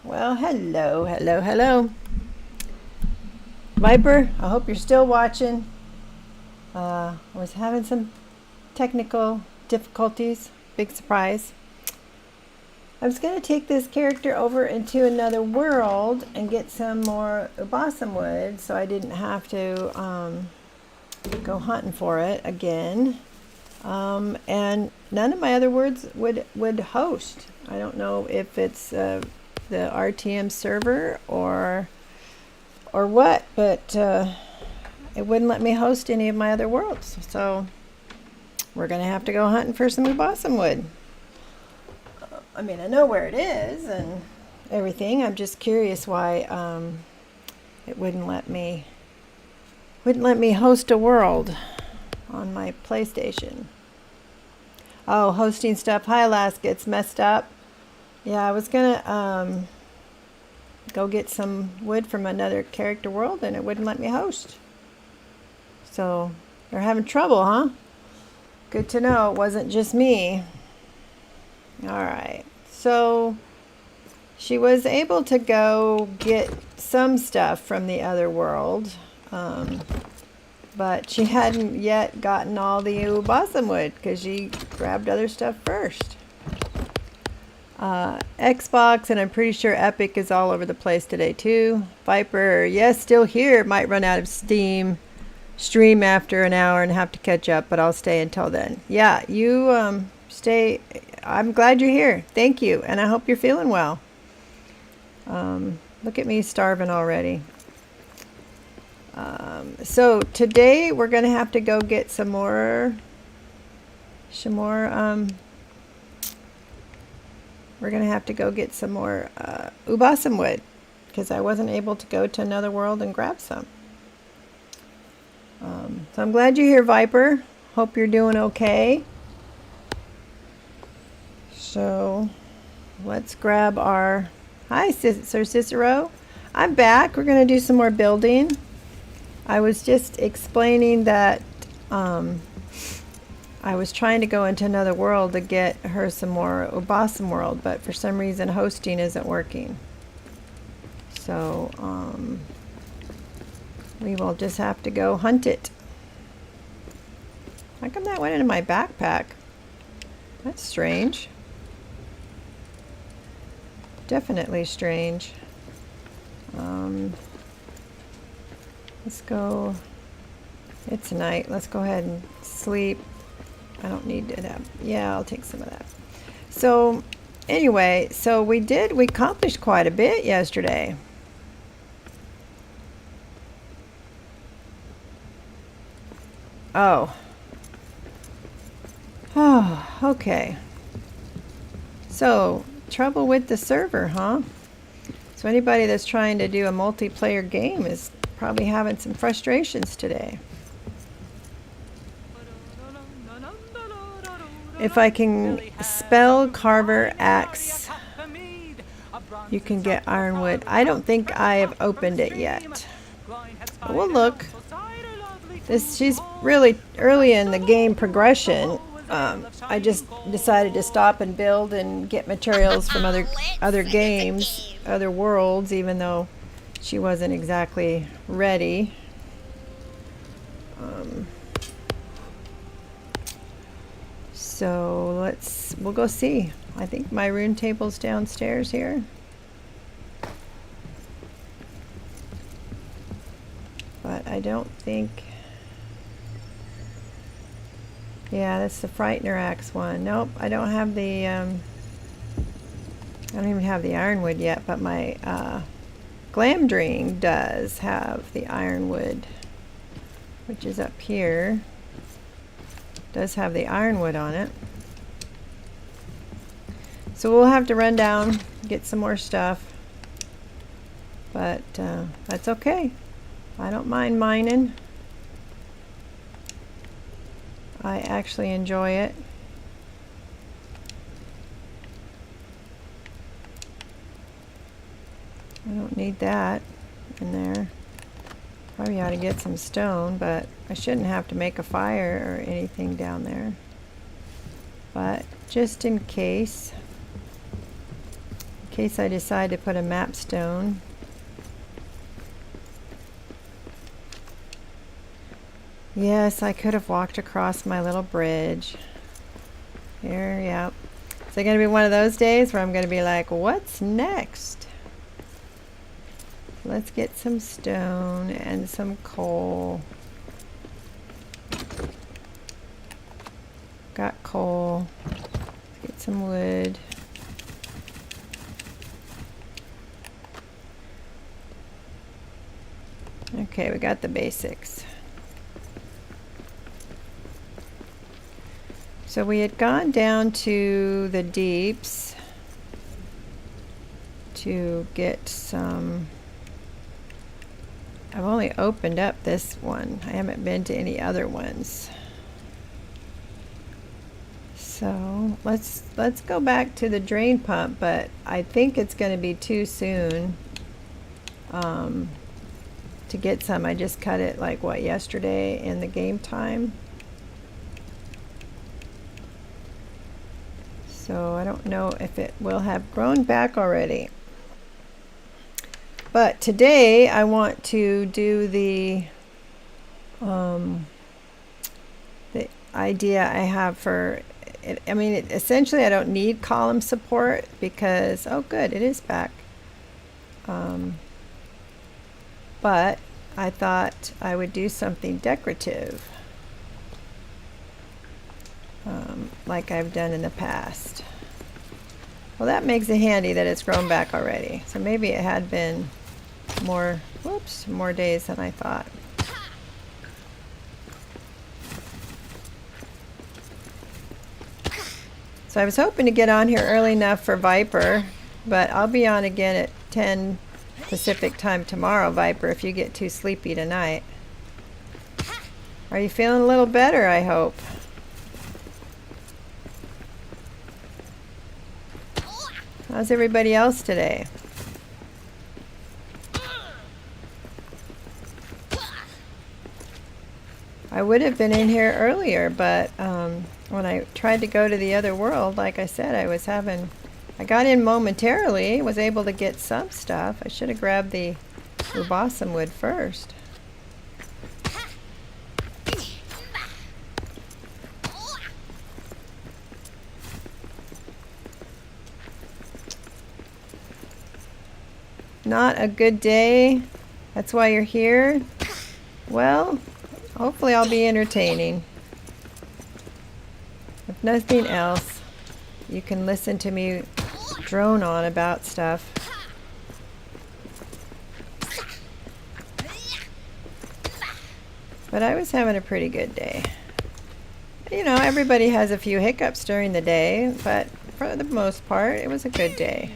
Well, hello. Viper, I hope you're still watching. I was having some technical difficulties. Big surprise. I was going to take this character over into another world and get some more balsam wood so I didn't have to go hunting for it again. And none of my other words would host. I don't know if it's the RTM server or what, but it wouldn't let me host any of my other worlds. So we're going to have to go hunting for some balsam wood. I mean, I know where it is and everything. I'm just curious why it wouldn't let me host a world on my PlayStation. Oh, hosting stuff. Hi, Alaska. It's messed up. Yeah, I was gonna go get some wood from another character world, and it wouldn't let me host. So they're having trouble, huh? Good to know it wasn't just me. All right, so she was able to go get some stuff from the other world, but she hadn't yet gotten all the balsam wood because she grabbed other stuff first. Xbox, and I'm pretty sure Epic is all over the place today too. Viper, yes, still here. Might run out of stream after an hour and have to catch up, but I'll stay until then. Yeah, you stay. I'm glad you're here. Thank you, and I hope you're feeling well. Look at me starving already. So today we're gonna have to go get some more we're gonna have to go get some more balsam wood because I wasn't able to go to another world and grab some. So I'm glad you're here, Viper. Hope you're doing okay. So let's grab our... Hi, Sir Cicero. I'm back. We're going to do some more building. I was just explaining that I was trying to go into another world to get her some more Ubasam world, but for some reason hosting isn't working. So we will just have to go hunt it. How come that went into my backpack? That's strange. Definitely strange. Let's go. It's night. Let's go ahead and sleep. I don't need to have. Yeah, I'll take some of that. So anyway, so we accomplished quite a bit yesterday. Oh. Oh, okay. So, trouble with the server, huh? So anybody that's trying to do a multiplayer game is probably having some frustrations today. If I can spell Carver Axe, you can get Ironwood. I don't think I have opened it yet. But we'll look. She's really early in the game progression. I just decided to stop and build and get materials from other games, other worlds, even though she wasn't exactly ready. So we'll go see. I think my rune table's downstairs here. But I don't think... Yeah, that's the Frightener Axe one. Nope, I don't have the... I don't even have the Ironwood yet, but my Glamdring does have the Ironwood, which is up here. Does have the Ironwood on it. So we'll have to run down, get some more stuff. But that's okay. I don't mind mining. I actually enjoy it. I don't need that in there. Probably ought to get some stone, but I shouldn't have to make a fire or anything down there. But just in case I decide to put a map stone. Yes, I could have walked across my little bridge. Here, yeah. Is it going to be one of those days where I'm going to be like, what's next? Let's get some stone and some coal. Got coal. Get some wood. Okay, we got the basics. So we had gone down to the deeps to get some... I've only opened up this one. I haven't been to any other ones. So let's go back to the drain pump, but I think it's going to be too soon to get some. I just cut it like what, yesterday in the game time. So I don't know if it will have grown back already. But today I want to do the idea I have for it. I mean, essentially I don't need column support because, oh good, it is back. But I thought I would do something decorative, like I've done in the past. Well, that makes it handy that it's grown back already. So maybe it had been more days than I thought. So I was hoping to get on here early enough for Viper, but I'll be on again at 10 Pacific time tomorrow, Viper, if you get too sleepy tonight. Are you feeling a little better, I hope? How's everybody else today? I would have been in here earlier, but when I tried to go to the other world, like I said, I got in momentarily, was able to get some stuff. I should have grabbed the rubosum wood first. Not a good day. That's why you're here. Well, hopefully I'll be entertaining. If nothing else, you can listen to me drone on about stuff. But I was having a pretty good day. You know, everybody has a few hiccups during the day, but for the most part, it was a good day.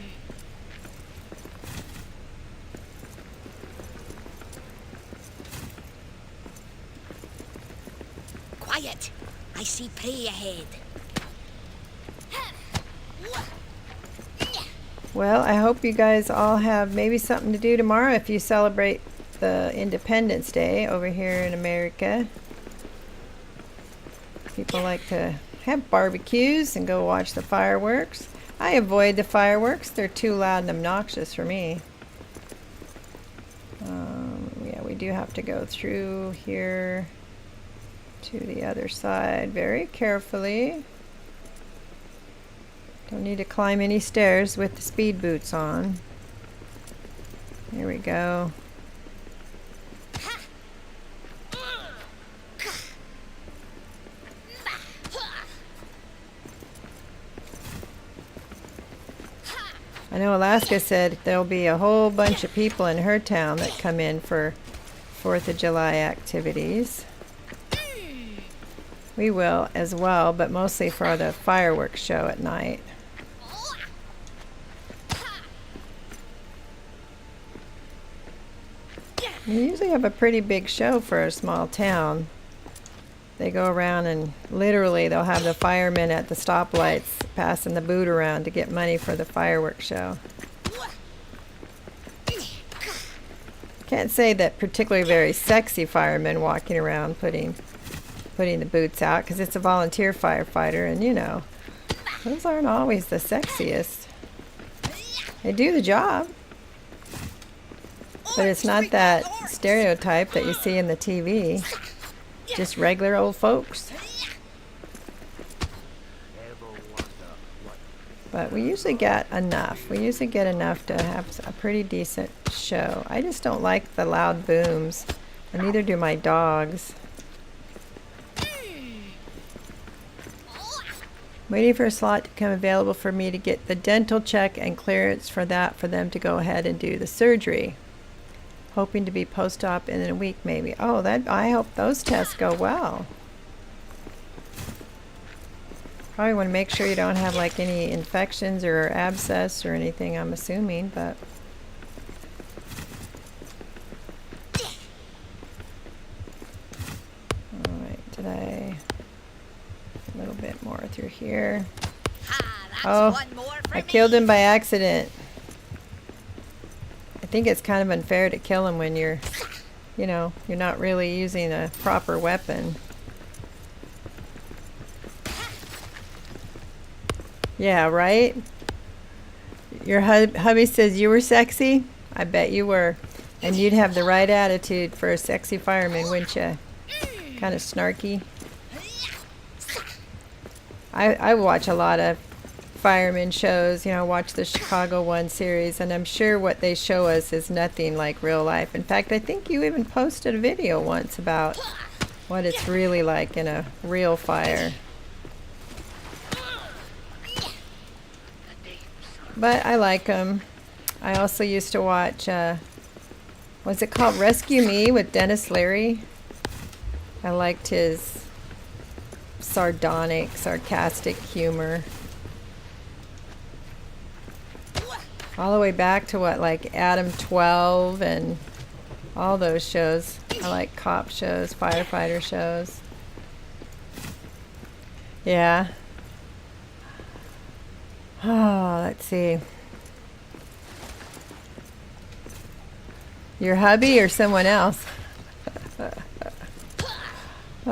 Quiet! I see prey ahead. Well, I hope you guys all have maybe something to do tomorrow if you celebrate the Independence Day over here in America. People like to have barbecues and go watch the fireworks. I avoid the fireworks. They're too loud and obnoxious for me. Yeah, we do have to go through here to the other side very carefully. Don't need to climb any stairs with the speed boots on. Here we go. I know Alaska said there'll be a whole bunch of people in her town that come in for 4th of July activities. We will as well, but mostly for the fireworks show at night. We usually have a pretty big show for a small town. They go around and literally they'll have the firemen at the stoplights passing the boot around to get money for the fireworks show. Can't say that particularly very sexy firemen walking around putting the boots out, because it's a volunteer firefighter, and you know, those aren't always the sexiest. They do the job, but it's not that stereotype that you see in the TV. Just regular old folks. But we usually get enough. We usually get enough to have a pretty decent show. I just don't like the loud booms, and neither do my dogs. Waiting for a slot to become available for me to get the dental check and clearance for that, for them to go ahead and do the surgery. Hoping to be post-op in a week maybe. Oh, I hope those tests go well. Probably want to make sure you don't have like any infections or abscess or anything, I'm assuming, but alright, did I a little bit more through here? Oh, I killed him by accident. I think it's kind of unfair to kill him when you're not really using a proper weapon. Yeah, right? Your hubby says you were sexy? I bet you were. And you'd have the right attitude for a sexy fireman, wouldn't you? Kind of snarky. I watch a lot of fireman shows, watch the Chicago 1 series, and I'm sure what they show us is nothing like real life. In fact, I think you even posted a video once about what it's really like in a real fire. But I like them. I also used to watch, what's it called? Rescue Me with Dennis Leary. I liked his sardonic, sarcastic humor. All the way back to like Adam 12 and all those shows. I like cop shows, firefighter shows. Yeah. Oh, let's see. Your hubby or someone else?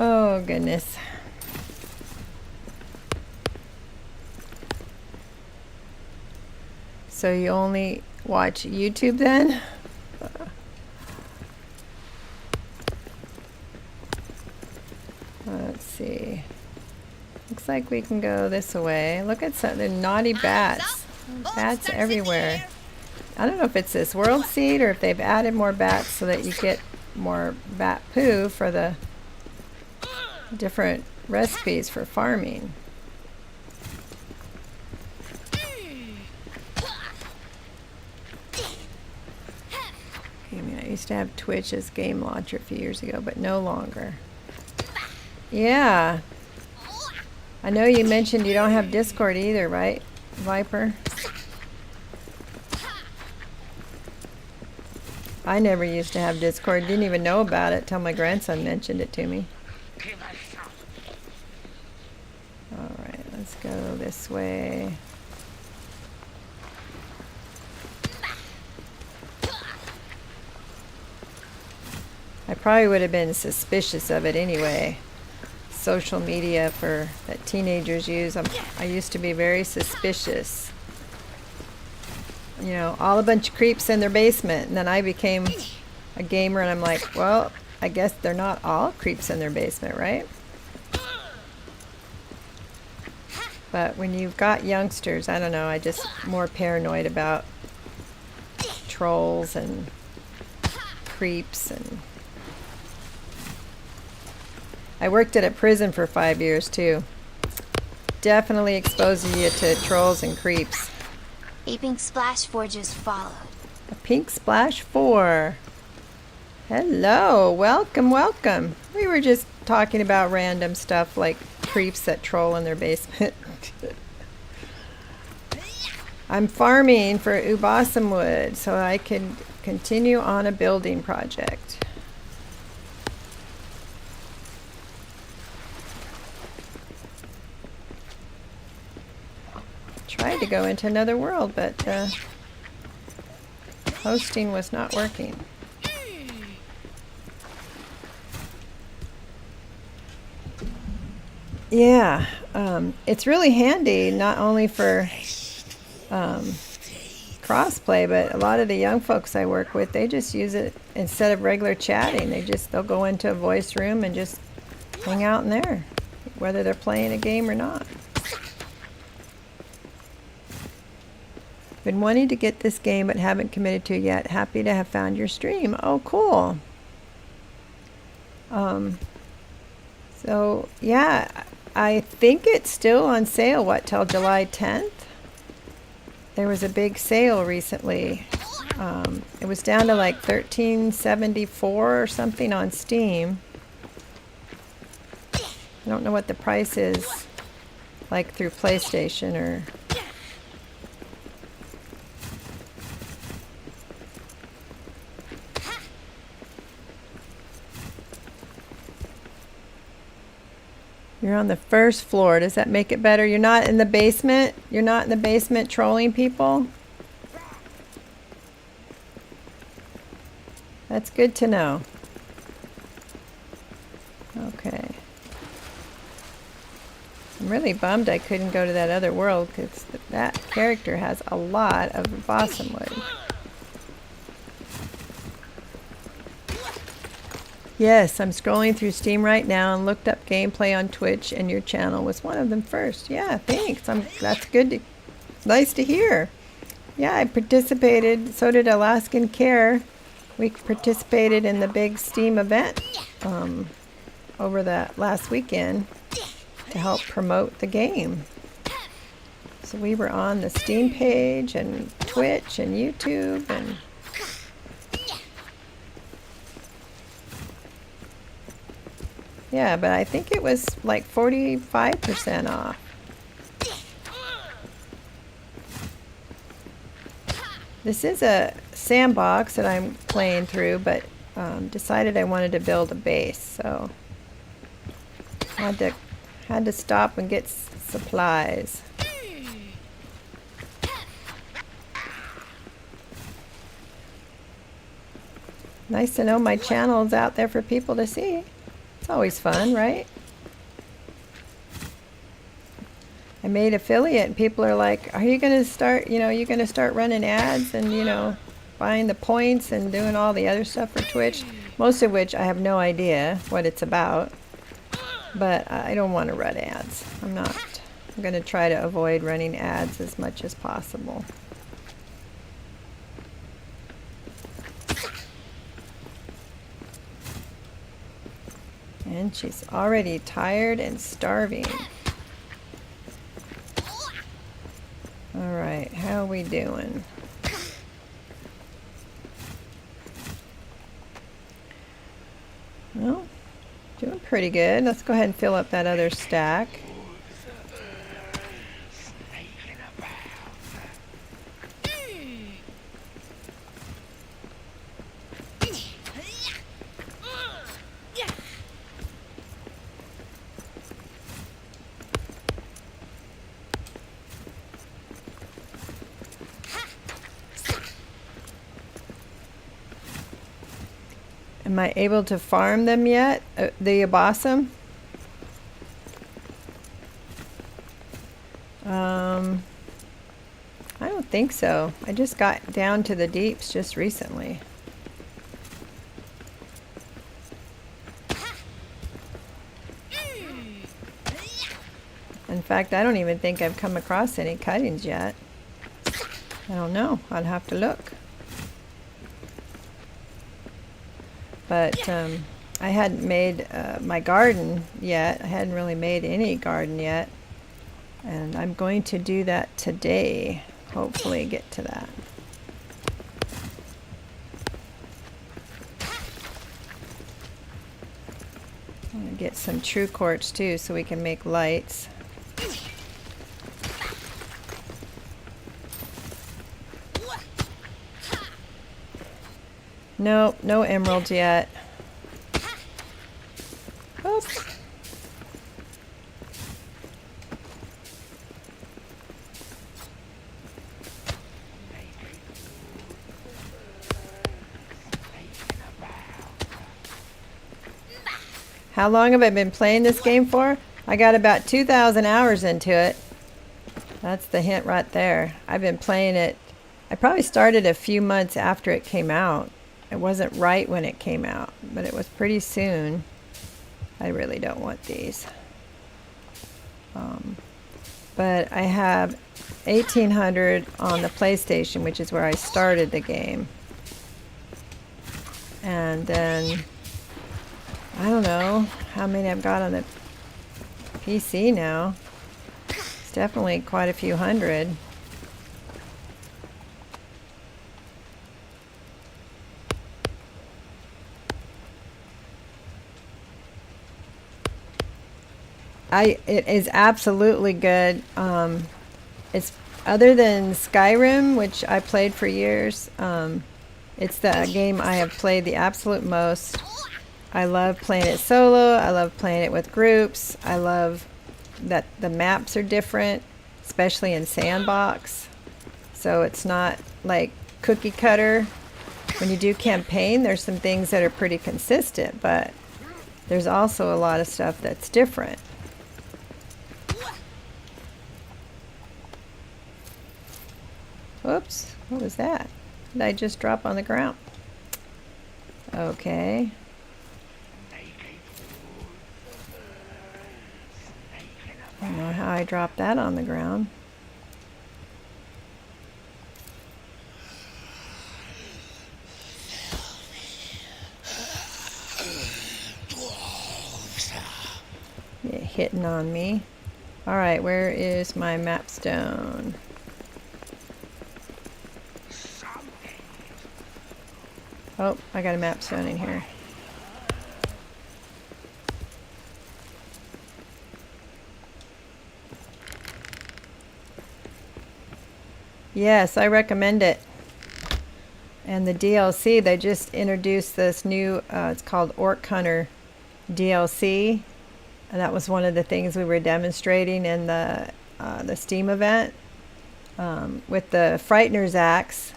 Oh, goodness. So you only watch YouTube then? Let's see. Looks like we can go this way. Look at some the naughty bats. Bats everywhere. I don't know if it's this world seed or if they've added more bats so that you get more bat poo for the different recipes for farming. I used to have Twitch as game launcher a few years ago, but no longer. Yeah. I know you mentioned you don't have Discord either, right, Viper? I never used to have Discord. Didn't even know about it till my grandson mentioned it to me. Alright, let's go this way. I probably would have been suspicious of it anyway. Social media that teenagers use. I used to be very suspicious. You know, all a bunch of creeps in their basement. And then I became a gamer and I'm like, well, I guess they're not all creeps in their basement, right? But when you've got youngsters, I don't know, I just more paranoid about trolls and creeps. And I worked at a prison for 5 years too. Definitely exposes you to trolls and creeps. A pink splash 4 just followed. A pink splash 4. Hello, welcome, welcome. We were just talking about random stuff like creeps that troll in their basement. I'm farming for ubasum wood so I can continue on a building project. Tried to go into another world, but hosting was not working. Yeah, it's really handy not only for crossplay, but a lot of the young folks I work with, they just use it instead of regular chatting. They'll go into a voice room and just hang out in there, whether they're playing a game or not. Been wanting to get this game but haven't committed to it yet. Happy to have found your stream. Oh, cool. So yeah, I think it's still on sale, till July 10th? There was a big sale recently. It was down to like $13.74 or something on Steam. I don't know what the price is like through PlayStation or... You're on the first floor. Does that make it better? You're not in the basement? You're not in the basement trolling people? That's good to know. Okay. I'm really bummed I couldn't go to that other world because that character has a lot of balsam wood. Yes, I'm scrolling through Steam right now and looked up gameplay on Twitch, and your channel was one of them first. Yeah, thanks. That's good. Nice to hear. Yeah, I participated. So did Alaskan Care. We participated in the big Steam event over that last weekend to help promote the game. So we were on the Steam page and Twitch and YouTube and... Yeah, but I think it was like 45% off. This is a sandbox that I'm playing through, but decided I wanted to build a base, so had to stop and get supplies. Nice to know my channel is out there for people to see. It's always fun, right? I made affiliate and people are like, are you going to start, you going to start running ads and, buying the points and doing all the other stuff for Twitch? Most of which I have no idea what it's about. But I don't want to run ads. I'm going to try to avoid running ads as much as possible. And she's already tired and starving. All right, how are we doing? Well, doing pretty good. Let's go ahead and fill up that other stack. Am I able to farm them yet? The abossum? I don't think so. I just got down to the deeps just recently. In fact, I don't even think I've come across any cuttings yet. I don't know. I'll have to look. But I hadn't made my garden yet. I hadn't really made any garden yet. And I'm going to do that today. Hopefully get to that. I'm going to get some true quartz too so we can make lights. Nope, no emeralds yet. Oops. How long have I been playing this game for? I got about 2,000 hours into it. That's the hint right there. I've been playing it. I probably started a few months after it came out. It wasn't right when it came out, but it was pretty soon. I really don't want these. But I have 1,800 on the PlayStation, which is where I started the game. And then, I don't know how many I've got on the PC now. It's definitely quite a few hundred. It is absolutely good. It's other than Skyrim, which I played for years. It's the game I have played the absolute most. I love playing it solo. I love playing it with groups. I love that the maps are different, especially in Sandbox. So it's not like cookie cutter. When you do campaign, there's some things that are pretty consistent, but there's also a lot of stuff that's different. Whoops, what was that? Did I just drop on the ground? Okay. I don't know how I dropped that on the ground. Yeah, hitting on me. Alright, where is my map stone? Oh, I got a map stone in here. Yes, I recommend it. And the DLC, they just introduced this new, it's called Orc Hunter DLC. And that was one of the things we were demonstrating in the Steam event. With the Frightener's Axe,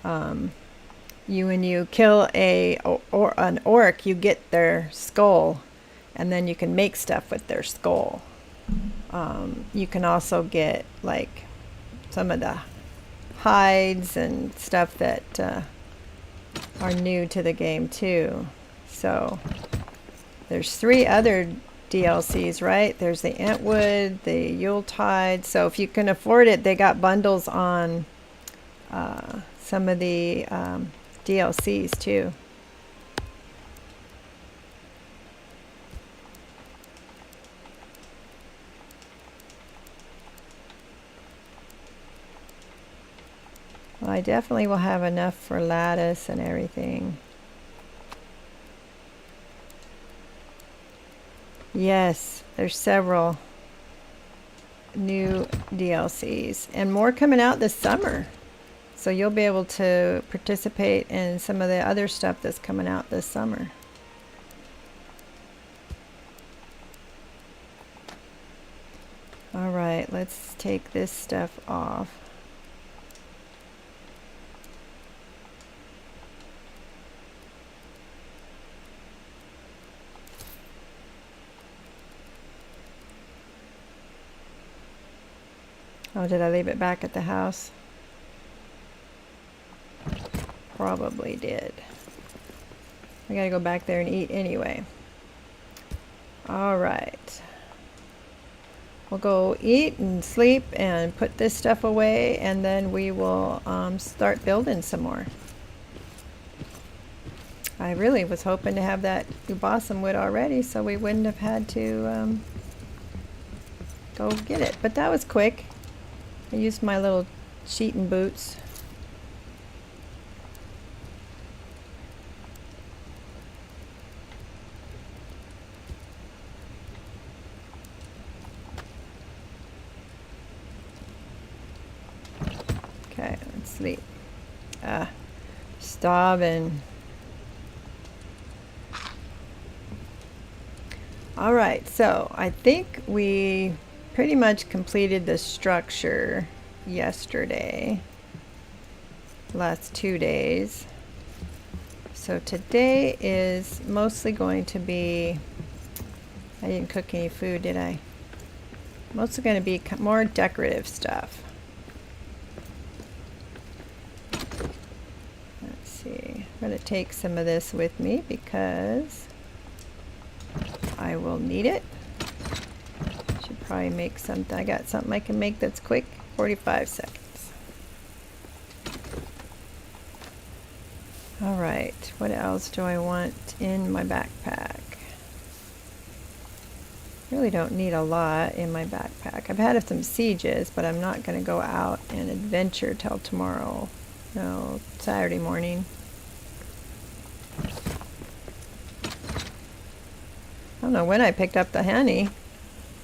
when you kill an orc, you get their skull. and then you can make stuff with their skull. You can also get like some of the hides and stuff that are new to the game too. So there's 3 other DLCs, right? There's the Entwood, the Yuletide. So if you can afford it, they got bundles on some of the DLCs too. Well, I definitely will have enough for lattice and everything. Yes, there's several new DLCs and more coming out this summer. So you'll be able to participate in some of the other stuff that's coming out this summer. All right, let's take this stuff off. Oh, did I leave it back at the house? Probably did. I gotta go back there and eat anyway. All right. We'll go eat and sleep and put this stuff away, and then we will start building some more. I really was hoping to have that balsam wood already, so we wouldn't have had to go get it. But that was quick. I used my little cheating boots. Okay, let's sleep. Starving. All right, so I think we pretty much completed the structure yesterday, last 2 days. So today is mostly going to be, I didn't cook any food, did I? Mostly going to be more decorative stuff. Let's see, I'm going to take some of this with me because I will need it. Should probably make something. I got something I can make that's quick. 45 seconds. All right, what else do I want in my backpack? Really don't need a lot in my backpack. I've had some sieges, but I'm not going to go out and adventure till tomorrow. No, Saturday morning. I don't know when I picked up the honey.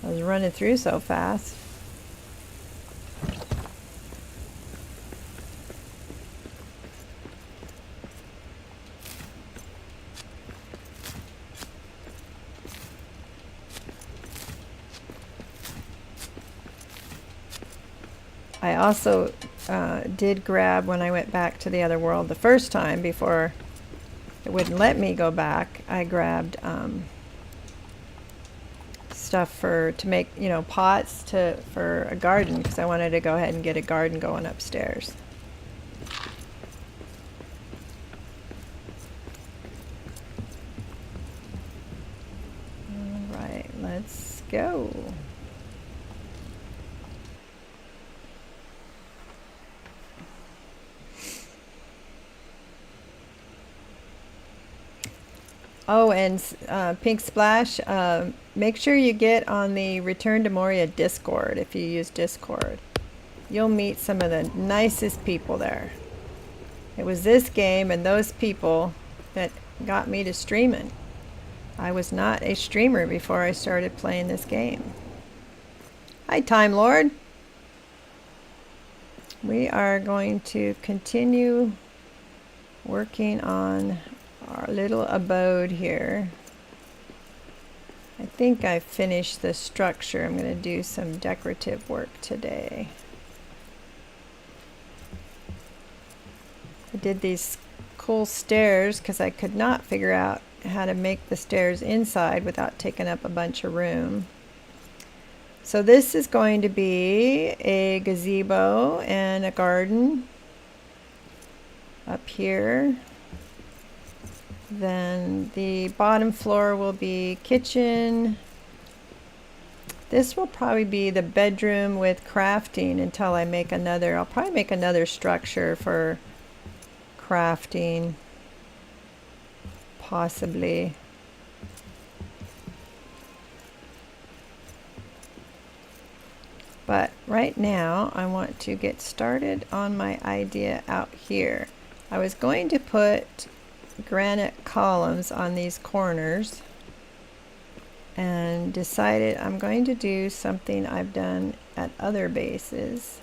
I was running through so fast. I also did grab, when I went back to the other world the first time before it wouldn't let me go back, I grabbed stuff to make, you know, pots for a garden, because I wanted to go ahead and get a garden going upstairs. All right, let's go. Oh, and Pink Splash, make sure you get on the Return to Moria Discord if you use Discord. You'll meet some of the nicest people there. It was this game and those people that got me to streaming. I was not a streamer before I started playing this game. Hi, Time Lord. We are going to continue working on our little abode here. I think I finished the structure. I'm going to do some decorative work today. I did these cool stairs because I could not figure out how to make the stairs inside without taking up a bunch of room. So this is going to be a gazebo and a garden up here. Then the bottom floor will be kitchen. This will probably be the bedroom with crafting until I make another. I'll probably make another structure for crafting, possibly. But right now I want to get started on my idea out here. I was going to put granite columns on these corners and decided I'm going to do something I've done at other bases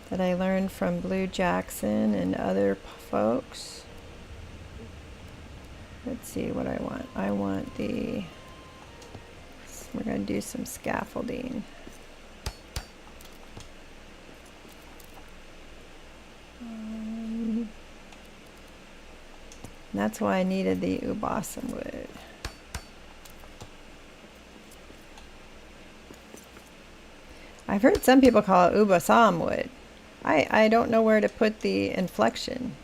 that I learned from Blue Jackson and other folks. Let's see what I want. I want the, we're going to do some scaffolding. That's why I needed the ubasam wood. I've heard some people call it ubasam wood. I don't know where to put the inflection.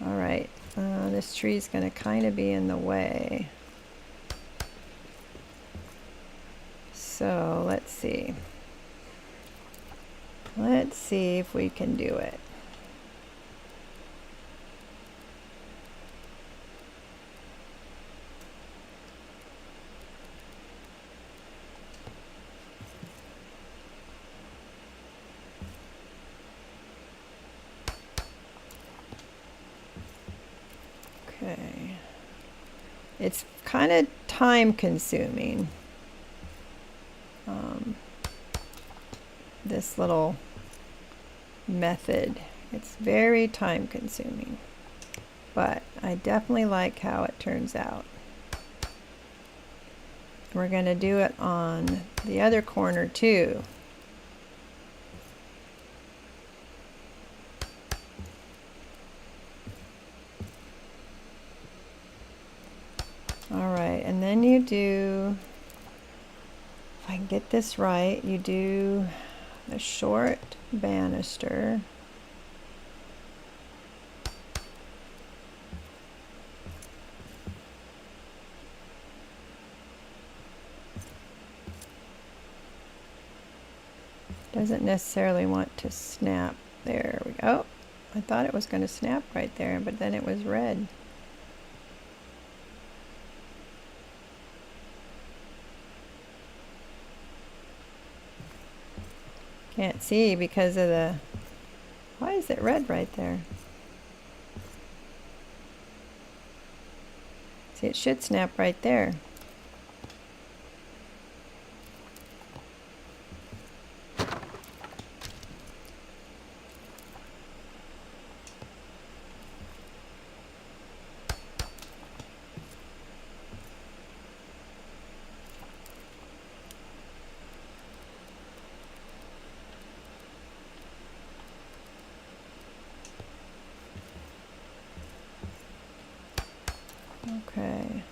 Alright, this tree's going to kind of be in the way. So let's see. Let's see if we can do it. Okay. It's kind of time consuming. This little method. It's very time consuming, but I definitely like how it turns out. We're going to do it on the other corner too. All right, and then you do, if I can get this right, you do a short banister. Doesn't necessarily want to snap. There we go. I thought it was going to snap right there, but then it was red. Can't see because of the, why is it red right there? See, it should snap right there. Okay.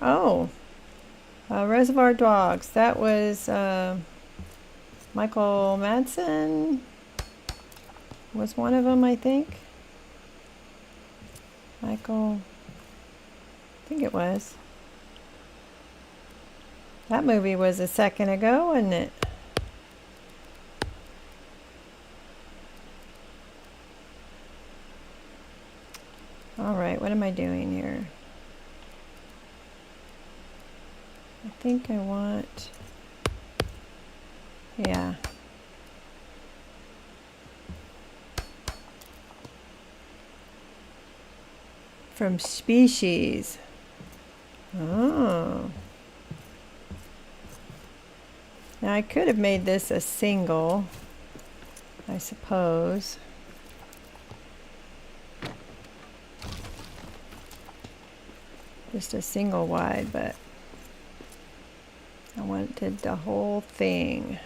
Oh, Reservoir Dogs. That was Michael Madsen was one of them, I think. Michael, I think it was. That movie was a second ago, wasn't it? All right, what am I doing here? I think I want, yeah. From species. Oh. Now I could have made this a single, I suppose. just a single wide, but I wanted the whole thing.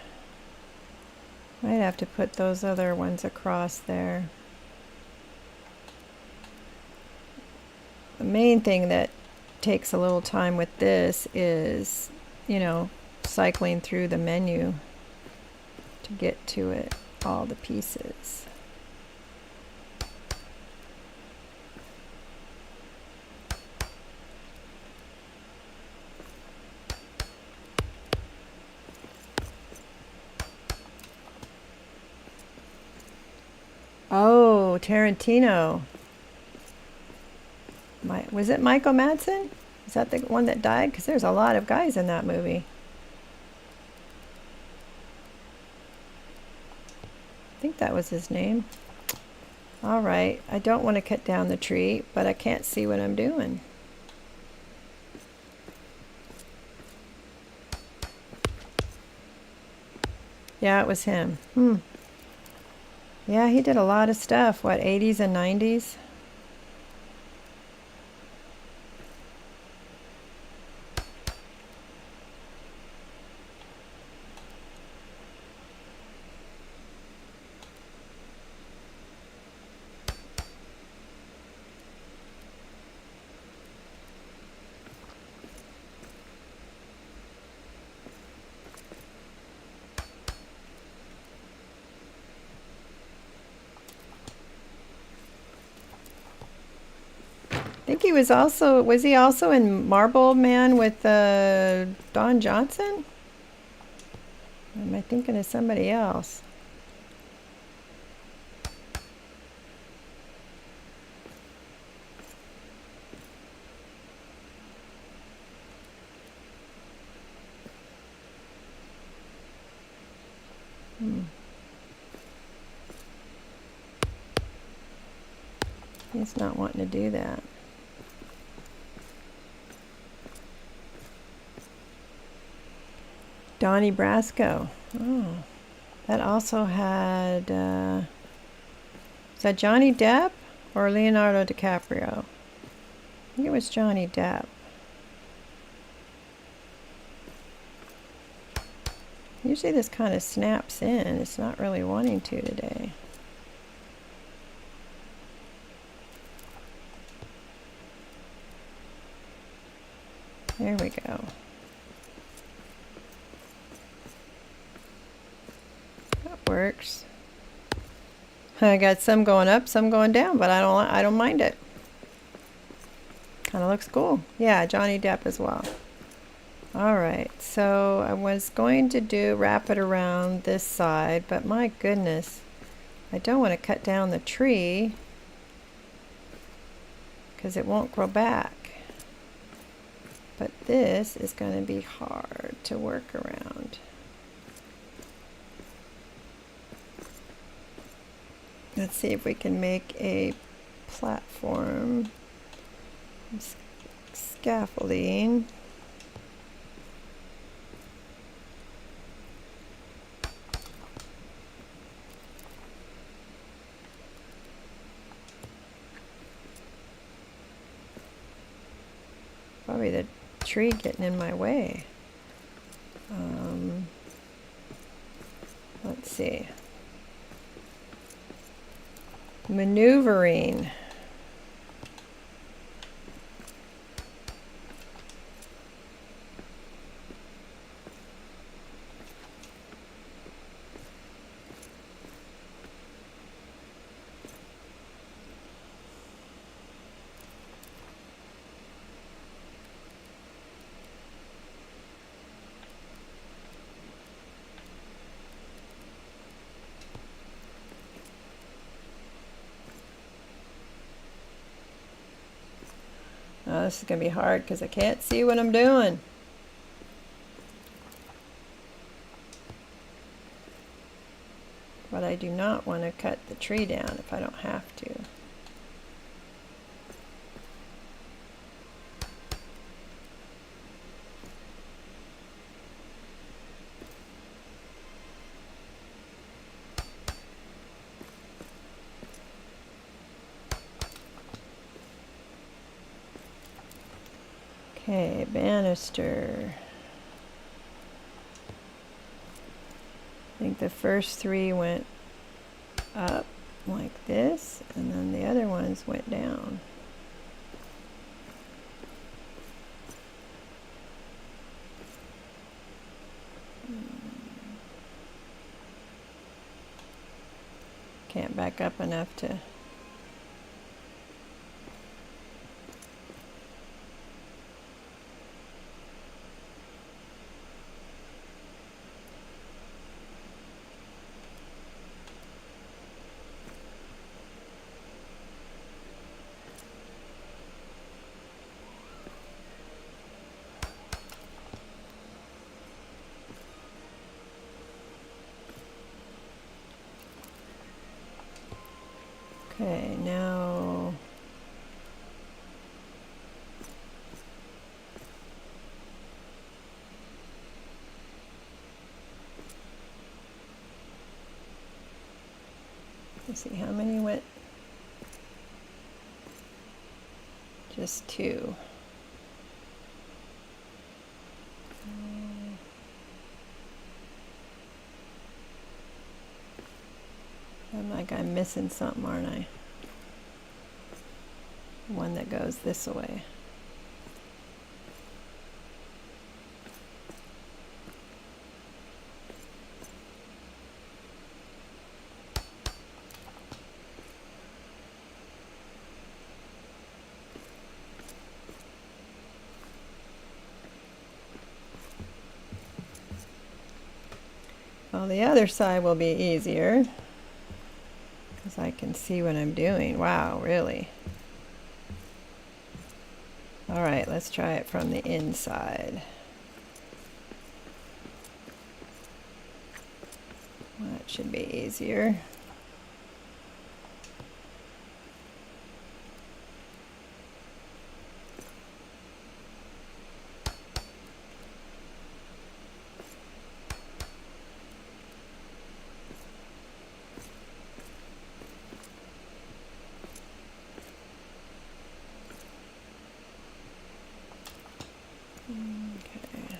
Might have to put those other ones across there. The main thing that takes a little time with this is, you know, cycling through the menu to get to it, all the pieces. Oh, Tarantino. Was it Michael Madsen? Is that the one that died? Because there's a lot of guys in that movie. I think that was his name. All right, I don't want to cut down the tree, but I can't see what I'm doing. Yeah, it was him. Yeah, he did a lot of stuff. What, 80s and 90s? I think he was he also in Marble Man with Don Johnson? Or am I thinking of somebody else? He's not wanting to do that. Donnie Brasco. Oh, that also had, is that Johnny Depp or Leonardo DiCaprio? I think it was Johnny Depp. Usually this kind of snaps in. It's not really wanting to today. There we go. Works. I got some going up, some going down, but I don't mind it. Kind of looks cool. Yeah, Johnny Depp as well. All right, so I was going to wrap it around this side, but my goodness, I don't want to cut down the tree because it won't grow back. But this is going to be hard to work around. Let's see if we can make a platform, scaffolding. Probably the tree getting in my way. Let's see. Maneuvering. Oh, this is going to be hard because I can't see what I'm doing. But I do not want to cut the tree down if I don't have to. Okay, banister. I think the first three went up like this, and then the other ones went down. Can't back up enough to... Okay, now let's see how many went. Just two. I'm like I'm missing something, aren't I? One that goes this way. Well, the other side will be easier because I can see what I'm doing. Wow, really? All right, let's try it from the inside. That should be easier. Okay.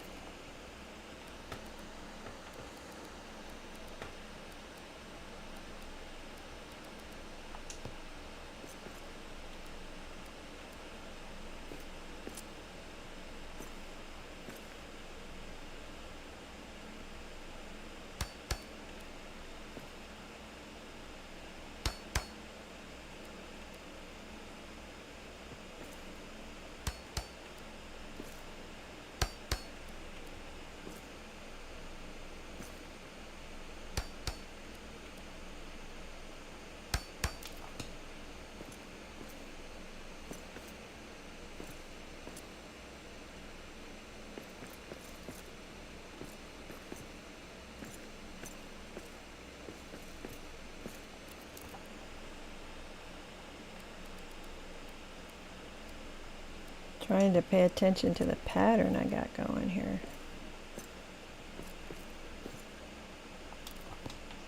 Trying to pay attention to the pattern I got going here.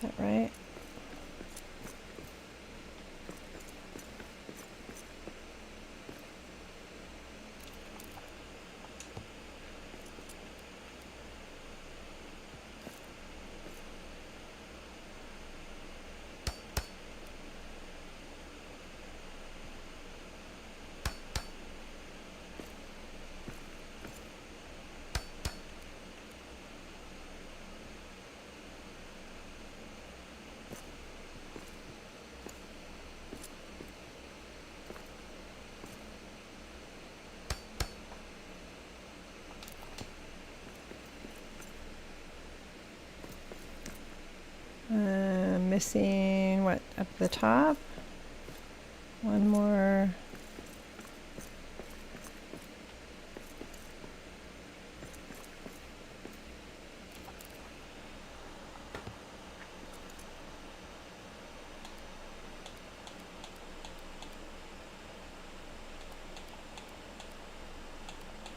Is that right? Missing what up the top? One more.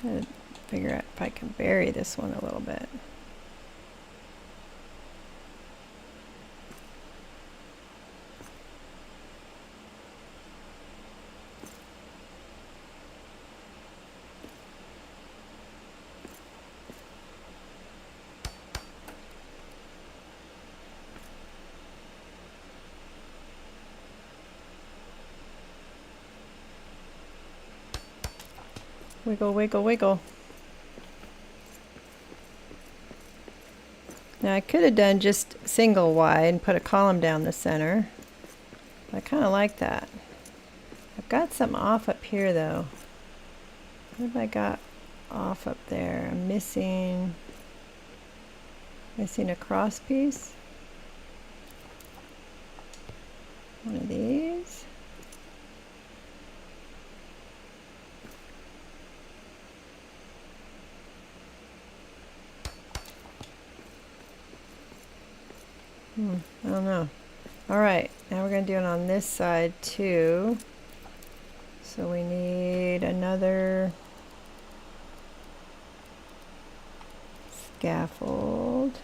Gotta figure out if I can bury this one a little bit. Wiggle, wiggle, wiggle. Now I could have done just single wide and put a column down the center. I kind of like that. I've got some off up here though. What have I got off up there? I'm missing a cross piece. One of these. I don't know. All right, now we're going to do it on this side too. So we need another scaffold.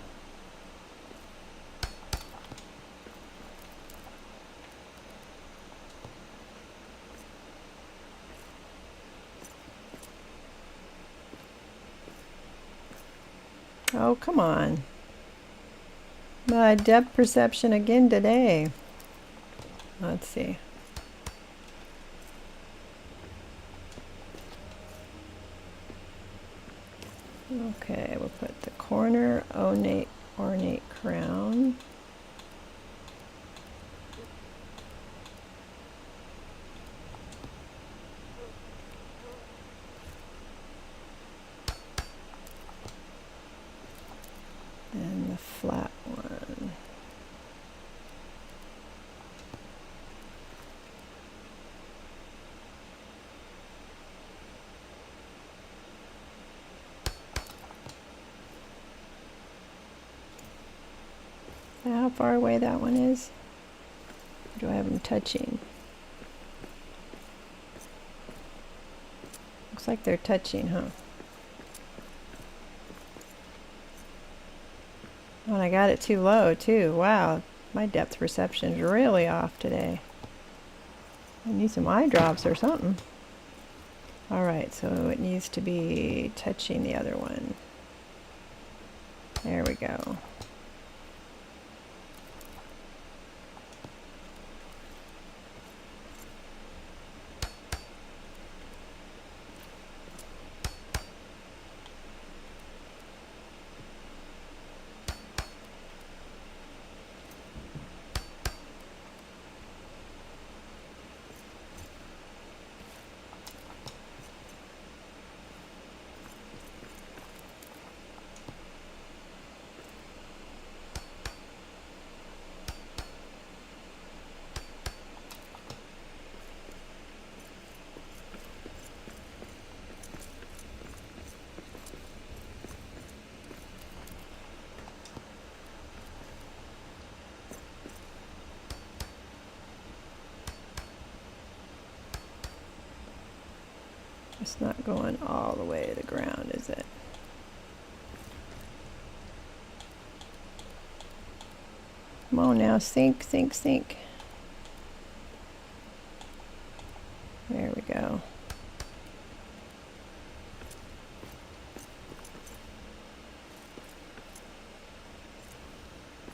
Oh, come on. My depth perception again today. Let's see. Okay, we'll put the corner ornate crown. And the flat one. How far away that one is? Or do I have them touching? Looks like they're touching, huh? Oh, and I got it too low too. Wow, my depth perception is really off today. I need some eye drops or something. All right, so it needs to be touching the other one. There we go. It's not going all the way to the ground, is it? Come on now, sink, sink, sink. There we go.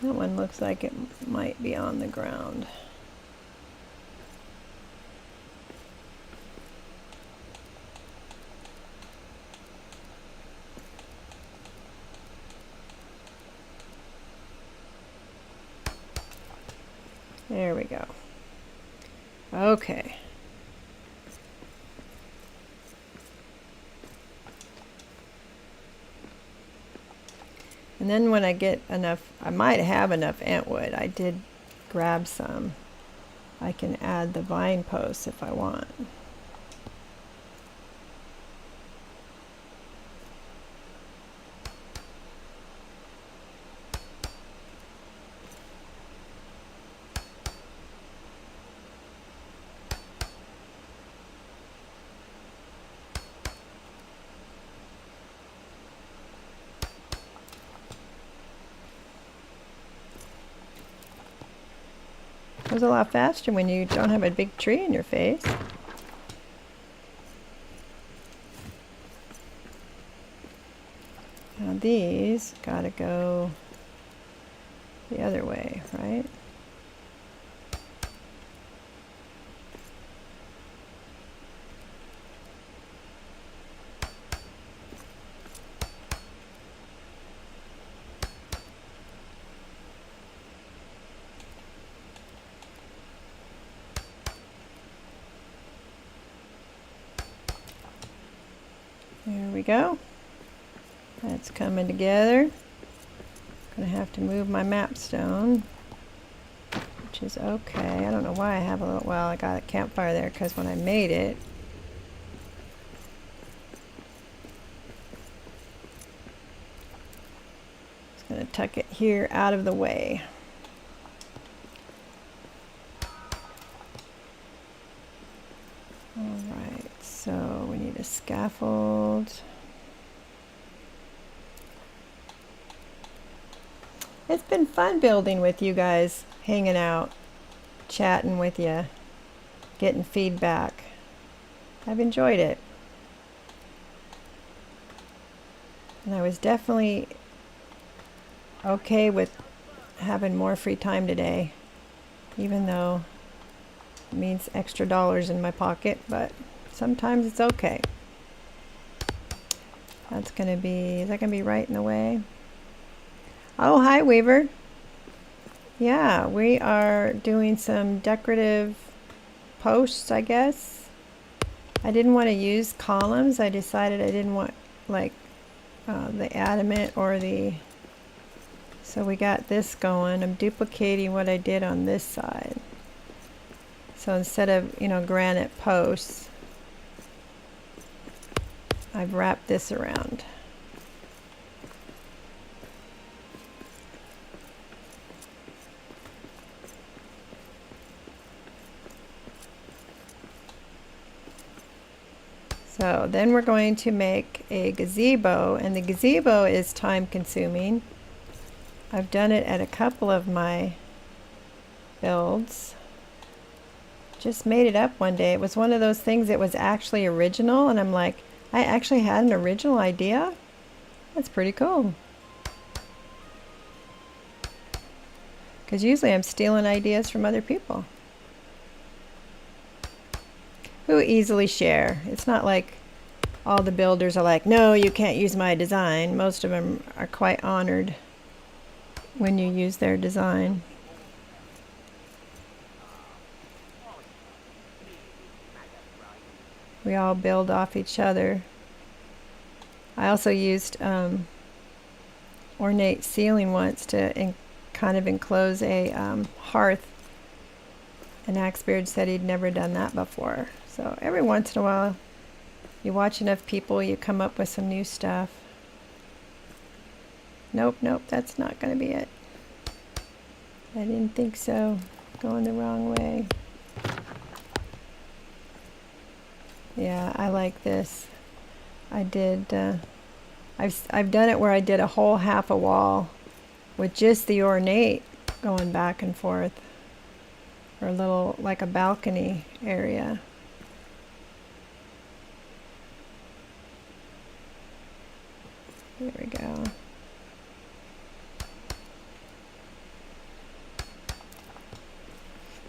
That one looks like it might be on the ground. There we go. Okay. And then when I get enough, I might have enough antwood. I did grab some. I can add the vine posts if I want. It goes a lot faster when you don't have a big tree in your face. Now these gotta go the other way, right? we go. That's coming together. Gonna have to move my map stone, which is okay. I don't know why I have a little, well, I got a campfire there because when I made it, just gonna tuck it here out of the way. All right, so we need a scaffold. It's been fun building with you guys, hanging out, chatting with you, getting feedback. I've enjoyed it. And I was definitely okay with having more free time today, even though it means extra dollars in my pocket, but sometimes it's okay. That's gonna be, is that gonna be right in the way? Oh, hi, Weaver. Yeah, we are doing some decorative posts, I guess. I didn't want to use columns. I decided I didn't want like the adamant or the... So we got this going. I'm duplicating what I did on this side. So instead of, you know, granite posts, I've wrapped this around. So then we're going to make a gazebo, and the gazebo is time consuming. I've done it at a couple of my builds. Just made it up one day. It was one of those things that was actually original, and I'm like, I actually had an original idea? That's pretty cool. Because usually I'm stealing ideas from other people who easily share. It's not like all the builders are like, no, you can't use my design. Most of them are quite honored when you use their design. We all build off each other. I also used ornate ceiling once to kind of enclose a hearth. And Axbeard said he'd never done that before. So every once in a while, you watch enough people, you come up with some new stuff. Nope, nope, that's not going to be it. I didn't think so. Going the wrong way. Yeah, I like this. I did, I've done it where I did a whole half a wall with just the ornate going back and forth. Or a little, like a balcony area. There we go.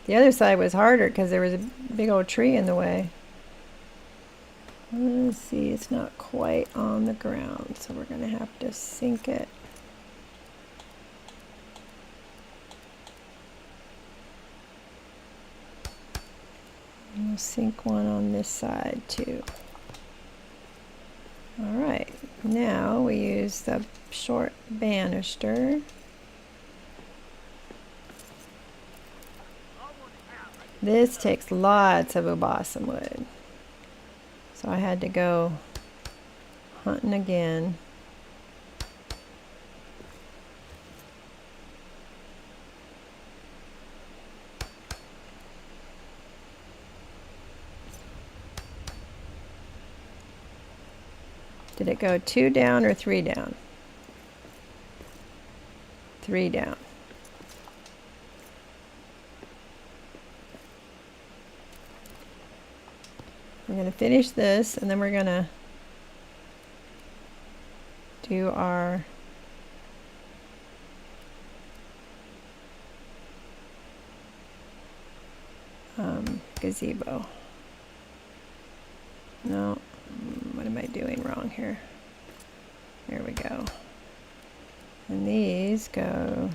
The other side was harder because there was a big old tree in the way. Let's see, it's not quite on the ground, so we're gonna have to sink it. And we'll sink one on this side too. All right, now we use the short banister. This takes lots of balsam wood. So I had to go hunting again. Did it go 2 down or 3 down? 3 down. We're going to finish this, and then we're going to do our gazebo. No, what am I doing wrong here? There we go. And these go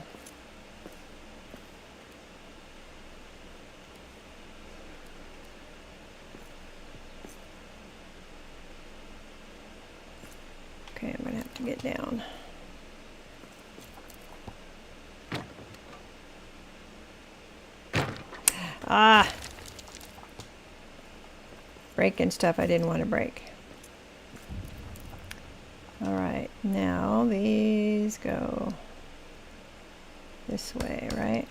it down. Ah! Breaking stuff I didn't want to break. Alright, now these go this way, right?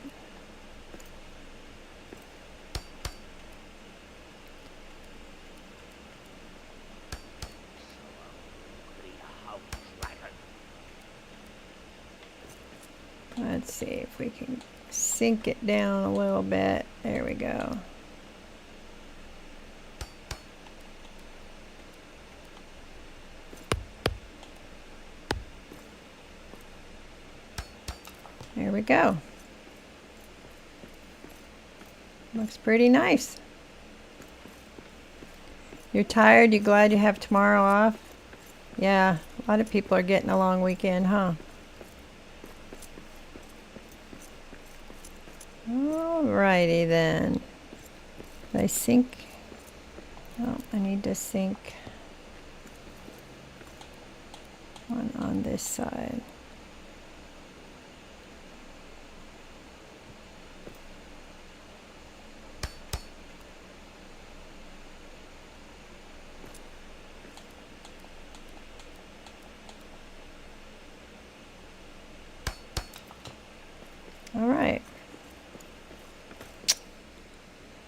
Let's see if we can sink it down a little bit. There we go. There we go. Looks pretty nice. You're tired? You glad you have tomorrow off? Yeah, a lot of people are getting a long weekend, huh? Alrighty then. Did I sink? Oh, I need to sink one on this side. Alright.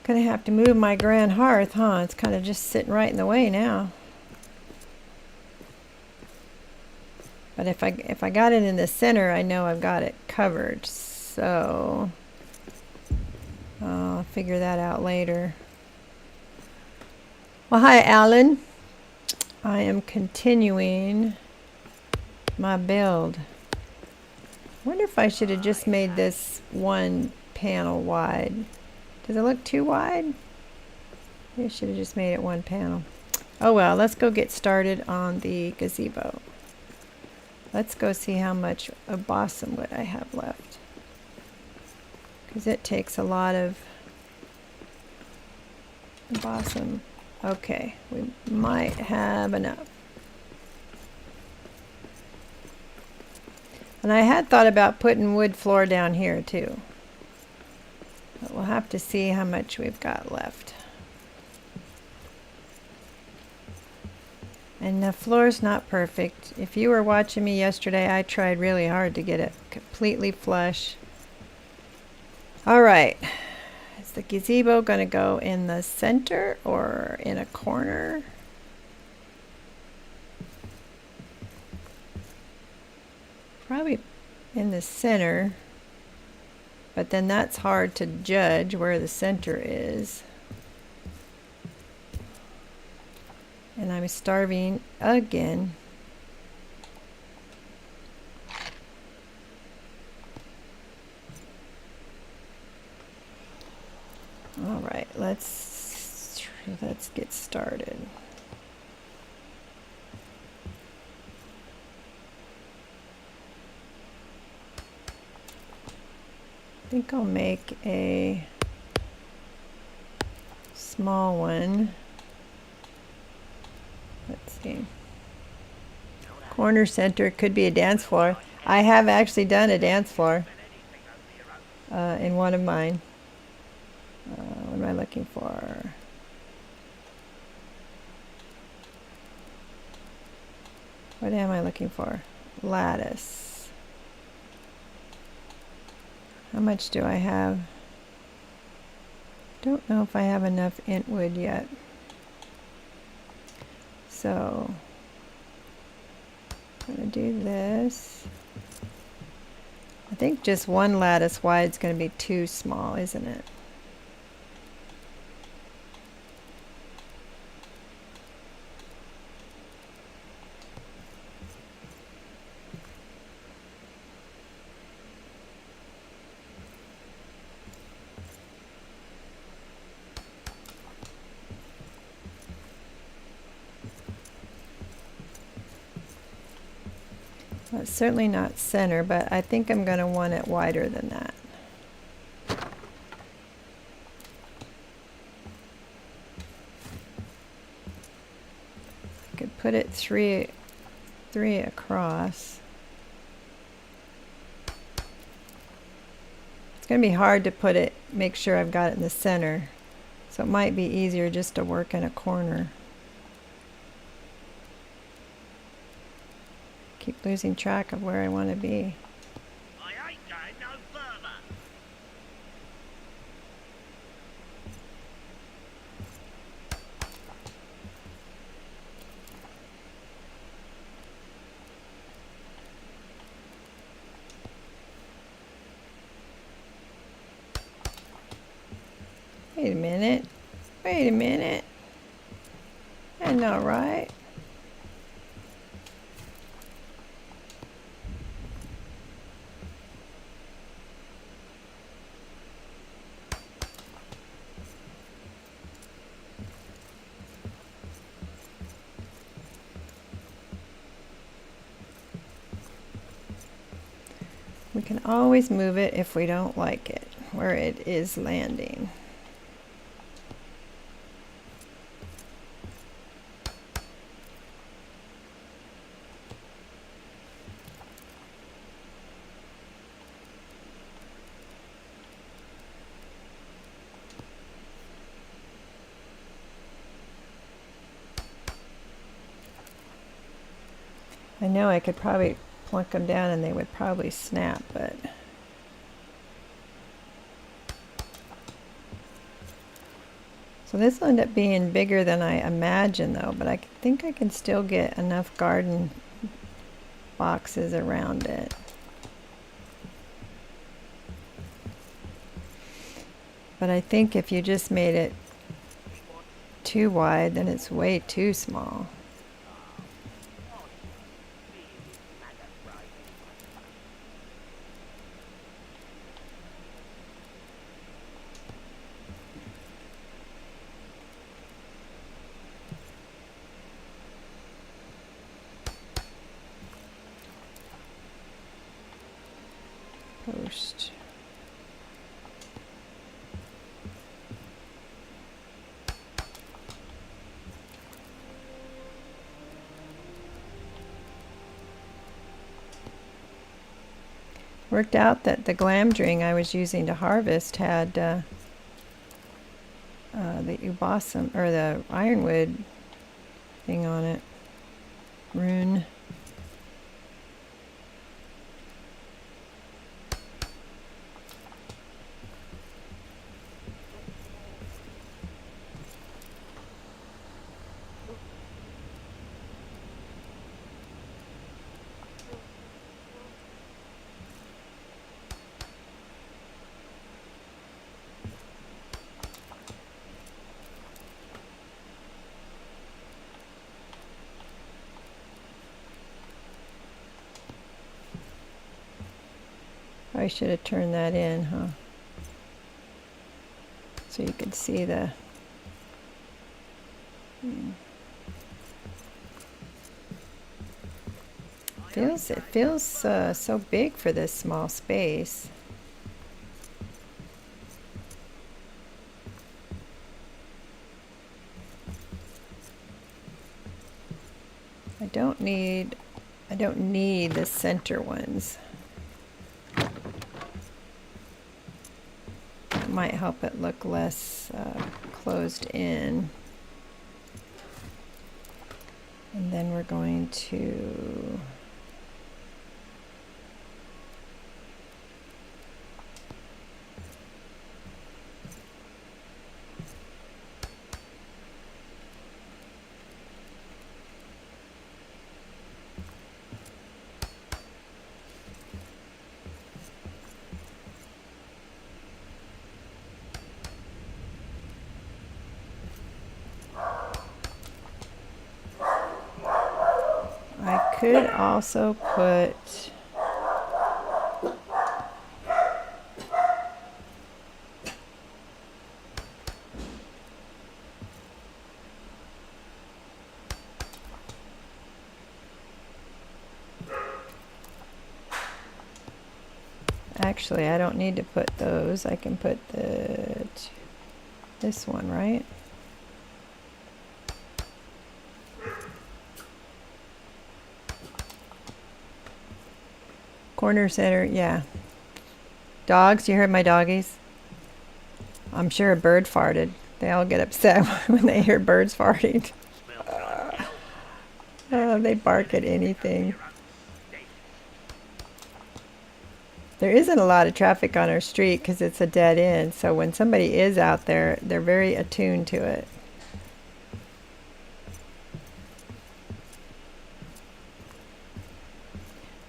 Gonna have to move my grand hearth, huh? It's kind of just sitting right in the way now. But if I got it in the center, I know I've got it covered. So I'll figure that out later. Well, hi, Alan. I am continuing my build. Wonder if I should have just made this one panel wide. Does it look too wide? Maybe I should have just made it one panel. Oh well, let's go get started on the gazebo. Let's go see how much of balsam wood I have left. Because it takes a lot of balsam. Okay, we might have enough. And I had thought about putting wood floor down here too. But we'll have to see how much we've got left. And the floor's not perfect. If you were watching me yesterday, I tried really hard to get it completely flush. Alright. Is the gazebo going to go in the center or in a corner? Probably in the center. But then that's hard to judge where the center is. And I'm starving again. All right, let's get started. I think I'll make a small one. Let's see. Corner center could be a dance floor. I have actually done a dance floor in one of mine. What am I looking for? What am I looking for? Lattice. How much do I have? Don't know if I have enough Entwood yet. So I'm going to do this. I think just one lattice wide is going to be too small, isn't it? Well, it's certainly not center, but I think I'm going to want it wider than that. I could put it 3 3 across. It's going to be hard to put it, make sure I've got it in the center. So it might be easier just to work in a corner. Keep losing track of where I want to be. I ain't going no further. Wait a minute. Wait a minute. That's not right. We can always move it if we don't like it, where it is landing. I know I could probably plunk them down and they would probably snap, but so this will end up being bigger than I imagined though, but I think I can still get enough garden boxes around it. But I think if you just made it too wide, then it's way too small. Post. Worked out that the glamdring I was using to harvest had the ubosum or the ironwood thing on it. Rune. I should have turned that in, huh? So you could see the... It feels so big for this small space. I don't need the center ones. That might help it look less closed in. And then we're going to could also put actually I don't need to put those. I can put this one, right? Corner center, yeah. Dogs, you heard my doggies? I'm sure a bird farted. They all get upset when they hear birds farting. Smells like hell. They bark at anything. Your own stink. There isn't a lot of traffic on our street because it's a dead end, so when somebody is out there, they're very attuned to it.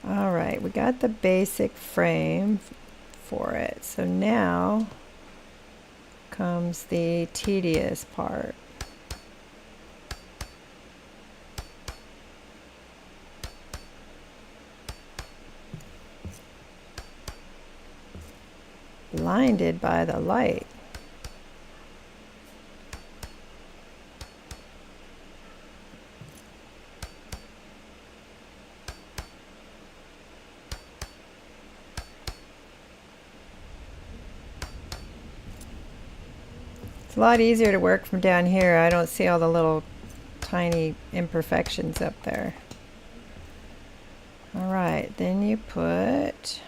All right, we got the basic frame for it. So now comes the tedious part. Blinded by the light. It's a lot easier to work from down here. I don't see all the little tiny imperfections up there. All right, then you put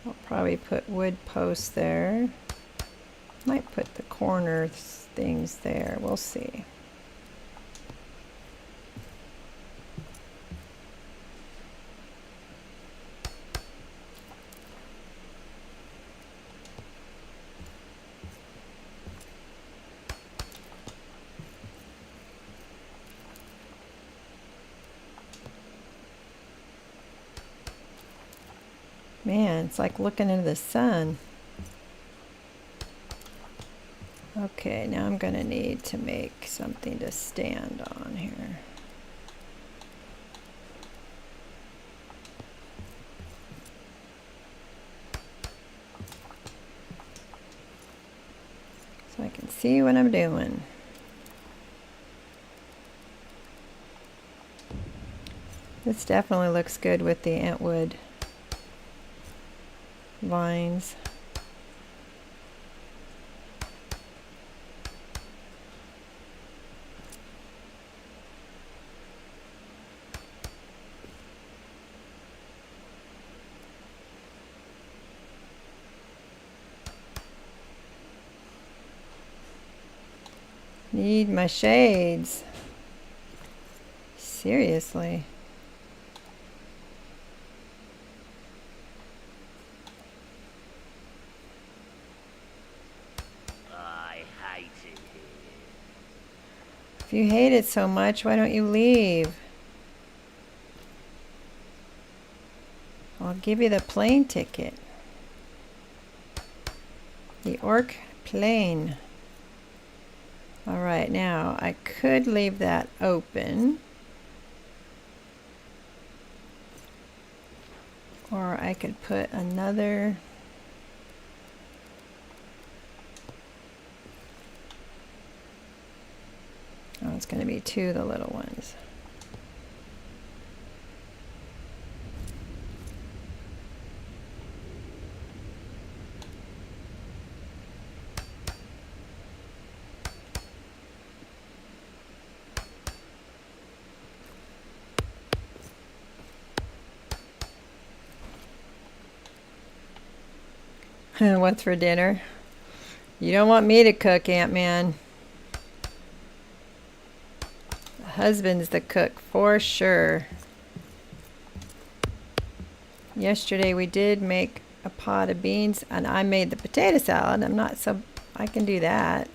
I'll probably put wood posts there. Might put the corner things there. We'll see. Man, it's like looking into the sun. Okay, now I'm gonna need to make something to stand on here. So I can see what I'm doing. This definitely looks good with the antwood vines. Need my shades. Seriously. I hate it here. If you hate it so much, why don't you leave? I'll give you the plane ticket. The Orc plane. All right, now I could leave that open. Or I could put another. Oh, it's going to be two of the little ones. What's for dinner? You don't want me to cook, Ant-Man. The husband's the cook for sure. Yesterday we did make a pot of beans and I made the potato salad. I can do that.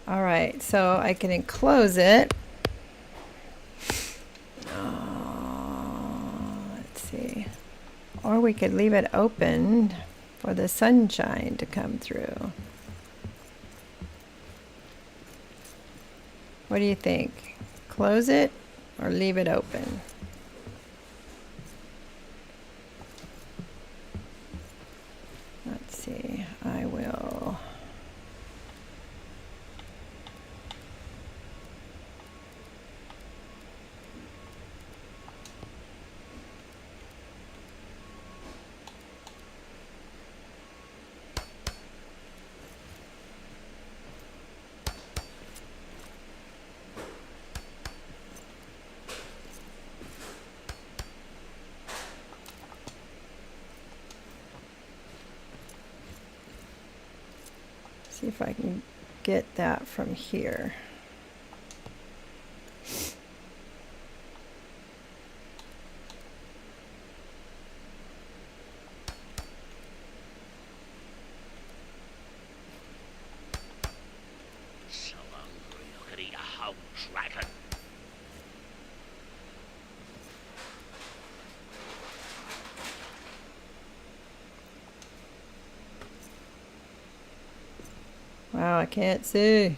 All right, so I can enclose it. Let's see. Or we could leave it open for the sunshine to come through. What do you think? Close it or leave it open? See if I can get that from here. So hungry I could eat a whole dragon. Wow, I can't see.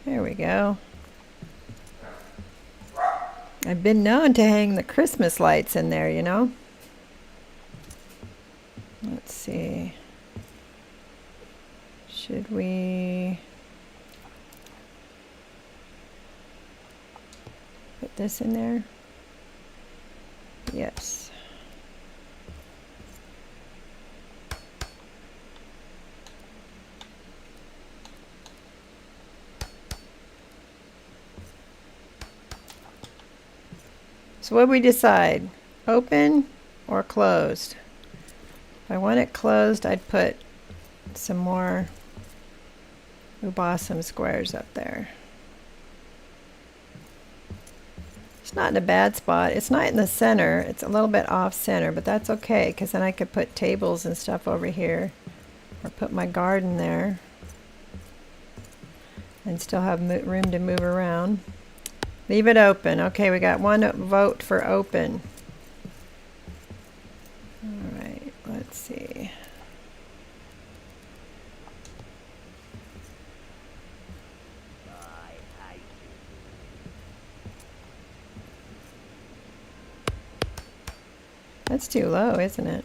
There we go. I've been known to hang the Christmas lights in there, you know. Let's see. Should we put this in there? Yes. So what do we decide? Open or closed? If I want it closed, I'd put some more Ubasum squares up there. It's not in a bad spot. It's not in the center. It's a little bit off center, but that's okay because then I could put tables and stuff over here or put my garden there and still have room to move around. Leave it open. Okay, we got one vote for open. All right, let's see. I hate it. That's too low, isn't it?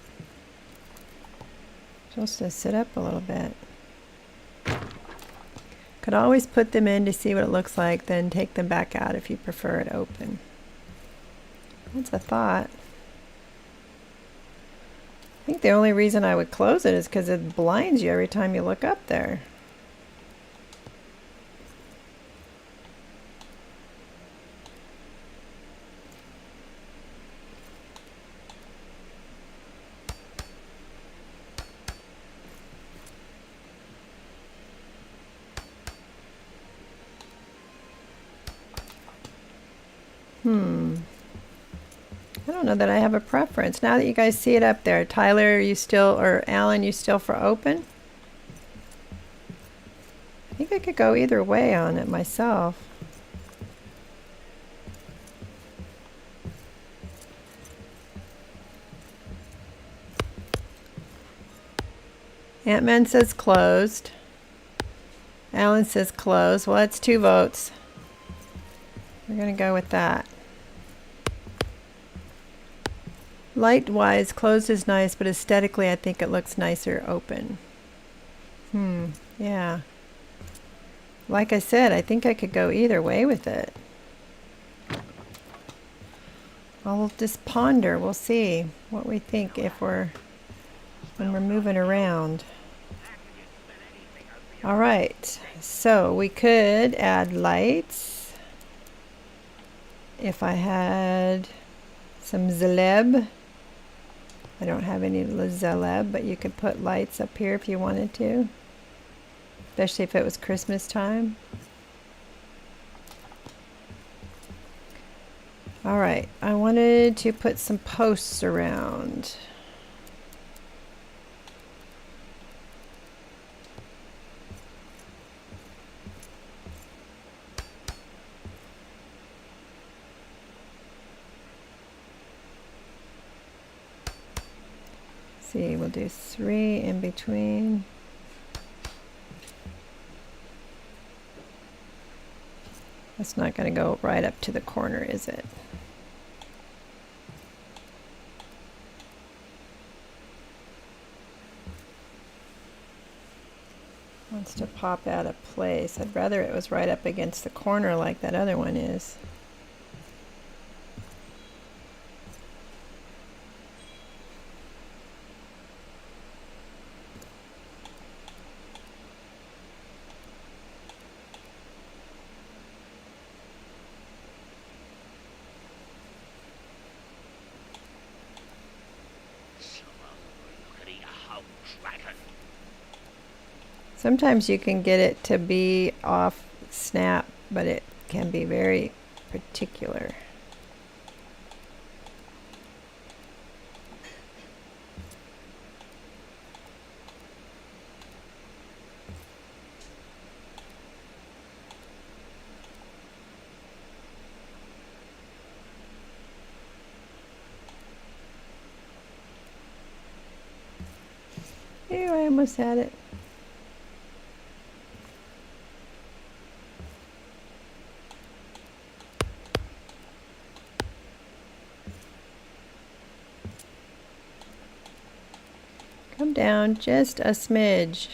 Supposed to sit up a little bit. Could always put them in to see what it looks like, then take them back out if you prefer it open. That's a thought. I think the only reason I would close it is because it blinds you every time you look up there. I don't know that I have a preference. Now that you guys see it up there, Tyler, you still, or Alan, you still for open? I think I could go either way on it myself. Ant-Man says closed. Alan says closed. Well, that's 2 votes. We're going to go with that. Light-wise, closed is nice, but aesthetically, I think it looks nicer open. Yeah. Like I said, I think I could go either way with it. I'll just ponder. We'll see what we think when we're moving around. All right, so we could add lights. If I had some Zeleb. I don't have any Zeleb, but you could put lights up here if you wanted to. Especially if it was Christmas time. All right, I wanted to put some posts around. See, we'll do 3 in between. That's not going to go right up to the corner, is it? Wants to pop out of place. I'd rather it was right up against the corner like that other one is. So Sometimes you can get it to be off snap, but it can be very particular. Ew, I almost had it. Come down just a smidge.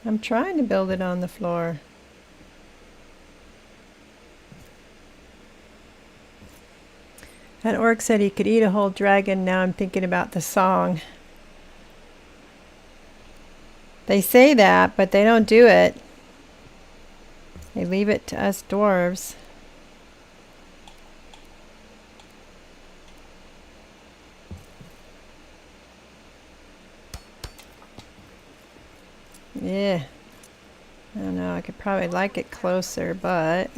I'm trying to build it on the floor. An orc said he could eat a whole dragon. Now I'm thinking about the song. They say that, but they don't do it. They leave it to us dwarves. Yeah. I don't know, I could probably like it closer, but...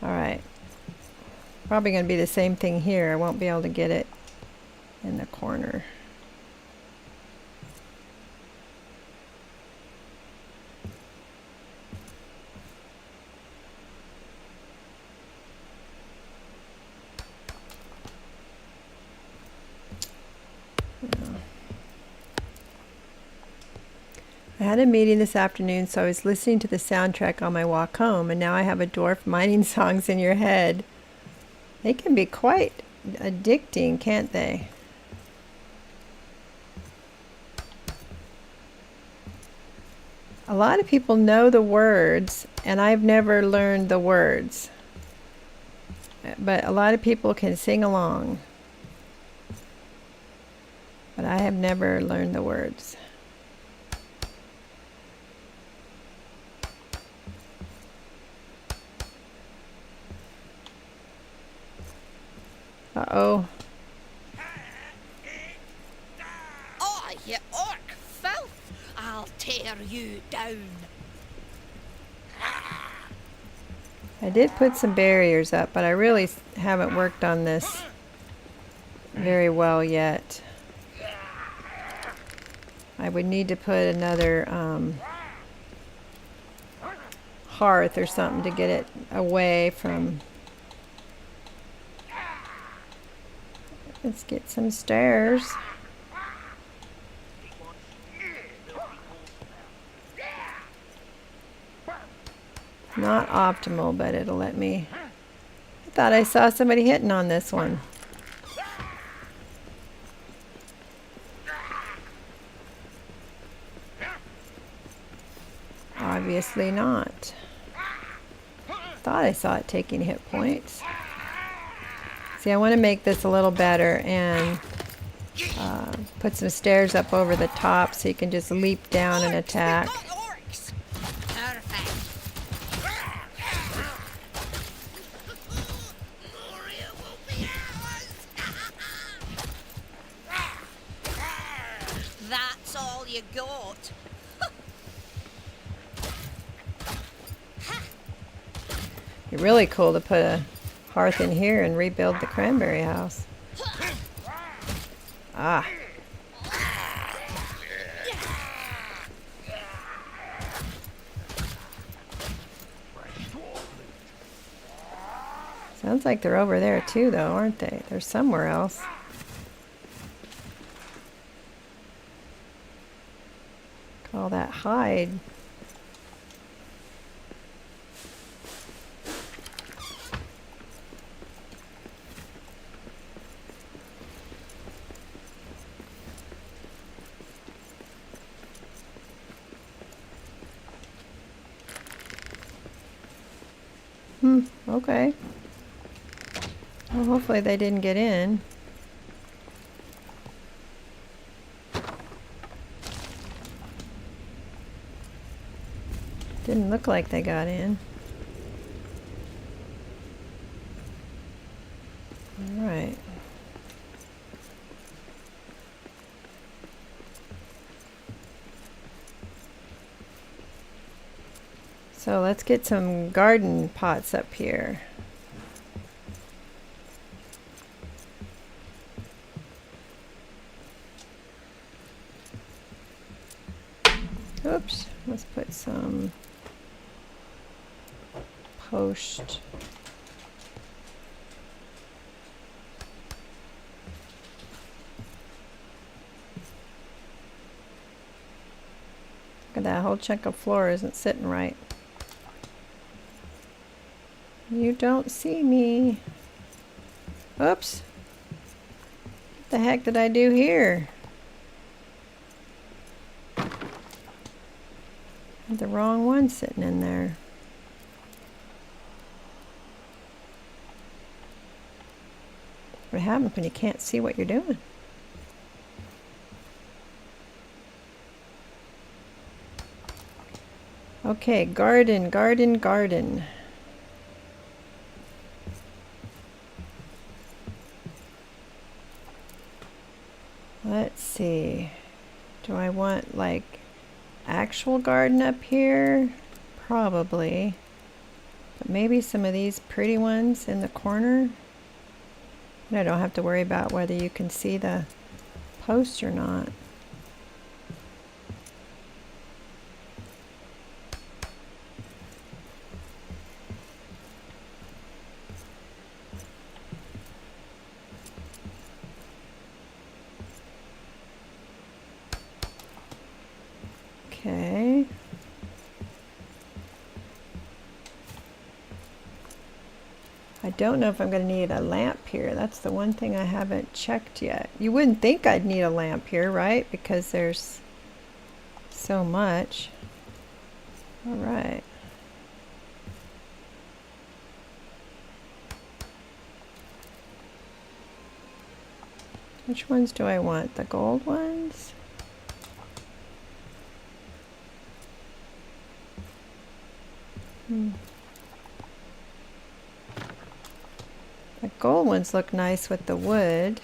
Alright. Probably going to be the same thing here. I won't be able to get it in the corner. I had a meeting this afternoon, so I was listening to the soundtrack on my walk home, and now I have a dwarf mining songs in your head. They can be quite addicting, can't they? A lot of people know the words, and I've never learned the words. But a lot of people can sing along. But I have never learned the words. Uh-oh. Oh, you orc filth! I'll tear you down. I did put some barriers up, but I really haven't worked on this very well yet. I would need to put another hearth or something to get it away from... Let's get some stairs. Not optimal, but it'll let me... I thought I saw somebody hitting on this one. Obviously not. Thought I saw it taking hit points. See, I want to make this a little better and put some stairs up over the top so you can just leap down and attack. We've got orcs. Perfect. Moria will be ours. That's all you got. It'd be really cool to put a hearth in here and rebuild the cranberry house. Ah. Sounds like they're over there too, though, aren't they? They're somewhere else. Call that hide. Okay. Well, hopefully they didn't get in. Didn't look like they got in. All right. So let's get some garden pots up here. Oops, let's put some post. Look at that whole chunk of floor isn't sitting right. You don't see me. Oops. What the heck did I do here? Had the wrong one sitting in there. What happens when you can't see what you're doing? Okay, garden, garden, garden. Let's see. Do I want like actual garden up here? Probably. But maybe some of these pretty ones in the corner. And I don't have to worry about whether you can see the post or not. Okay. I don't know if I'm going to need a lamp here. That's the one thing I haven't checked yet. You wouldn't think I'd need a lamp here, right? Because there's so much. All right. Which ones do I want? The gold ones? The gold ones look nice with the wood.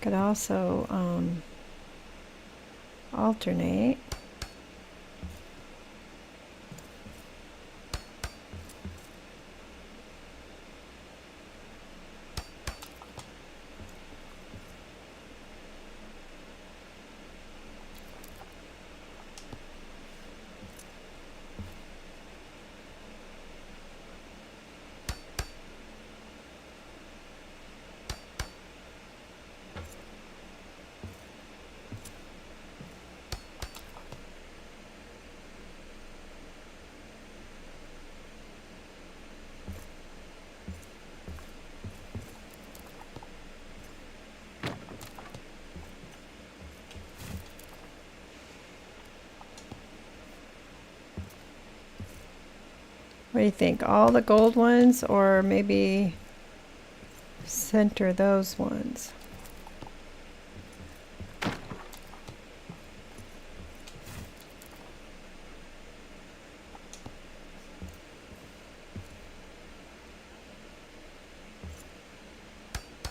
Could also alternate. What do you think? All the gold ones, or maybe center those ones?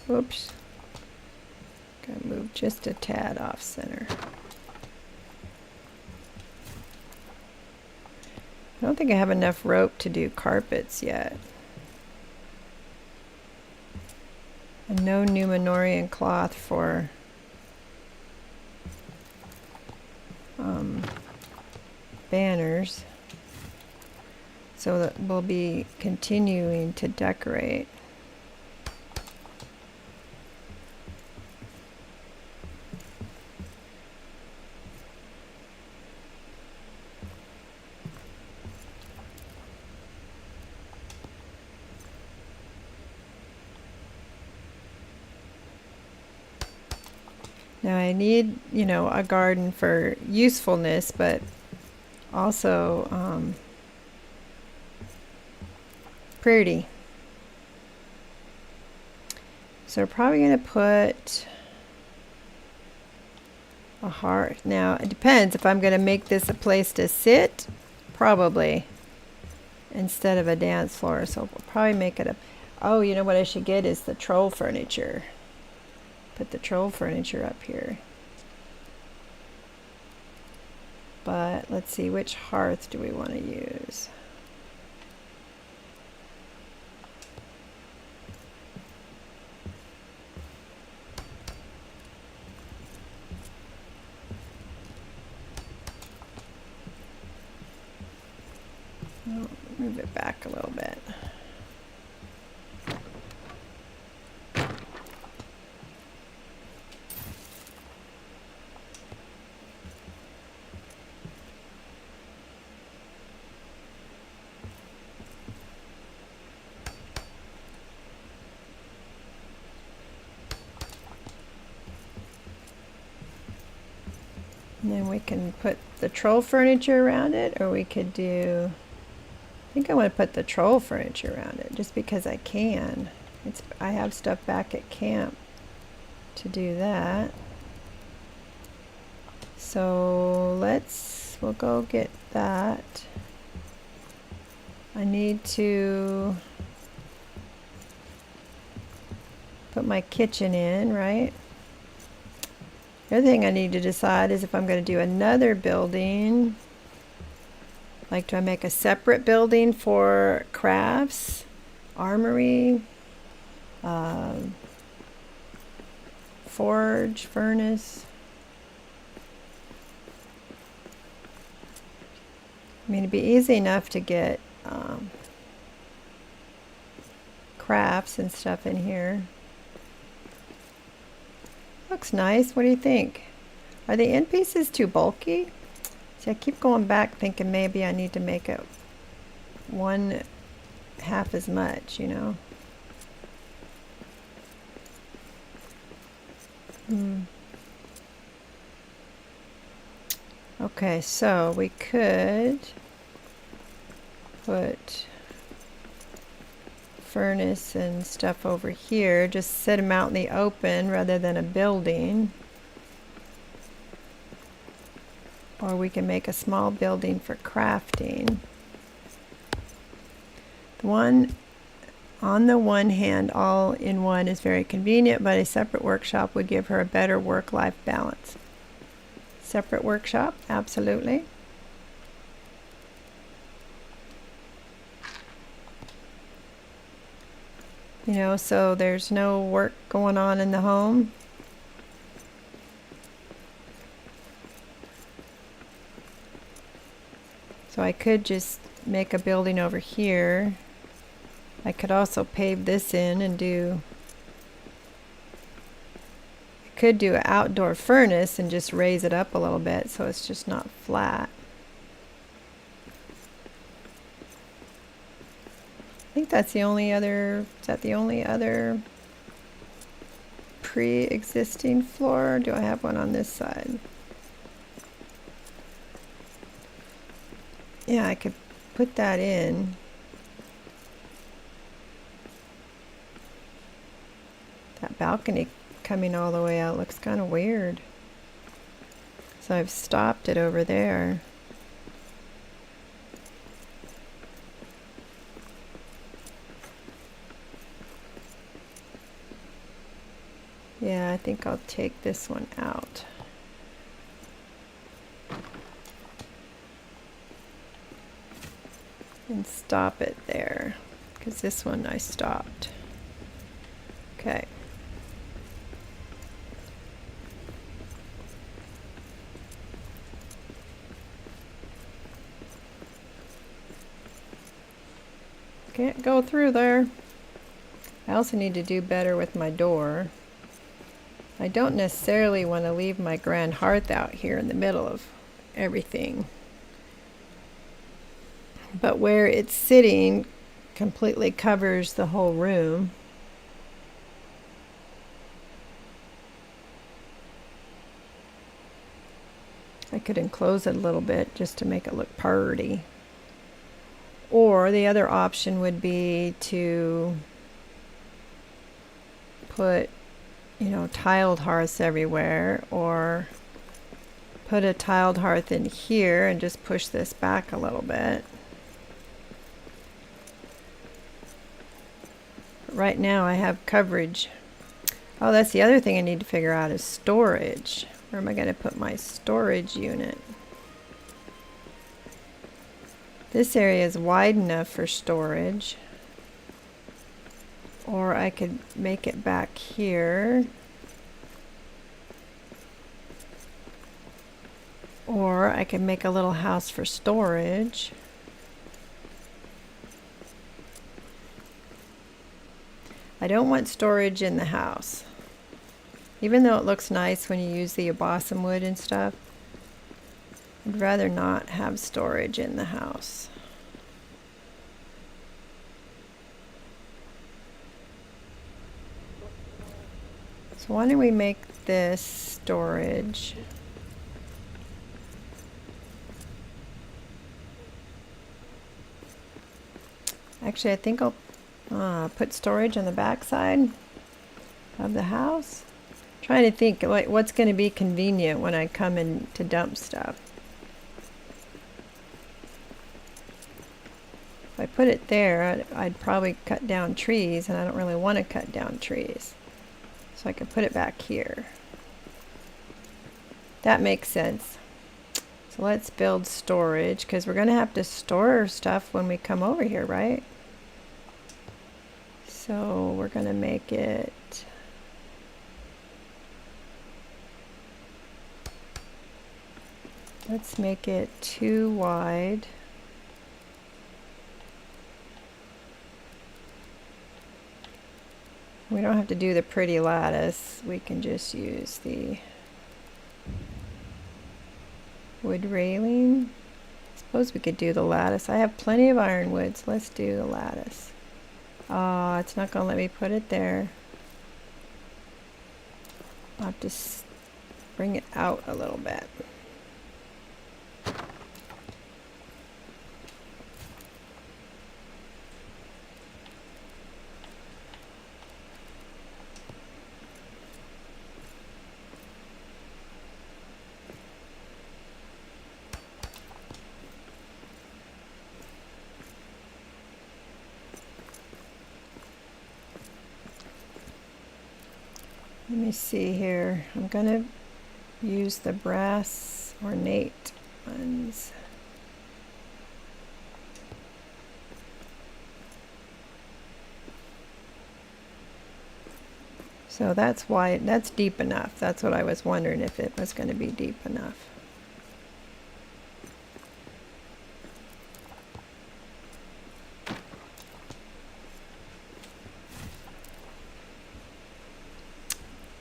Oops. Gotta move just a tad off center. I don't think I have enough rope to do carpets yet. And no Numenorian cloth for banners. So that we'll be continuing to decorate. Now I need, you know, a garden for usefulness, but also pretty. So we're probably going to put a hearth. Now it depends if I'm going to make this a place to sit, probably, instead of a dance floor. So we'll probably make it a, oh, you know what I should get is the troll furniture. Put the troll furniture up here. But let's see, which hearth do we want to use? Oh, move it back a little bit. And then we can put the troll furniture around it, or we could do, I think I want to put the troll furniture around it just because I can. I have stuff back at camp to do that. So we'll go get that. I need to put my kitchen in, right? The other thing I need to decide is if I'm going to do another building. Like, do I make a separate building for crafts, armory, forge, furnace? I mean, it'd be easy enough to get crafts and stuff in here. Looks nice. What do you think? Are the end pieces too bulky? See, I keep going back thinking maybe I need to make it 1/2 as much, you know? Okay, so we could put furnace and stuff over here, just set them out in the open rather than a building. Or we can make a small building for crafting. The one on the one hand, all in one is very convenient, but a separate workshop would give her a better work-life balance. Separate workshop, absolutely. You know, so there's no work going on in the home. So I could just make a building over here. I could also pave this in and I could do an outdoor furnace and just raise it up a little bit so it's just not flat. I think that's the only other, is that the only other pre-existing floor? Or do I have one on this side? Yeah, I could put that in. That balcony coming all the way out looks kind of weird. So I've stopped it over there. Yeah, I think I'll take this one out. And stop it there, because this one I stopped. Okay. Can't go through there. I also need to do better with my door. I don't necessarily want to leave my grand hearth out here in the middle of everything. But where it's sitting completely covers the whole room. could enclose it a little bit just to make it look pretty. Or the other option would be to put, you know, tiled hearths everywhere, or put a tiled hearth in here and just push this back a little bit. Right now I have coverage. Oh, that's the other thing I need to figure out is storage. Where am I going to put my storage unit? This area is wide enough for storage. Or I could make it back here. Or I could make a little house for storage. I don't want storage in the house. Even though it looks nice when you use the balsam wood and stuff, I'd rather not have storage in the house. So why don't we make this storage? Actually, I think I'll put storage on the back side of the house. Trying to think like what's going to be convenient when I come in to dump stuff. If I put it there, I'd probably cut down trees, and I don't really want to cut down trees. So I could put it back here. That makes sense. So let's build storage, because we're going to have to store stuff when we come over here, right? So we're going to make it... Let's make it 2 wide. We don't have to do the pretty lattice. We can just use the wood railing. I suppose we could do the lattice. I have plenty of ironwood, so let's do the lattice. Oh, it's not going to let me put it there. I'll have to bring it out a little bit. Let me see here. I'm going to use the brass ornate ones. So that's why, that's deep enough. That's what I was wondering, if it was going to be deep enough.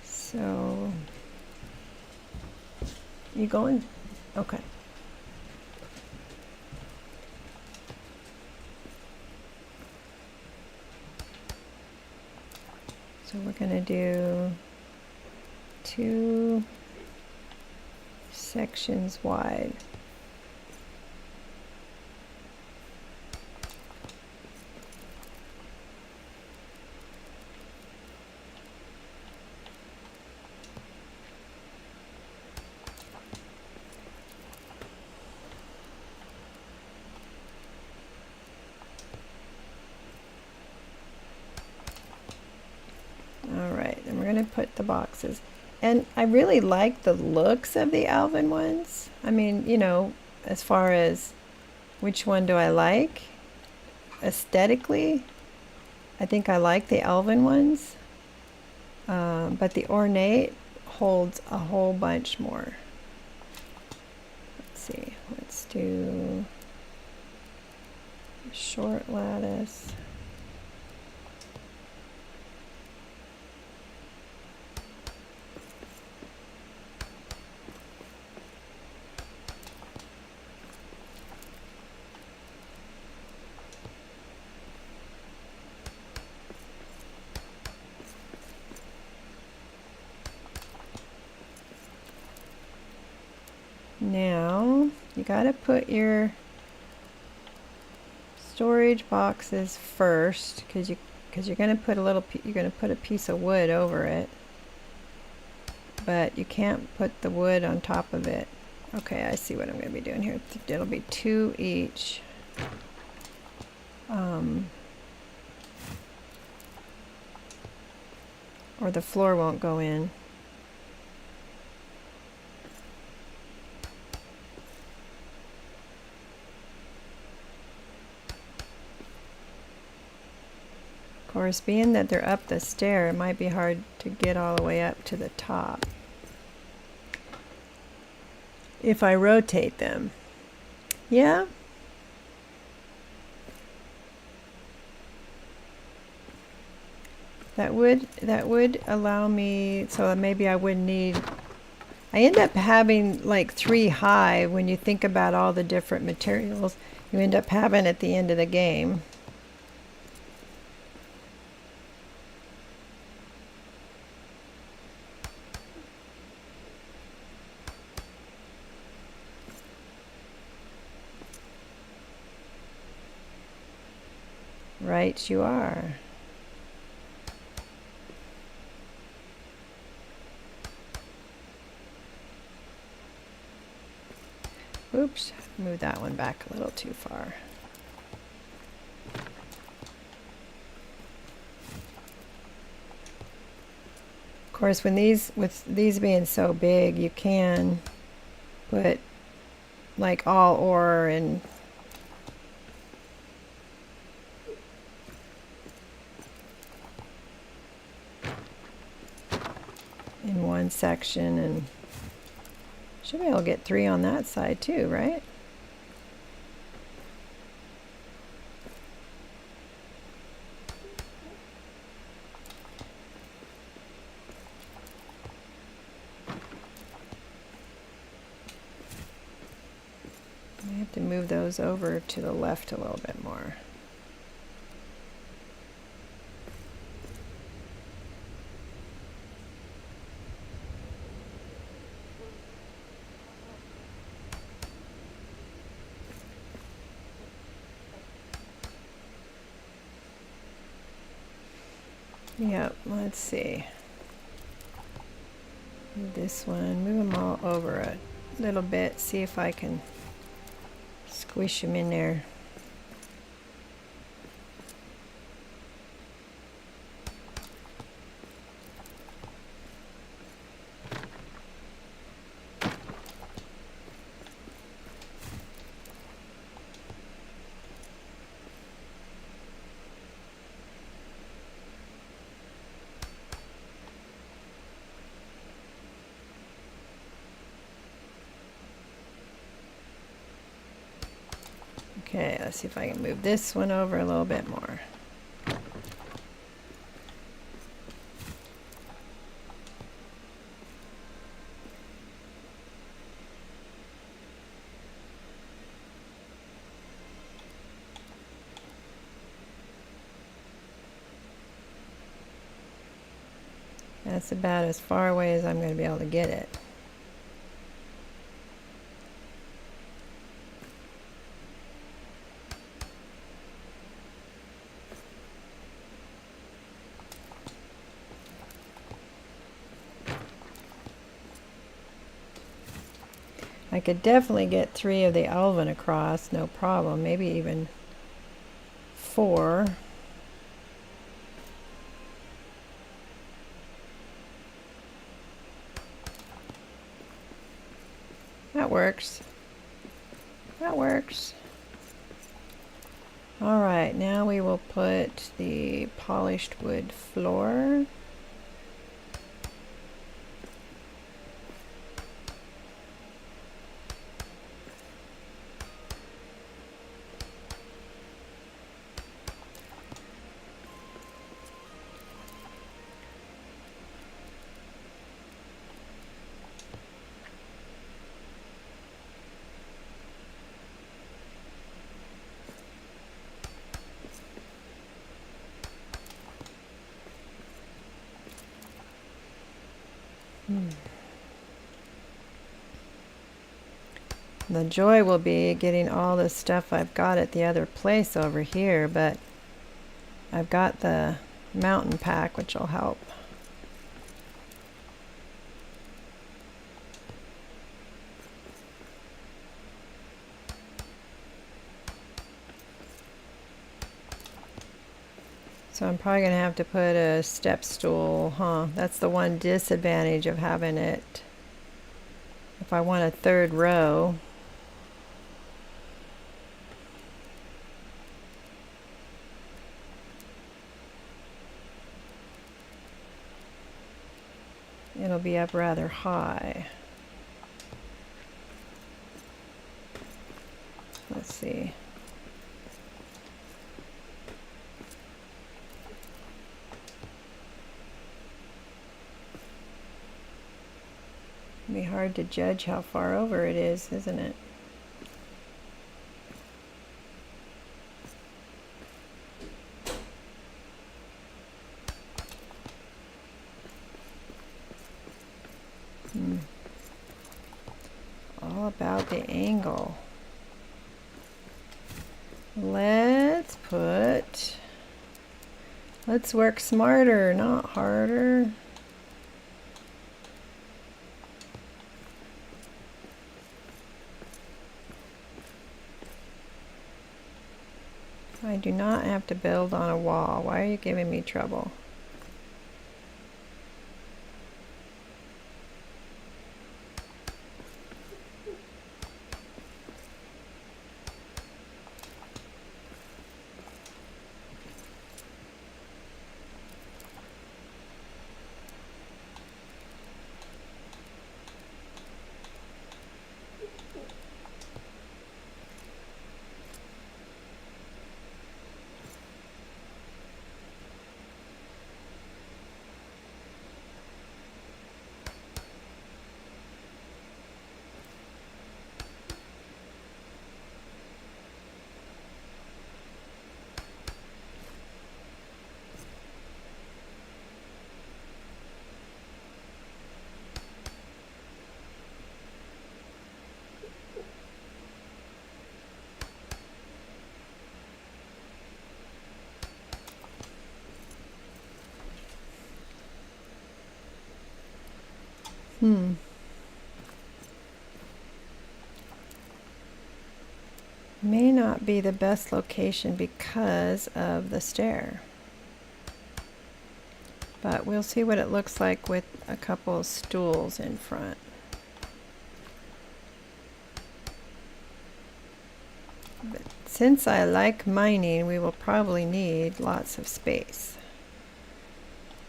So, you going? Okay. So we're going to do 2 sections wide. Put the boxes, and I really like the looks of the elven ones. I mean, you know, as far as which one do I like aesthetically, I think I like the elven ones, but the ornate holds a whole bunch more. Let's see, let's do short lattice. Now you gotta put your storage boxes first, because you're gonna put a piece of wood over it, but you can't put the wood on top of it. Okay, I see what I'm gonna be doing here. It'll be 2 each. Or the floor won't go in. Of course, being that they're up the stair, it might be hard to get all the way up to the top if I rotate them. Yeah? That would allow me, so maybe I wouldn't need, I end up having like 3 high when you think about all the different materials you end up having at the end of the game. Right, you are. Oops, move that one back a little too far. Of course, with these being so big, you can put like all ore in one section, and should be able to get 3 on that side too, right? I have to move those over to the left a little bit more. Yep, let's see. Move this one, move them all over a little bit, see if I can squish them in there. Okay, let's see if I can move this one over a little bit more. That's about as far away as I'm going to be able to get it. I could definitely get 3 of the elven across, no problem. Maybe even 4. That works. That works. All right, now we will put the polished wood floor. The joy will be getting all the stuff I've got at the other place over here, but I've got the mountain pack, which will help. So I'm probably going to have to put a step stool, huh? That's the one disadvantage of having it. If I want a third row. It'll be up rather high. Let's see. It'll be hard to judge how far over it is, isn't it? All about the angle. Let's work smarter, not harder. I do not have to build on a wall. Why are you giving me trouble? May not be the best location because of the stair. But we'll see what it looks like with a couple of stools in front. But since I like mining, we will probably need lots of space.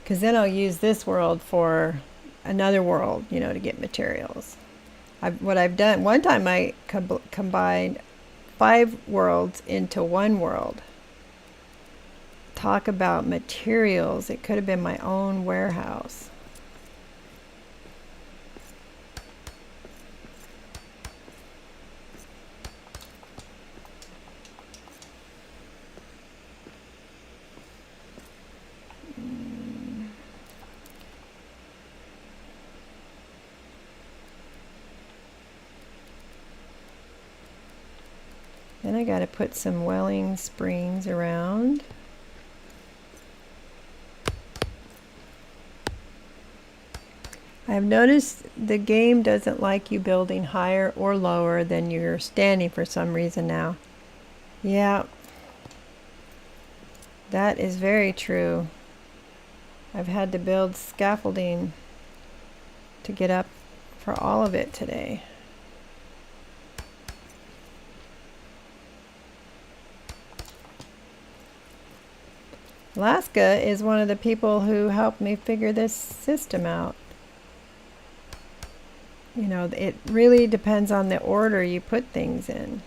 Because then I'll use this world for another world, you know, to get materials. What I've done, one time I combined 5 worlds into one world. Talk about materials. It could have been my own warehouse. Then I got to put some welling springs around. I've noticed the game doesn't like you building higher or lower than you're standing for some reason now. Yeah, that is very true. I've had to build scaffolding to get up for all of it today. Alaska is one of the people who helped me figure this system out. You know, it really depends on the order you put things in.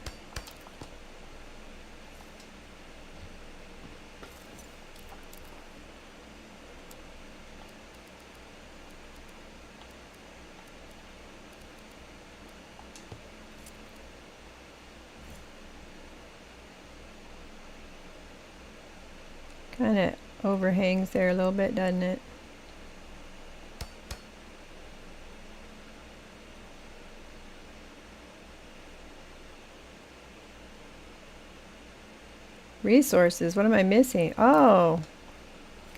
Kind of overhangs there a little bit, doesn't it? Resources. What am I missing? Oh,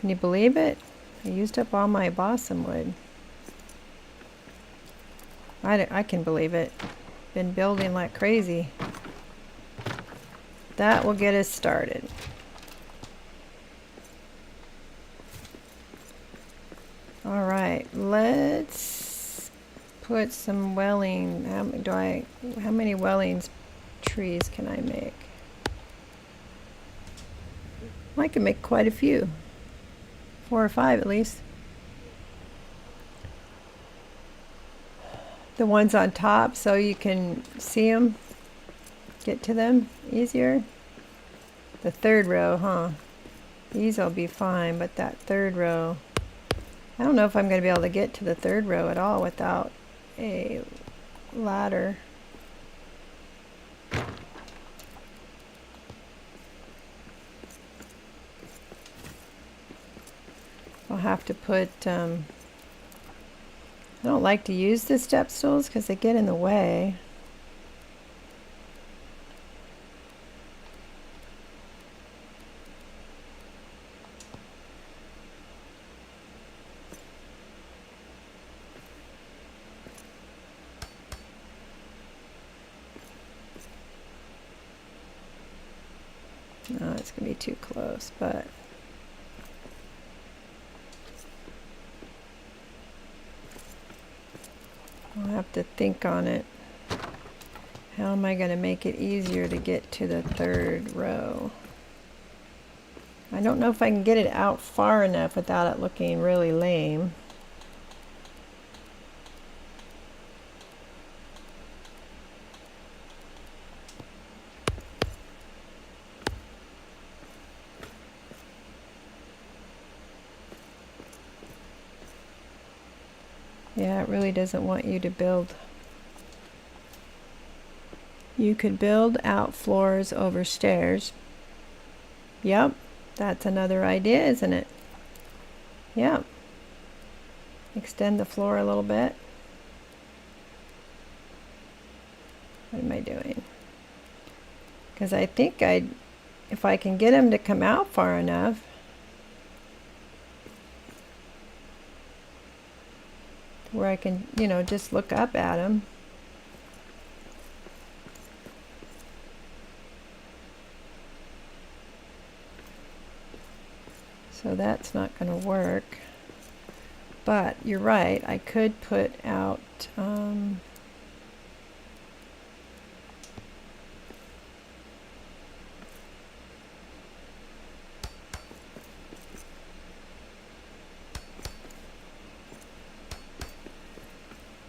can you believe it? I used up all my balsam wood. I can believe it. Been building like crazy. That will get us started. All right, let's put some welling. How many wellings trees can I make? I can make quite a few. 4 or 5 at least. The ones on top so you can see them, get to them easier. The third row, huh? These will be fine, but that third row, I don't know if I'm going to be able to get to the third row at all without a ladder. I'll have to put, I don't like to use the step stools because they get in the way. No, it's going to be too close, but I'll have to think on it. How am I going to make it easier to get to the third row? I don't know if I can get it out far enough without it looking really lame. Yeah, it really doesn't want you to build. You could build out floors over stairs. Yep, that's another idea, isn't it? Yep. Extend the floor a little bit. What am I doing? Because I think if I can get them to come out far enough, where I can, just look up at them. So that's not going to work. But you're right, I could put out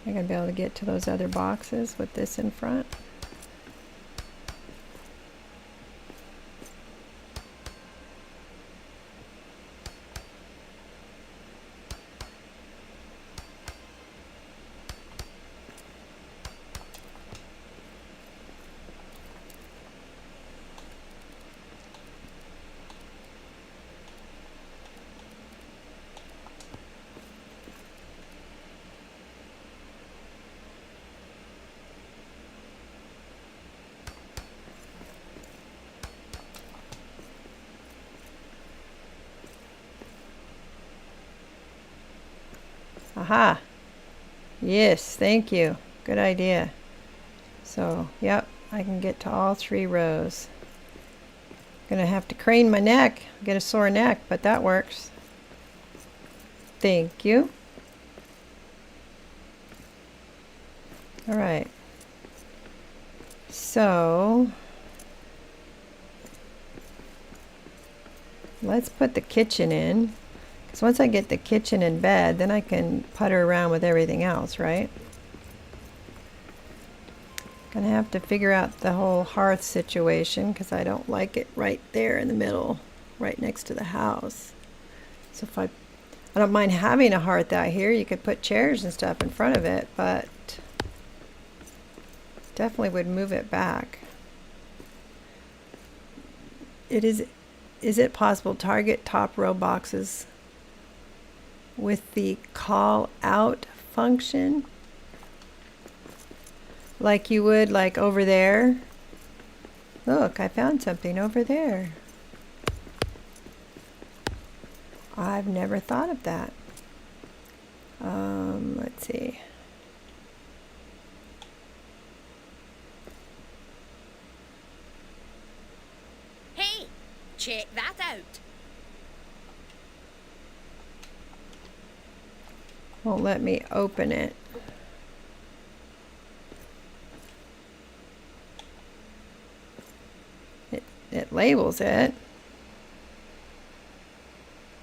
I'm going to be able to get to those other boxes with this in front. Aha! Yes, thank you. Good idea. So, yep, I can get to all 3 rows. Gonna have to crane my neck, get a sore neck, but that works. Thank you. All right. So, let's put the kitchen in. Because once I get the kitchen in bed, then I can putter around with everything else, right? Gonna have to figure out the whole hearth situation because I don't like it right there in the middle, right next to the house. So I don't mind having a hearth out here. You could put chairs and stuff in front of it, but definitely would move it back. Is it possible to target top row boxes with the call out function? Like you would like over there. Look, I found something over there. I've never thought of that. Let's see. Hey, check that out. Won't let me open it. It labels it.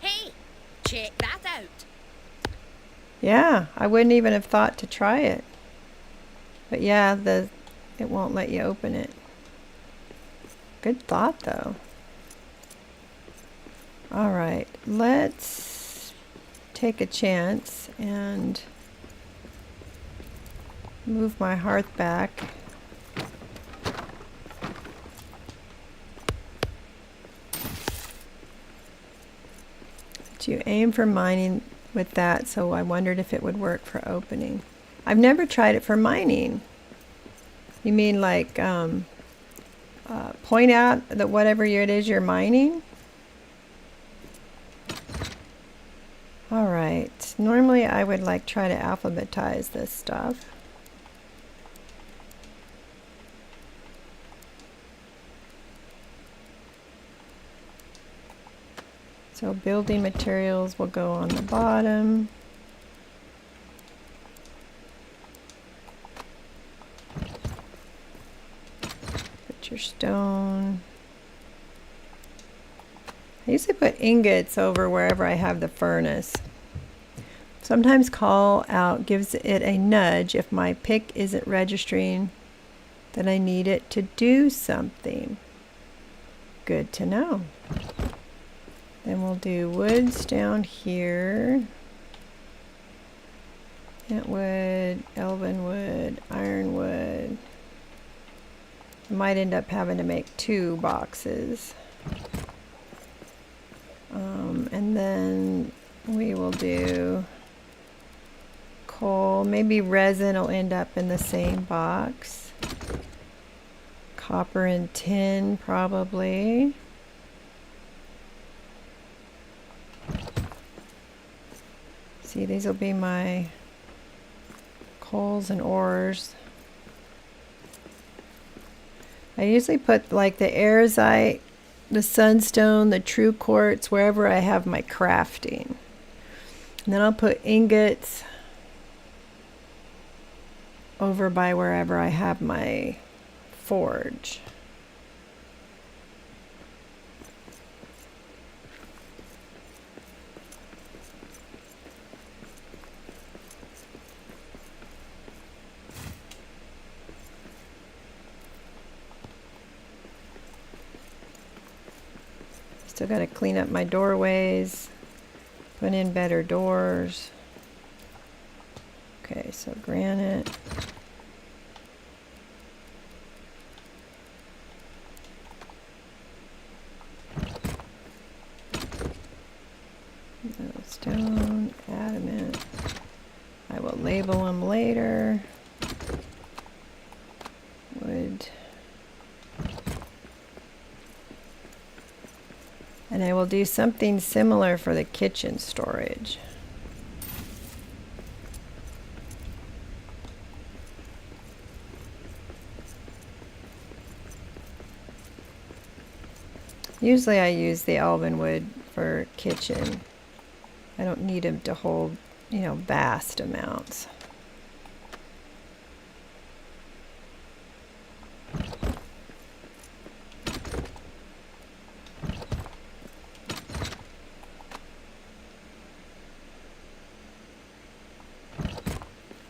Hey, check that out. Yeah, I wouldn't even have thought to try it. But yeah, it won't let you open it. Good thought though. All right, let's take a chance and move my hearth back. You aim for mining with that, so I wondered if it would work for opening. I've never tried it for mining. You mean like point out that whatever it is you're mining? All right. Normally I would like try to alphabetize this stuff. So building materials will go on the bottom. Put your stone. I usually put ingots over wherever I have the furnace. Sometimes call out gives it a nudge if my pick isn't registering that I need it to do something. Good to know. Then we'll do woods down here. Ant wood, elven wood, iron wood. I might end up having to make 2 boxes. And then we will do coal. Maybe resin will end up in the same box. Copper and tin probably. See, these will be my coals and ores. I usually put like the airite, the sunstone, the true quartz, wherever I have my crafting. And then I'll put ingots over by wherever I have my forge. Still got to clean up my doorways, put in better doors. Okay, so granite. No stone, adamant. I will label them later. Wood. And I will do something similar for the kitchen storage. Usually I use the elven wood for kitchen. I don't need them to hold, vast amounts.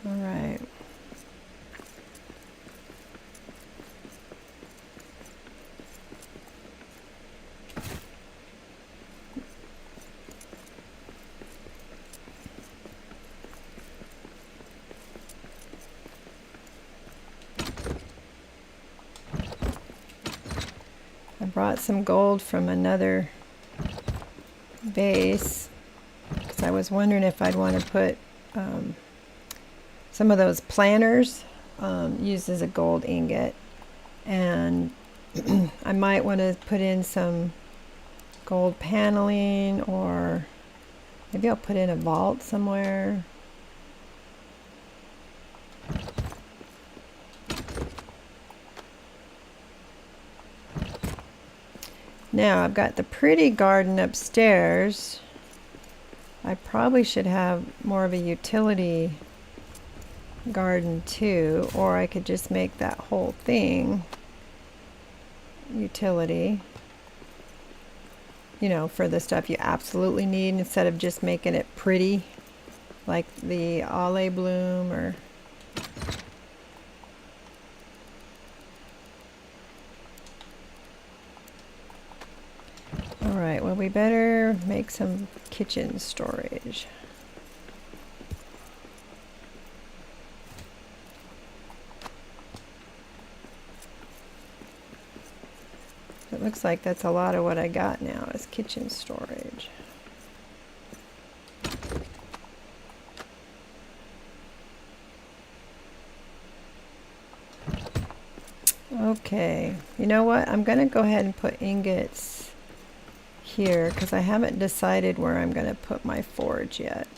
All right. I brought some gold from another base because I was wondering if I'd want to put some of those planters used as a gold ingot, and I might want to put in some gold paneling or Maybe I'll put in a vault somewhere. Now I've got the pretty garden upstairs. I probably should have more of a utility garden too, or I could just make that whole thing utility, you know, for the stuff you absolutely need instead of just making it pretty like the olive bloom or all right, well, we better make some kitchen storage. It looks like that's a lot of what I got now is kitchen storage. Okay, you know what? I'm going to go ahead and put ingots here because I haven't decided where I'm going to put my forge yet.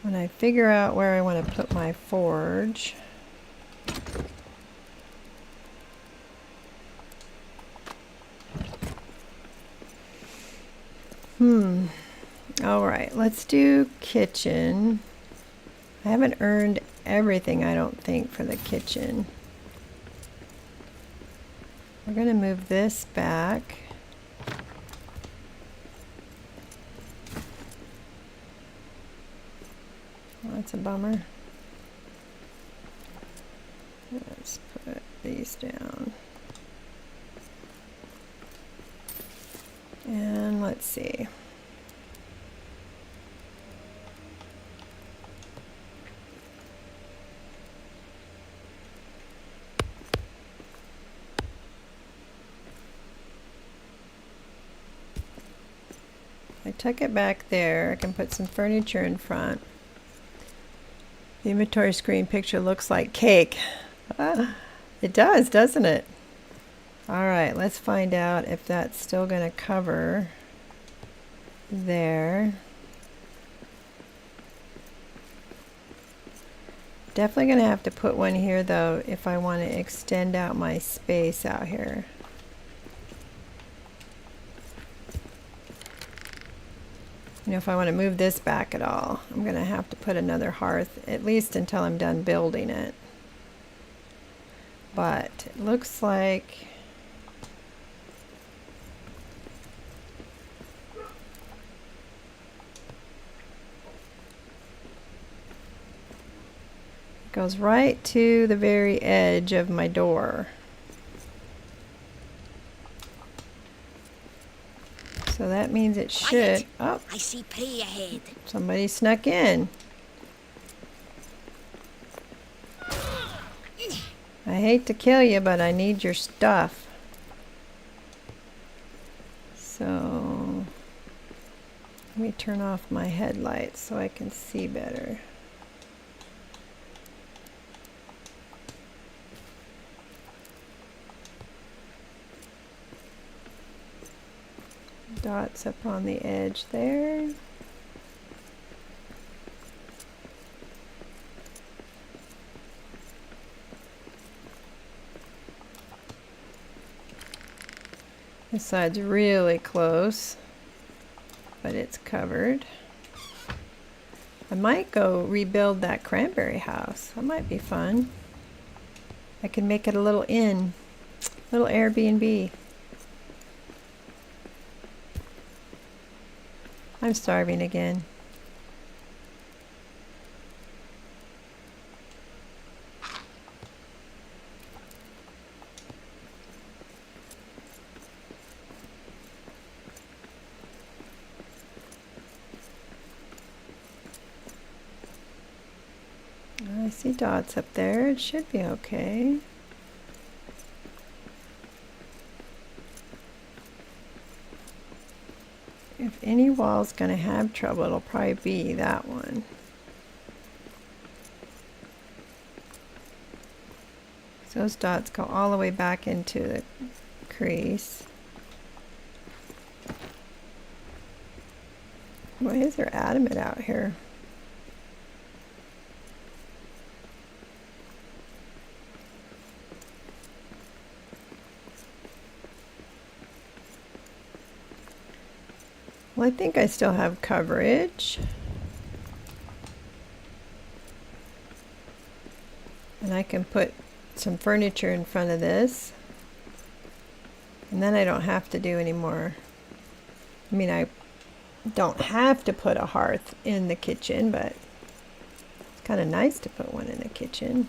When I figure out where I want to put my forge, all right, let's do kitchen. I haven't earned everything, I don't think, for the kitchen. We're going to move this back. Well, that's a bummer. Let's put these down. And let's see. I tuck it back there. I can put some furniture in front. The inventory screen picture looks like cake. It does, doesn't it? All right, let's find out if that's still going to cover there. Definitely going to have to put one here though if I want to extend out my space out here. You know, if I want to move this back at all, I'm going to have to put another hearth, at least until I'm done building it. But it looks like it goes right to the very edge of my door. So that means it should. Oh, I see prey ahead. somebody snuck in. I hate to kill you, but I need your stuff. So let me turn off my headlights so I can see better. Dots up on the edge there. This side's really close, but it's covered. I might go rebuild that cranberry house. That might be fun. I can make it a little inn, little Airbnb. I'm starving again. I see dots up there. It should be okay. If any wall's going to have trouble, it'll probably be that one. So those dots go all the way back into the crease. Why is there adamant out here? Well, I think I still have coverage. And I can put some furniture in front of this. And then I don't have to do any more. I mean, I don't have to put a hearth in the kitchen, but it's kind of nice to put one in the kitchen.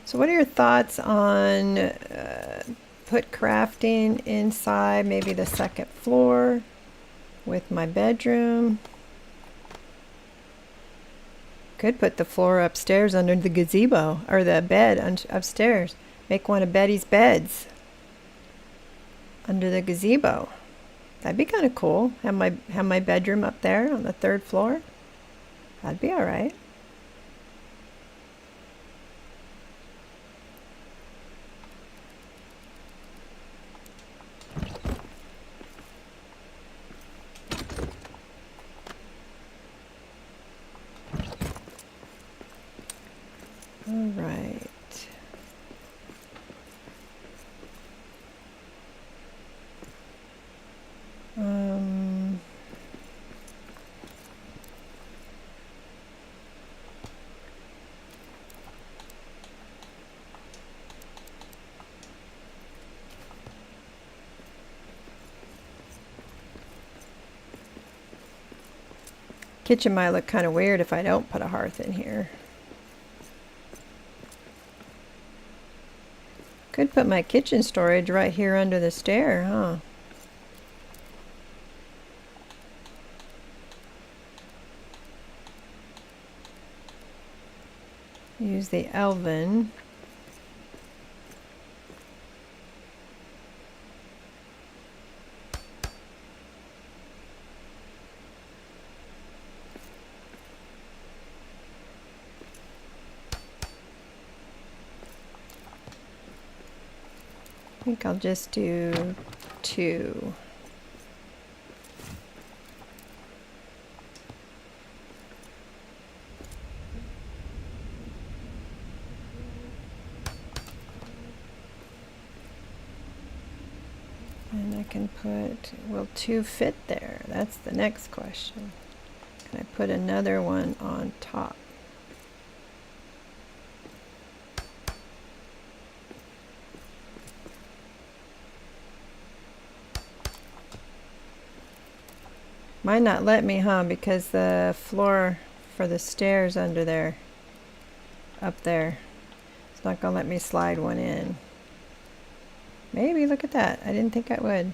So what are your thoughts on put crafting inside maybe the second floor with my bedroom? Could put the floor upstairs under the gazebo, or the bed upstairs. Make one of Betty's beds under the gazebo. That'd be kind of cool. Have my bedroom up there on the third floor. That'd be all right. All right. Kitchen might look kind of weird if I don't put a hearth in here. Could put my kitchen storage right here under the stair, huh? Use the Elven. I think I'll just do 2. And I can put, will 2 fit there? That's the next question. Can I put another one on top? Might not let me, huh? Because the floor for the stairs under there, up there, it's not gonna let me slide one in. Maybe, look at that. I didn't think I would.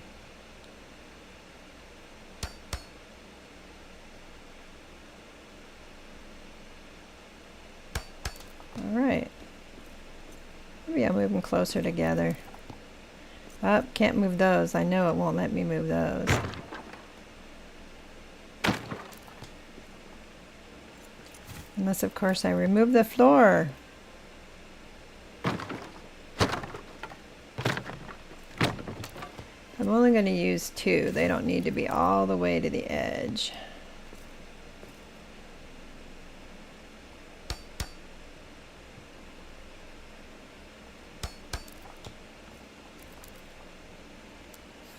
All right. Maybe I'll move them closer together. Oh, can't move those. I know it won't let me move those. Unless, of course, I remove the floor. I'm only going to use 2. They don't need to be all the way to the edge.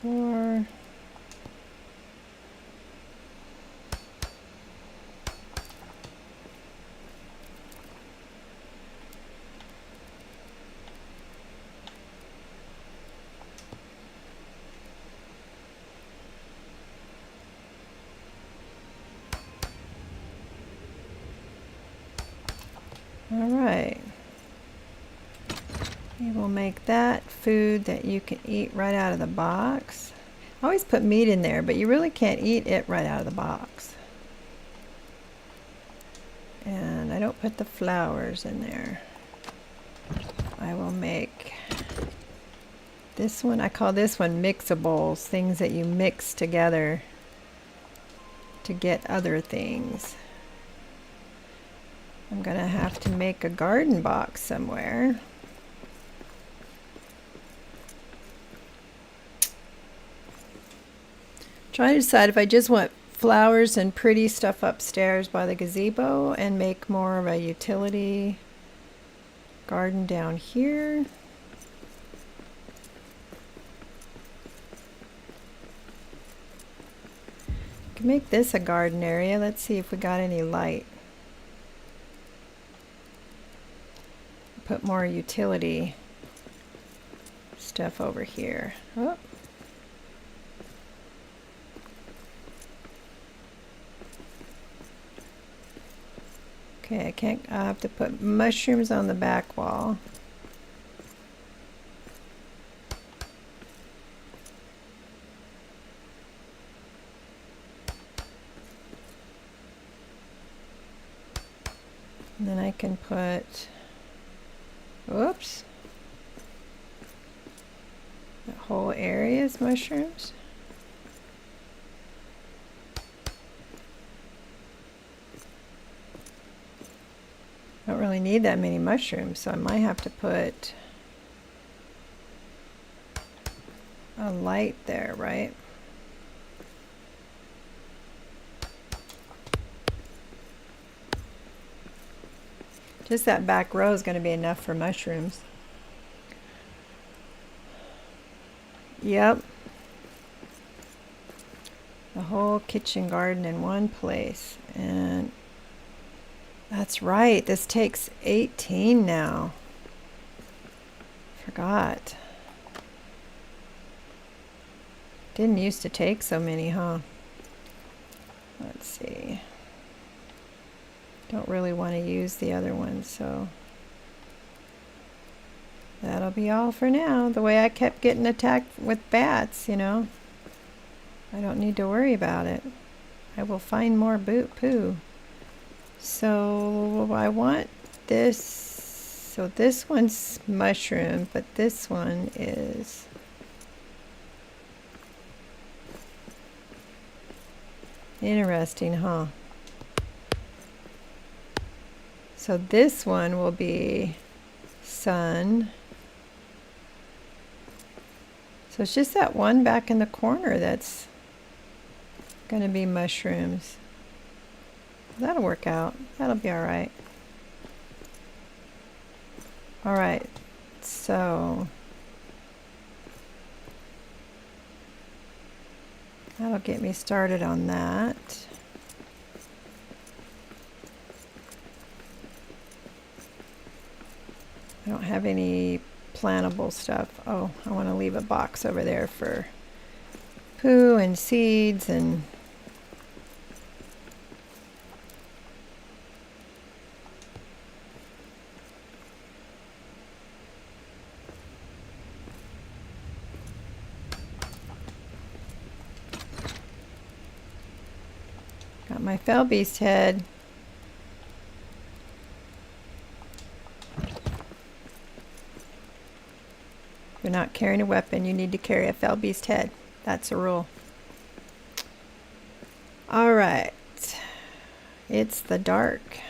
Four. All right. We will make that food that you can eat right out of the box. I always put meat in there, but you really can't eat it right out of the box. And I don't put the flowers in there. I will make This one, I call this one mixables, things that you mix together to get other things. I'm gonna have to make a garden box somewhere. Trying to decide if I just want flowers and pretty stuff upstairs by the gazebo and make more of a utility garden down here. Can make this a garden area. Let's see if we got any light. Put more utility stuff over here. Oh. Okay, I have to put mushrooms on the back wall. And then I can put, whoops, that whole area is mushrooms. Don't really need that many mushrooms, so I might have to put a light there, right? Just that back row is going to be enough for mushrooms. Yep. The whole kitchen garden in one place. And that's right, this takes 18 now. Forgot. Didn't used to take so many, huh? Let's see. Don't really want to use the other one, so that'll be all for now. The way I kept getting attacked with bats, you know. I don't need to worry about it. I will find more poo. So I want this. So this one's mushroom, but this one is interesting, huh? So this one will be sun. So it's just that one back in the corner that's going to be mushrooms. That'll work out. That'll be all right. All right. So that'll get me started on that. I don't have any plantable stuff. Oh, I want to leave a box over there for poo and seeds and got my fell beast head. You're not carrying a weapon, you need to carry a fell beast head. That's a rule. All right. It's the dark.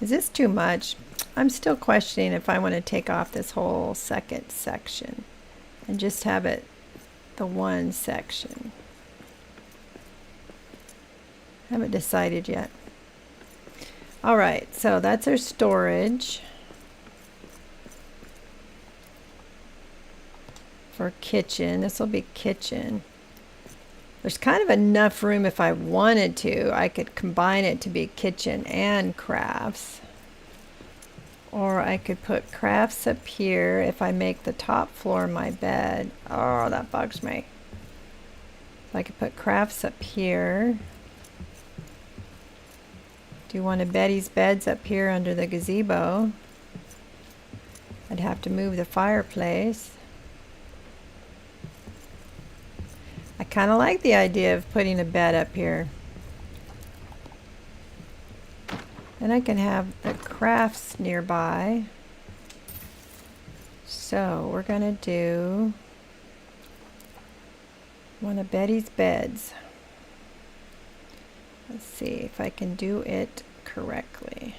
Is this too much? I'm still questioning if I want to take off this whole second section and just have it the one section. Haven't decided yet. All right, so that's our storage for kitchen. This will be kitchen. There's kind of enough room if I wanted to. I could combine it to be kitchen and crafts. Or I could put crafts up here if I make the top floor my bed. Oh, that bugs me. So I could put crafts up here. Do one of Betty's beds up here under the gazebo. I'd have to move the fireplace. I kind of like the idea of putting a bed up here. And I can have the crafts nearby. So we're gonna do one of Betty's beds. Let's see if I can do it correctly.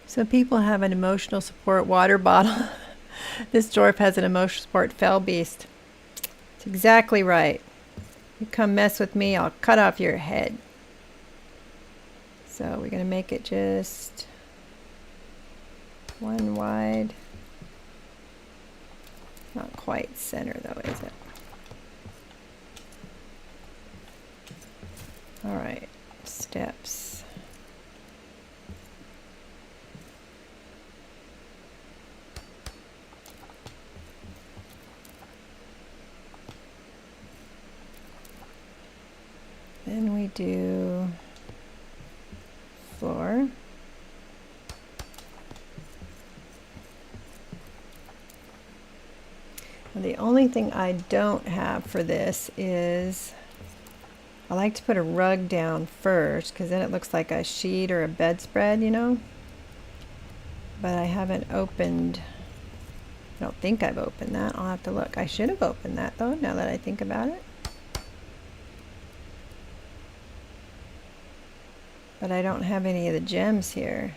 So people have an emotional support water bottle. This dwarf has an emotional support fell beast. It's exactly right. You come mess with me, I'll cut off your head. So we're going to make it just one wide. Not quite center though, is it? All right, steps. Then we do floor. And the only thing I don't have for this is I like to put a rug down first because then it looks like a sheet or a bedspread, you know. But I haven't opened, I don't think I've opened that. I'll have to look. I should have opened that though, now that I think about it. But I don't have any of the gems here.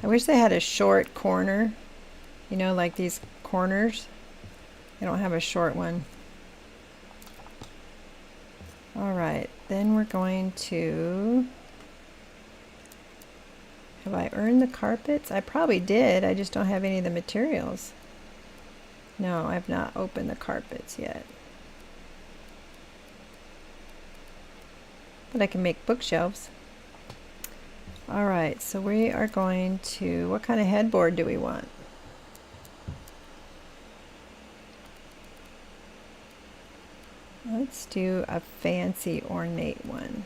I wish they had a short corner, you know, like these corners. They don't have a short one. All right, then we're going to, have I earned the carpets? I probably did, I just don't have any of the materials. No, I've not opened the carpets yet. But I can make bookshelves. All right, so we are going to, what kind of headboard do we want? Let's do a fancy ornate one.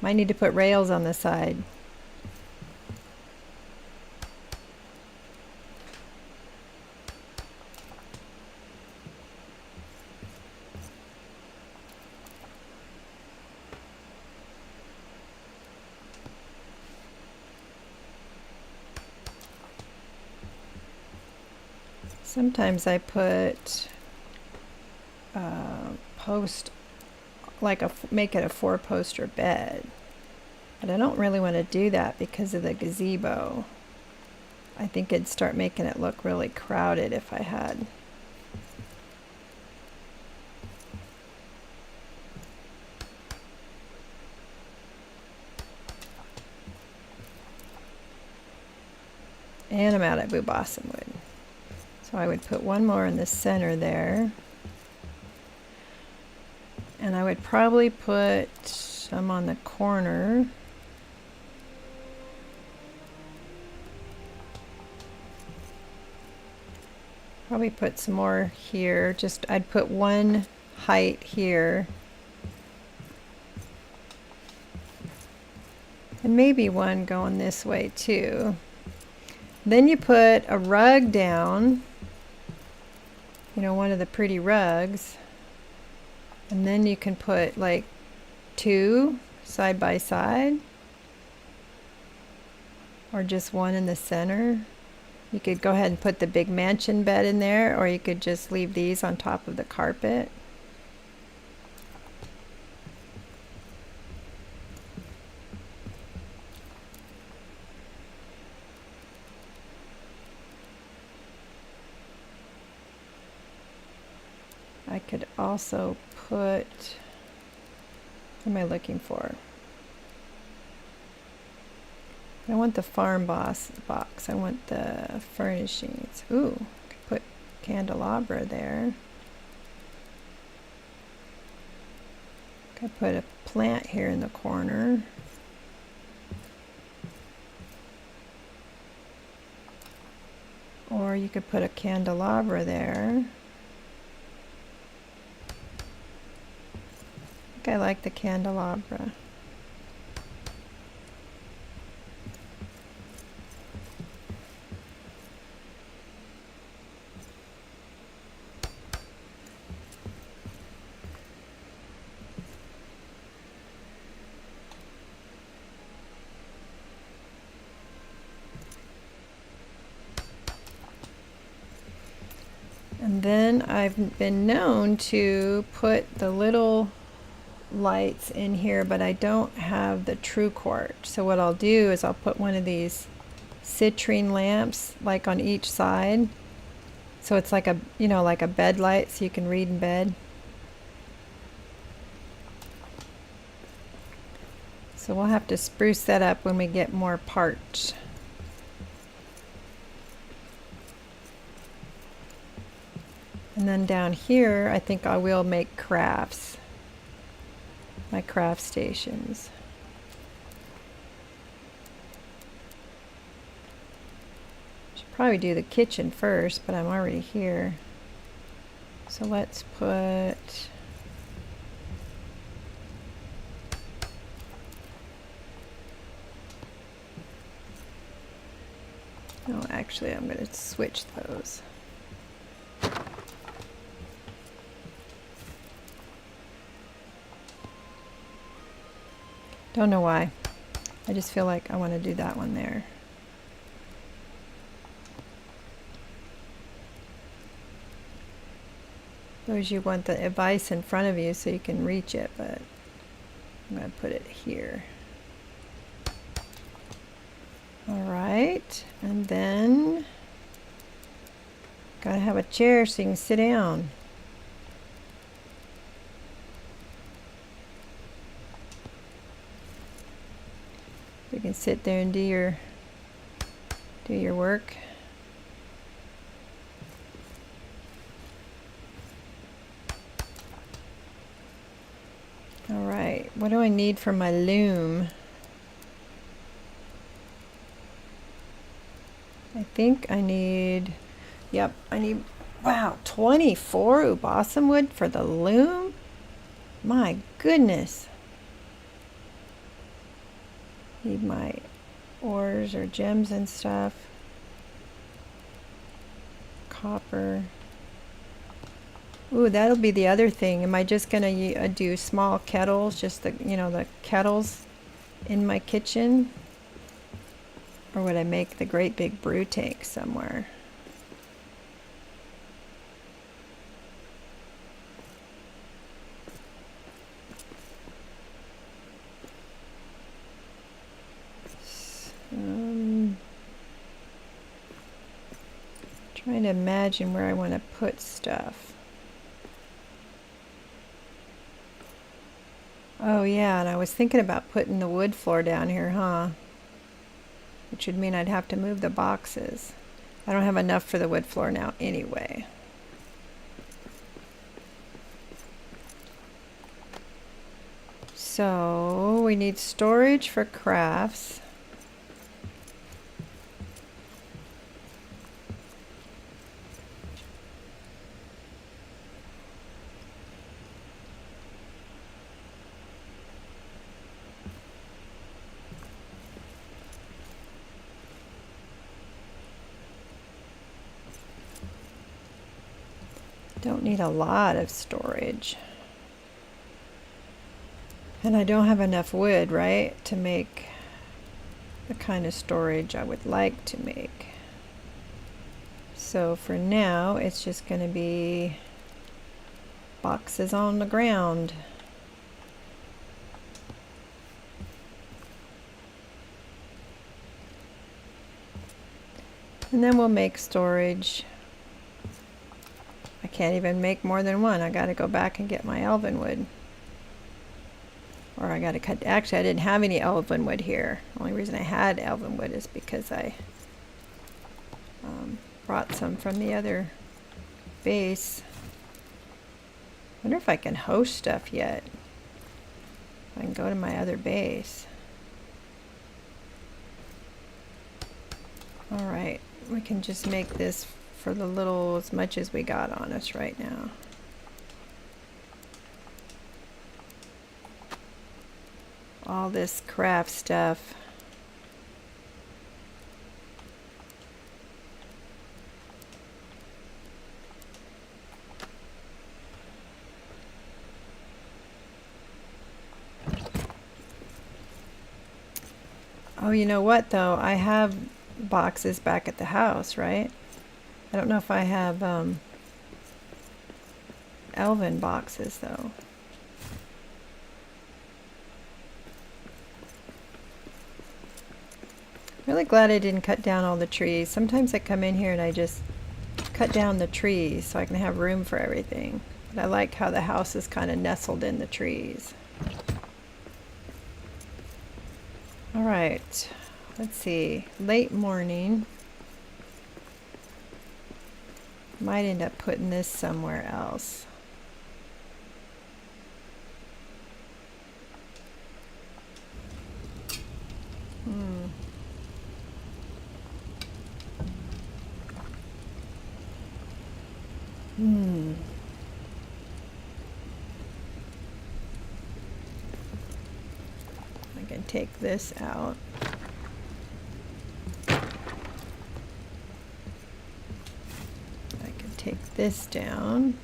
Might need to put rails on the side. Sometimes I put post, like make it a 4-poster bed, but I don't really want to do that because of the gazebo. I think it'd start making it look really crowded if I had. And I'm out of blue balsam wood. So I would put one more in the center there. And I would probably put some on the corner. Probably put some more here. Just, I'd put one height here. And maybe one going this way too. Then you put a rug down. You know, one of the pretty rugs. And then you can put like 2 side by side. Or just one in the center. You could go ahead and put the big mansion bed in there, or you could just leave these on top of the carpet. I could also put, what am I looking for? I want the farm boss box. I want the furnishings. Ooh, I could put candelabra there. Could put a plant here in the corner. Or you could put a candelabra there. think I like the candelabra. And then I've been known to put the little lights in here, but I don't have the true quartz. So what I'll do is I'll put one of these citrine lamps like on each side. So it's like a, you know, like a bed light so you can read in bed. So we'll have to spruce that up when we get more parts. And then down here, I think I will make crafts. My craft stations. Should probably do the kitchen first, but I'm already here. So let's put... No, actually, I'm going to switch those. Don't know why. I just feel like I want to do that one there. Suppose you want the advice in front of you so you can reach it, but I'm going to put it here. All right, and then gotta have a chair so you can sit down. You can sit there and do your work. All right, what do I need for my loom? I think I need, yep, I need, wow, 24 ubasam wood for the loom? My goodness. Need my ores or gems and stuff. Copper. Ooh, that'll be the other thing. Am I just gonna do small kettles, just the, you know, the kettles in my kitchen? Or would I make the great big brew tank somewhere? Trying to imagine where I want to put stuff. Oh yeah, and I was thinking about putting the wood floor down here, huh? Which would mean I'd have to move the boxes. I don't have enough for the wood floor now anyway. So we need storage for crafts. Don't need a lot of storage. And I don't have enough wood, right, to make the kind of storage I would like to make. So for now, it's just going to be boxes on the ground. And then we'll make storage. I can't even make more than one. I got to go back and get my elven wood. Or I got to cut. Actually, I didn't have any elven wood here. The only reason I had elven wood is because I brought some from the other base. I wonder if I can host stuff yet. I can go to my other base. All right, we can just make this for the little, as much as we got on us right now. all this craft stuff. Oh, you know what though? I have boxes back at the house, right? I don't know if I have elven boxes though. Really glad I didn't cut down all the trees. Sometimes I come in here and I just cut down the trees so I can have room for everything. But I like how the house is kind of nestled in the trees. All right, let's see. Late morning. Might end up putting this somewhere else. I can take this out. I can take this down.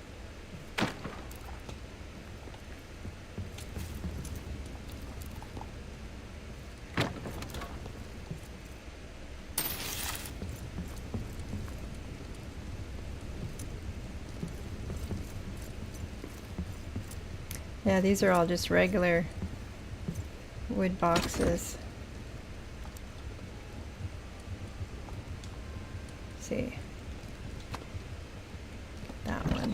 Yeah, these are all just regular wood boxes. Let's see. That one.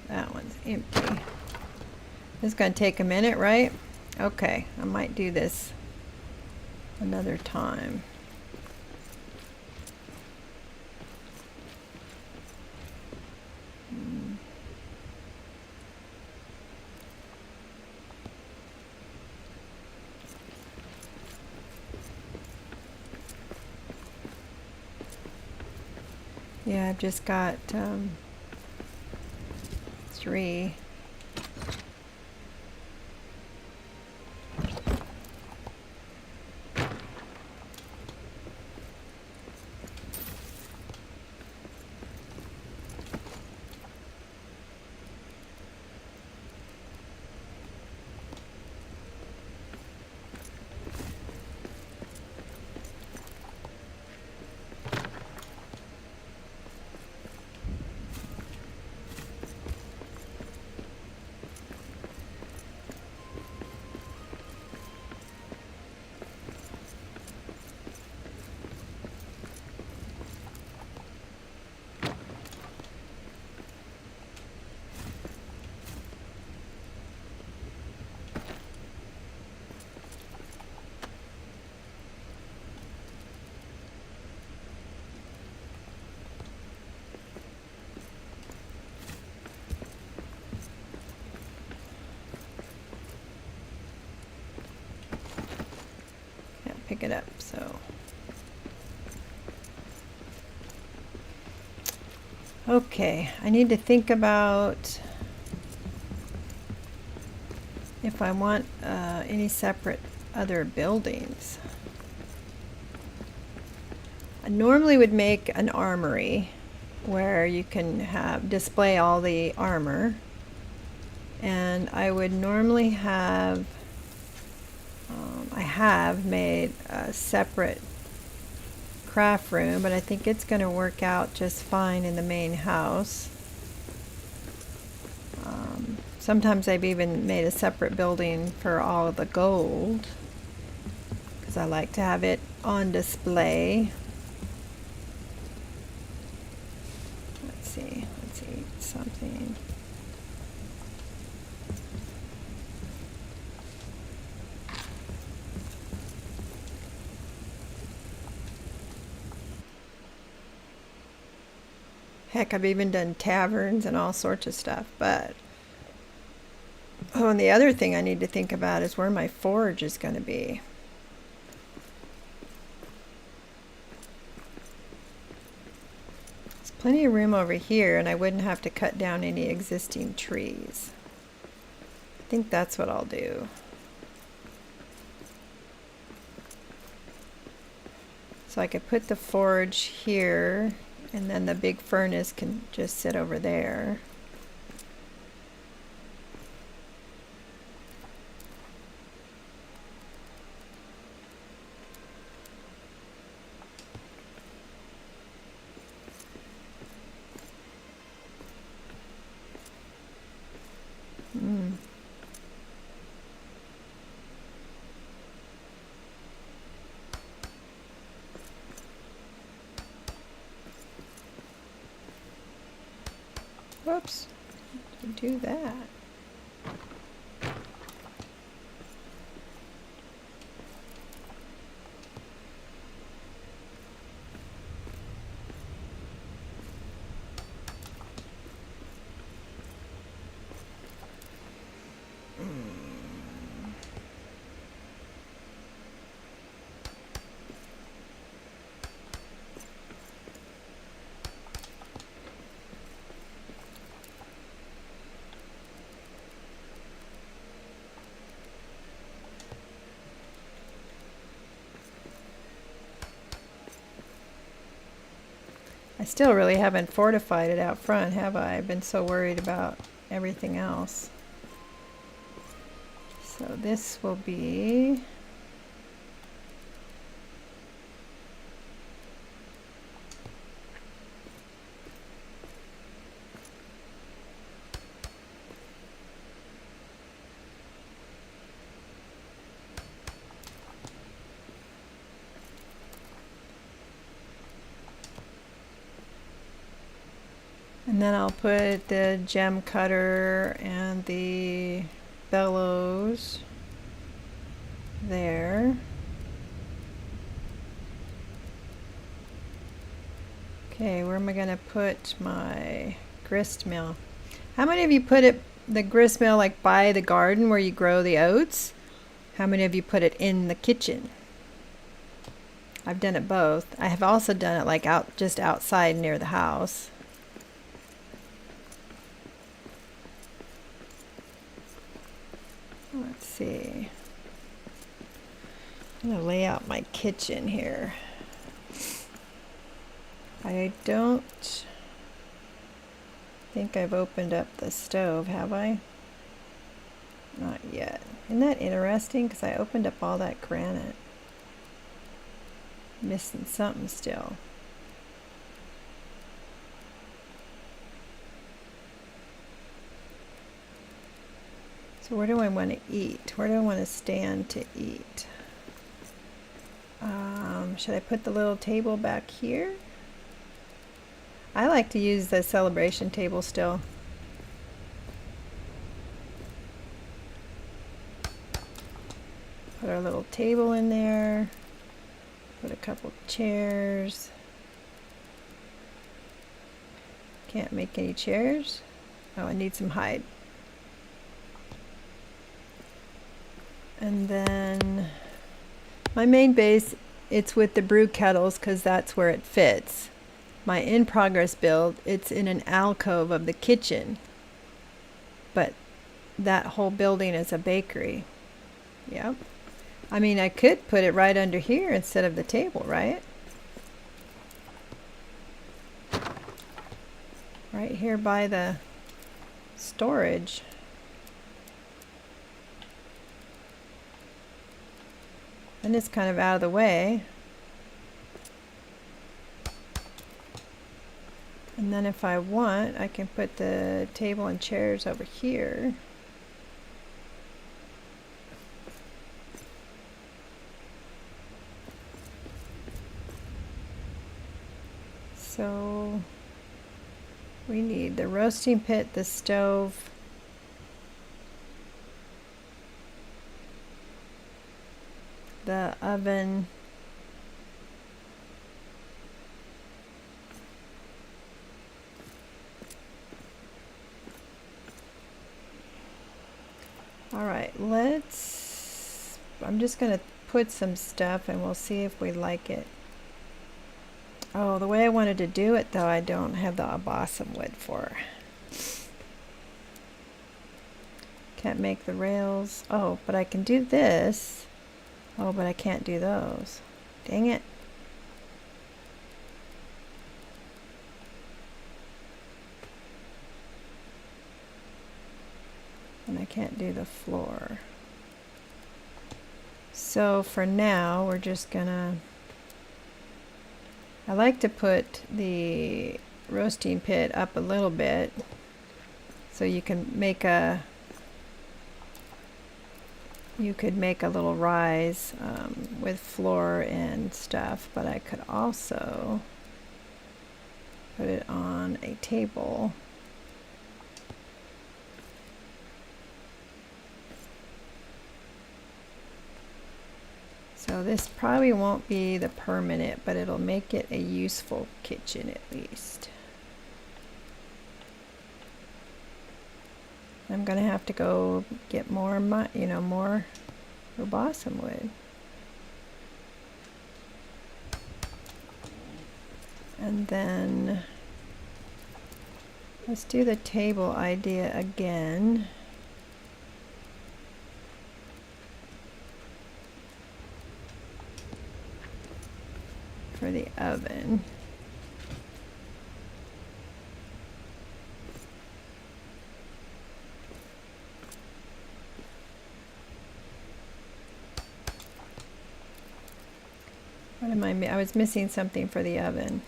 That one's empty. This is going to take a minute, right? Okay, I might do this another time. Yeah, I've just got 3. Pick it up, so. Okay, I need to think about if I want any separate other buildings. I normally would make an armory where you can have display all the armor, and I would normally have I have made a separate craft room, but I think it's going to work out just fine in the main house. Sometimes I've even made a separate building for all of the gold because I like to have it on display. Let's eat something. Heck, I've even done taverns and all sorts of stuff, but oh, and the other thing I need to think about is where my forge is going to be. There's plenty of room over here, and I wouldn't have to cut down any existing trees. I think that's what I'll do. So I could put the forge here, and then the big furnace can just sit over there. Whoops, do that. I still really haven't fortified it out front, have I? I've been so worried about everything else. So this will be and then I'll put the gem cutter and the bellows there. Okay, where am I going to put my grist mill? How many of you put it, the grist mill, like by the garden where you grow the oats? How many of you put it in the kitchen? I've done it both. I have also done it like out, just outside near the house. Let's see. I'm going to lay out my kitchen here. I don't think I've opened up the stove, have I? Not yet. Isn't that interesting? Because I opened up all that granite. Missing something still. So where do I want to eat? Where do I want to stand to eat? Should I put the little table back here? I like to use the celebration table still. Put our little table in there. Put a couple chairs. Can't make any chairs. Oh, I need some hide. And then my main base, it's with the brew kettles because that's where it fits. My in-progress build, it's in an alcove of the kitchen. But that whole building is a bakery. Yep. I mean, I could put it right under here instead of the table, right? Right here by the storage. And it's kind of out of the way. And then if I want, I can put the table and chairs over here. So we need the roasting pit, the stove, the oven, all right, I'm just gonna put some stuff and we'll see if we like it. Oh, the way I wanted to do it though, I don't have the balsam wood for. Can't make the rails. Oh, but I can do this. Oh, but I can't do those. Dang it. And I can't do the floor. So for now, we're just gonna... I like to put the roasting pit up a little bit so you can make a... You could make a little rise with floor and stuff, but I could also put it on a table. So this probably won't be the permanent, but it'll make it a useful kitchen at least. I'm gonna have to go get more, more balsam wood. And then let's do the table idea again. For the oven. What am I was missing something for the oven.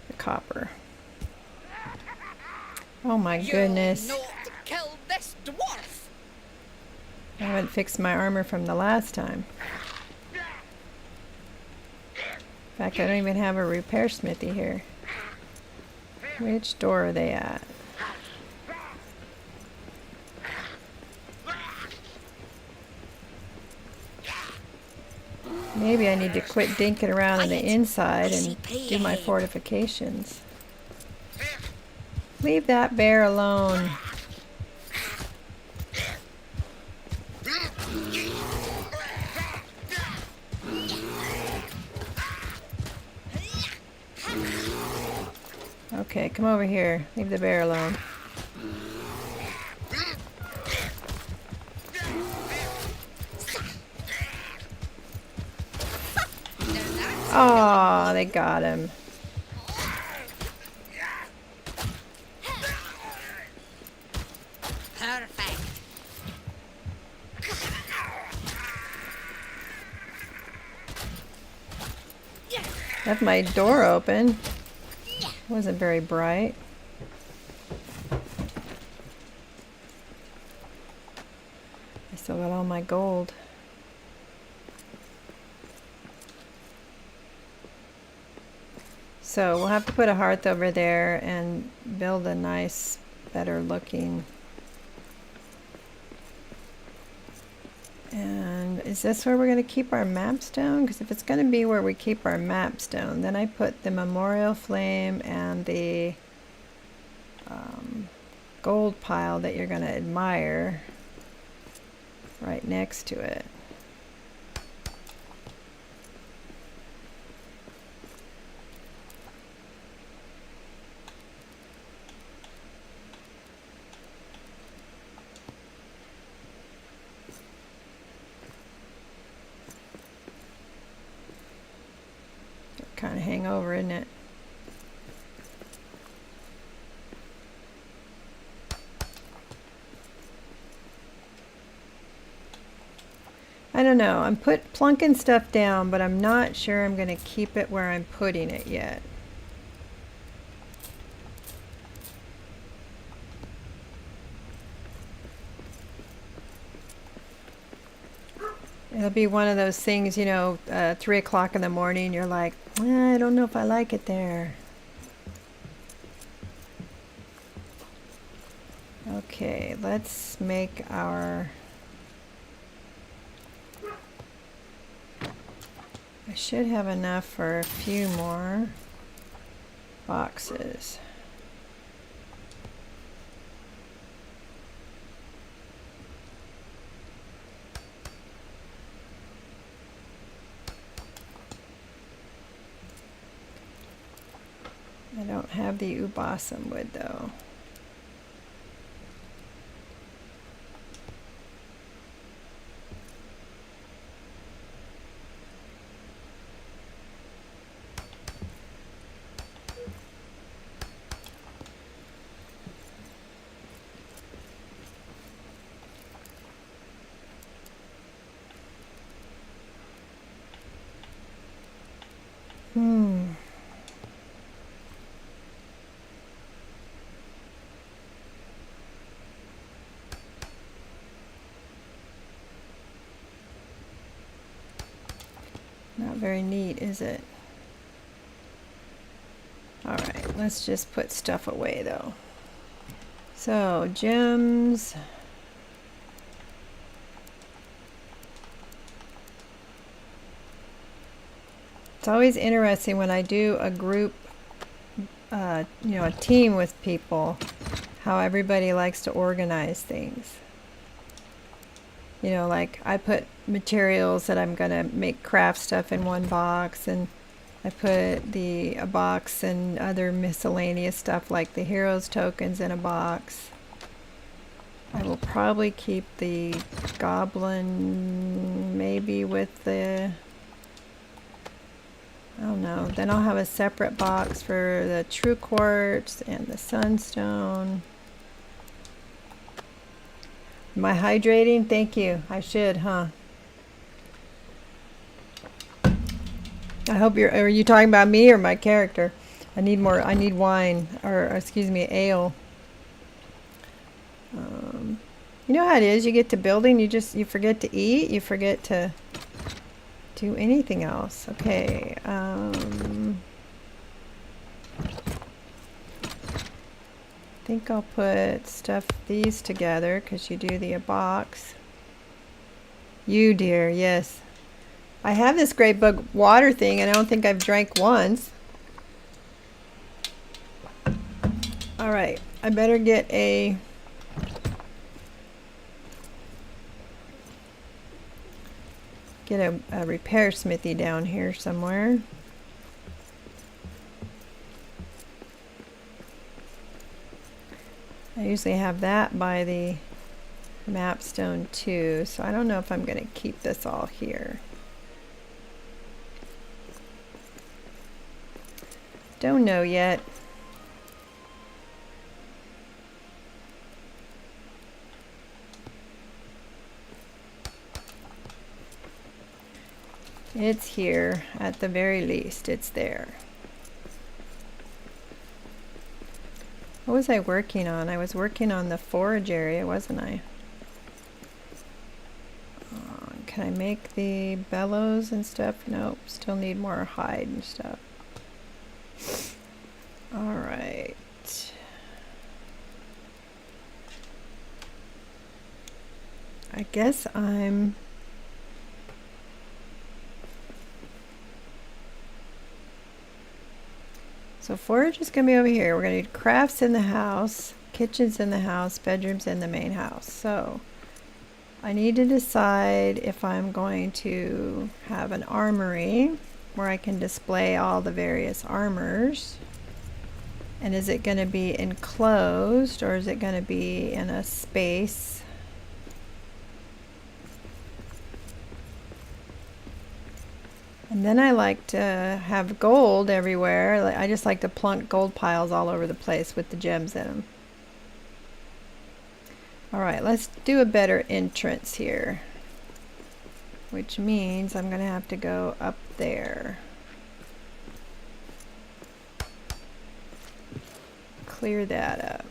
The copper. Oh my goodness. You're not to kill this dwarf. I haven't fixed my armor from the last time. In fact, I don't even have a repair smithy here. Which door are they at? Maybe I need to quit dinking around on the inside and do my fortifications. Leave that bear alone. Okay, come over here. Leave the bear alone. Oh, they got him. Perfect. Left my door open. Wasn't very bright. I still got all my gold. So we'll have to put a hearth over there and build a nice, better looking. And is this where we're going to keep our map stone? Because if it's going to be where we keep our map stone, then I put the memorial flame and the gold pile that you're going to admire right next to it. Kind of hang over, isn't it? I don't know. I'm plunking stuff down, but I'm not sure I'm going to keep it where I'm putting it yet. It'll be one of those things, 3 o'clock in the morning, you're like, I don't know if I like it there. Okay, let's make our... I should have enough for a few more boxes. I don't have the balsam wood though. Not very neat, is it? Alright, let's just put stuff away though. So, gems. It's always interesting when I do a group, you know, a team with people, how everybody likes to organize things. You know, like I put materials that I'm gonna make craft stuff in one box, and I put a box and other miscellaneous stuff like the heroes tokens in a box. I will probably keep the goblin maybe with the, I don't know, then I'll have a separate box for the true quartz and the sunstone. Am I hydrating? Thank you. I should, huh? I hope are you talking about me or my character? I need wine, or excuse me, ale. You know how it is, you get to building, you forget to eat, you forget to do anything else. Okay, I think I'll put these together, because you do the box. You dear, yes. I have this great bug water thing, and I don't think I've drank once. Alright, I better get a repair smithy down here somewhere. I usually have that by the mapstone too, so I don't know if I'm going to keep this all here. Don't know yet. It's here, at the very least, it's there. What was I working on? I was working on the forage area, wasn't I? Can I make the bellows and stuff? Nope, still need more hide and stuff. Alright. I guess so forage is going to be over here. We're going to need crafts in the house, kitchens in the house, bedrooms in the main house. So I need to decide if I'm going to have an armory where I can display all the various armors. And is it going to be enclosed, or is it going to be in a space? And then I like to have gold everywhere. I just like to plunk gold piles all over the place with the gems in them. Alright, let's do a better entrance here. Which means I'm going to have to go up there. Clear that up.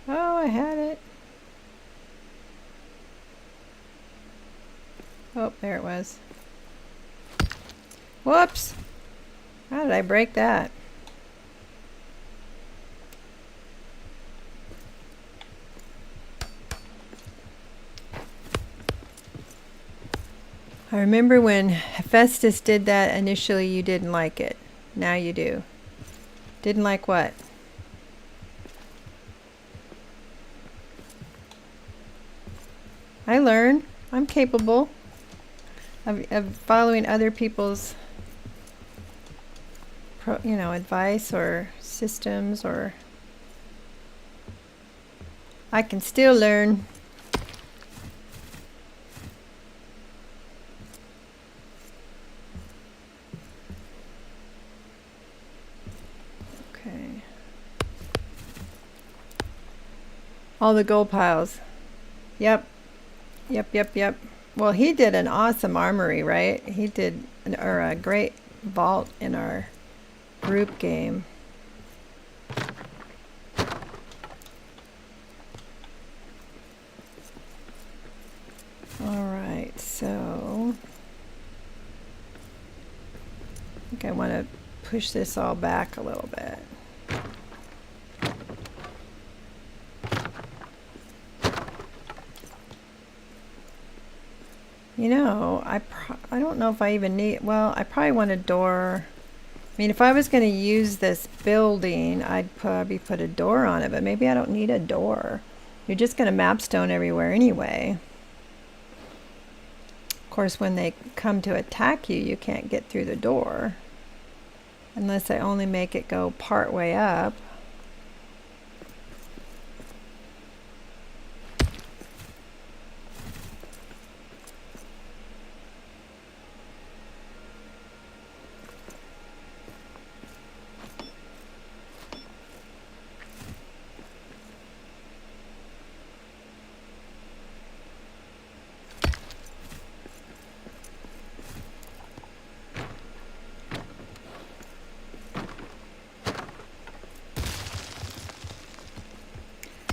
Oh, I had it. Oh, there it was. Whoops! How did I break that? I remember when Hephaestus did that initially, you didn't like it. Now you do. Didn't like what? I learn. I'm capable of following other people's, advice or systems or I can still learn. Okay. All the gold piles. Yep. Yep. Well, he did an awesome armory, right? He did a great vault in our group game. All right, so I think I want to push this all back a little bit. You know, I don't know if I even need, well, I probably want a door. I mean, if I was going to use this building, I'd probably put a door on it, but maybe I don't need a door. You're just going to mapstone everywhere anyway. Of course, when they come to attack you, you can't get through the door. Unless I only make it go part way up.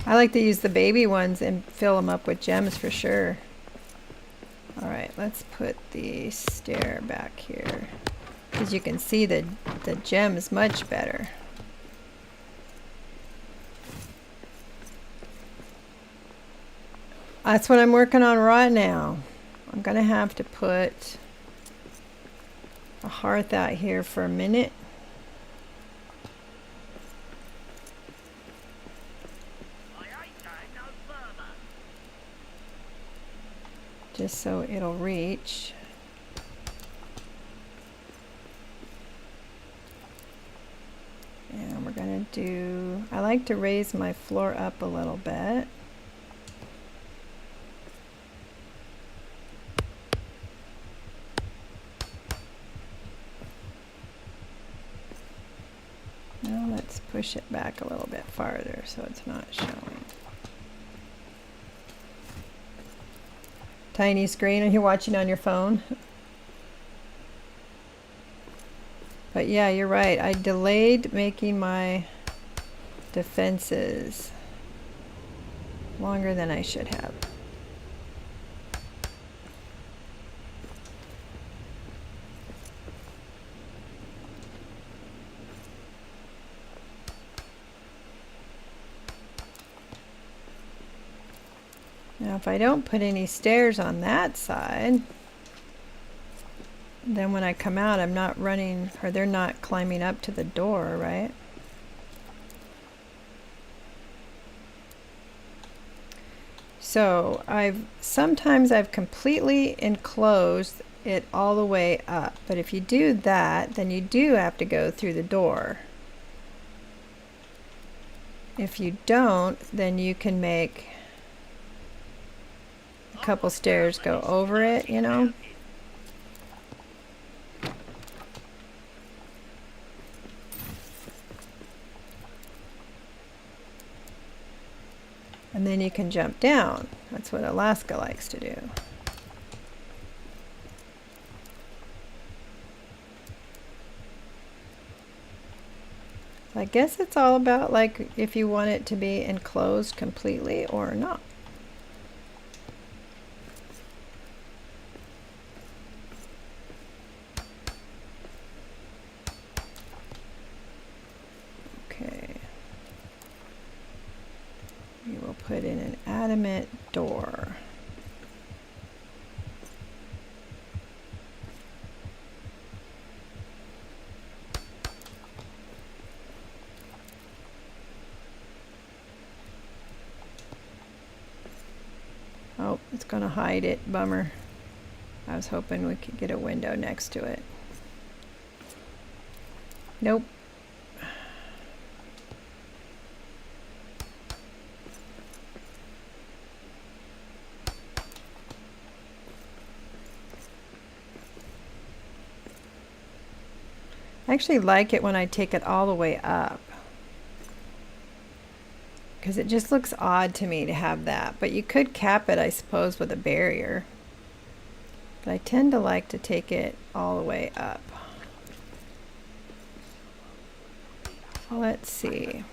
I like to use the baby ones and fill them up with gems for sure. Alright, let's put the stair back here. Because you can see the gems much better. That's what I'm working on right now. I'm going to have to put a hearth out here for a minute. Just so it'll reach. And we're gonna do, I like to raise my floor up a little bit. Now let's push it back a little bit farther so it's not showing. Tiny screen and you're watching on your phone. But yeah, you're right. I delayed making my defenses longer than I should have. Now if I don't put any stairs on that side, then when I come out I'm not running, or they're not climbing up to the door, right? So sometimes I've completely enclosed it all the way up, but if you do that, then you do have to go through the door. If you don't, then you can make a couple stairs go over it, you know. And then you can jump down. That's what Alaska likes to do. I guess it's all about like if you want it to be enclosed completely or not. Okay. We will put in an adamant door. Oh, it's going to hide it. Bummer. I was hoping we could get a window next to it. Nope. I actually like it when I take it all the way up, because it just looks odd to me to have that. But you could cap it, I suppose, with a barrier. But I tend to like to take it all the way up. Let's see.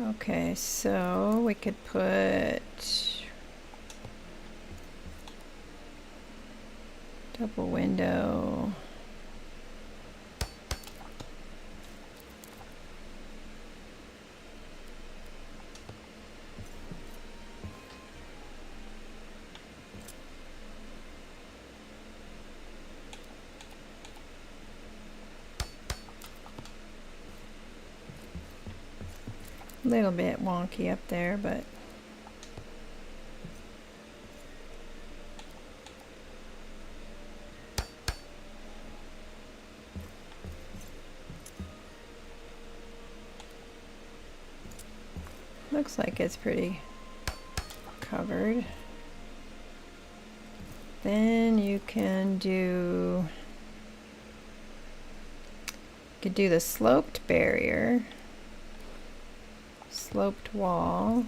Okay, so we could put double window. A little bit wonky up there, but looks like it's pretty covered. Then you could do the sloped barrier, sloped wall,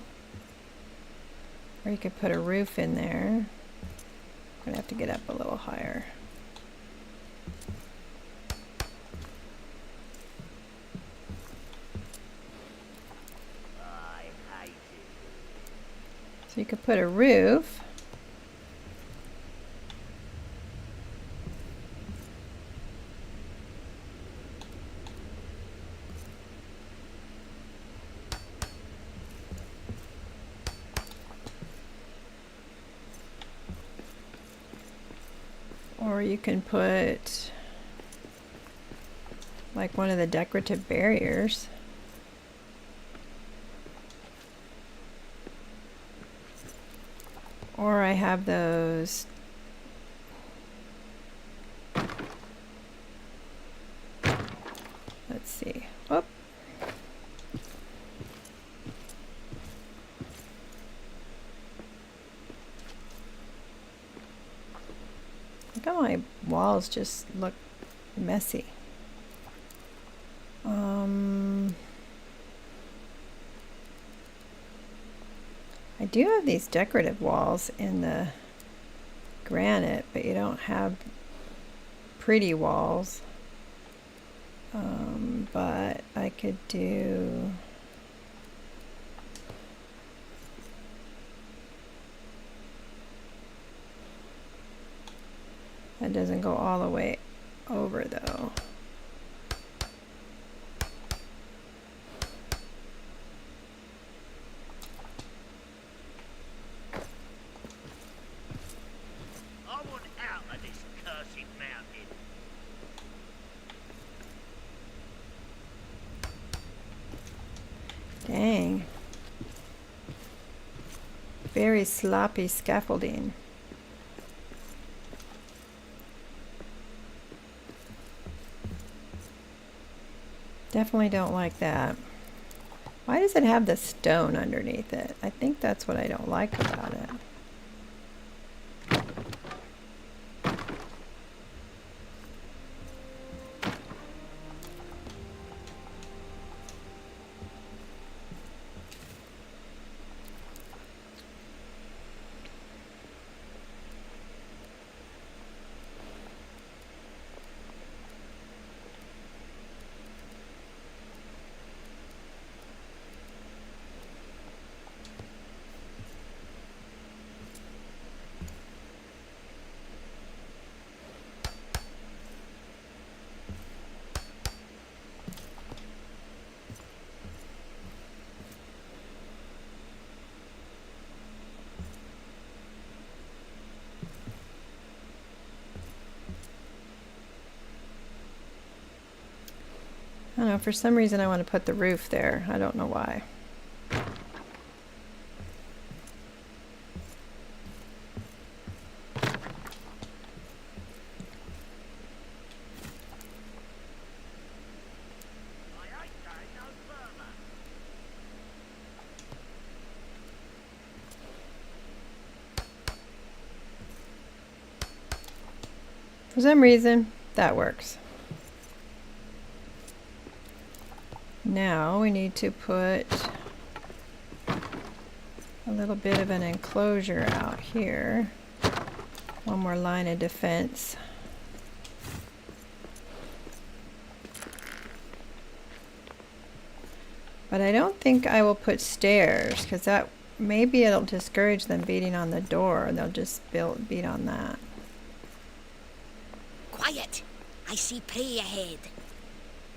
or you could put a roof in there. I'm gonna have to get up a little higher. I hate it. So you could put a roof. Or you can put like one of the decorative barriers. Or I have those let's see. Whoop. Look how my walls just look messy. I do have these decorative walls in the granite, but you don't have pretty walls. But I could do that. Doesn't go all the way over though. I want out of this cursed mountain. Dang. Very sloppy scaffolding. Definitely don't like that. Why does it have the stone underneath it? I think that's what I don't like about it. I don't know, for some reason I want to put the roof there. I don't know why. For some reason, that works. Now we need to put a little bit of an enclosure out here. One more line of defense. But I don't think I will put stairs, because that maybe it'll discourage them beating on the door. They'll just beat on that. Quiet! I see prey ahead.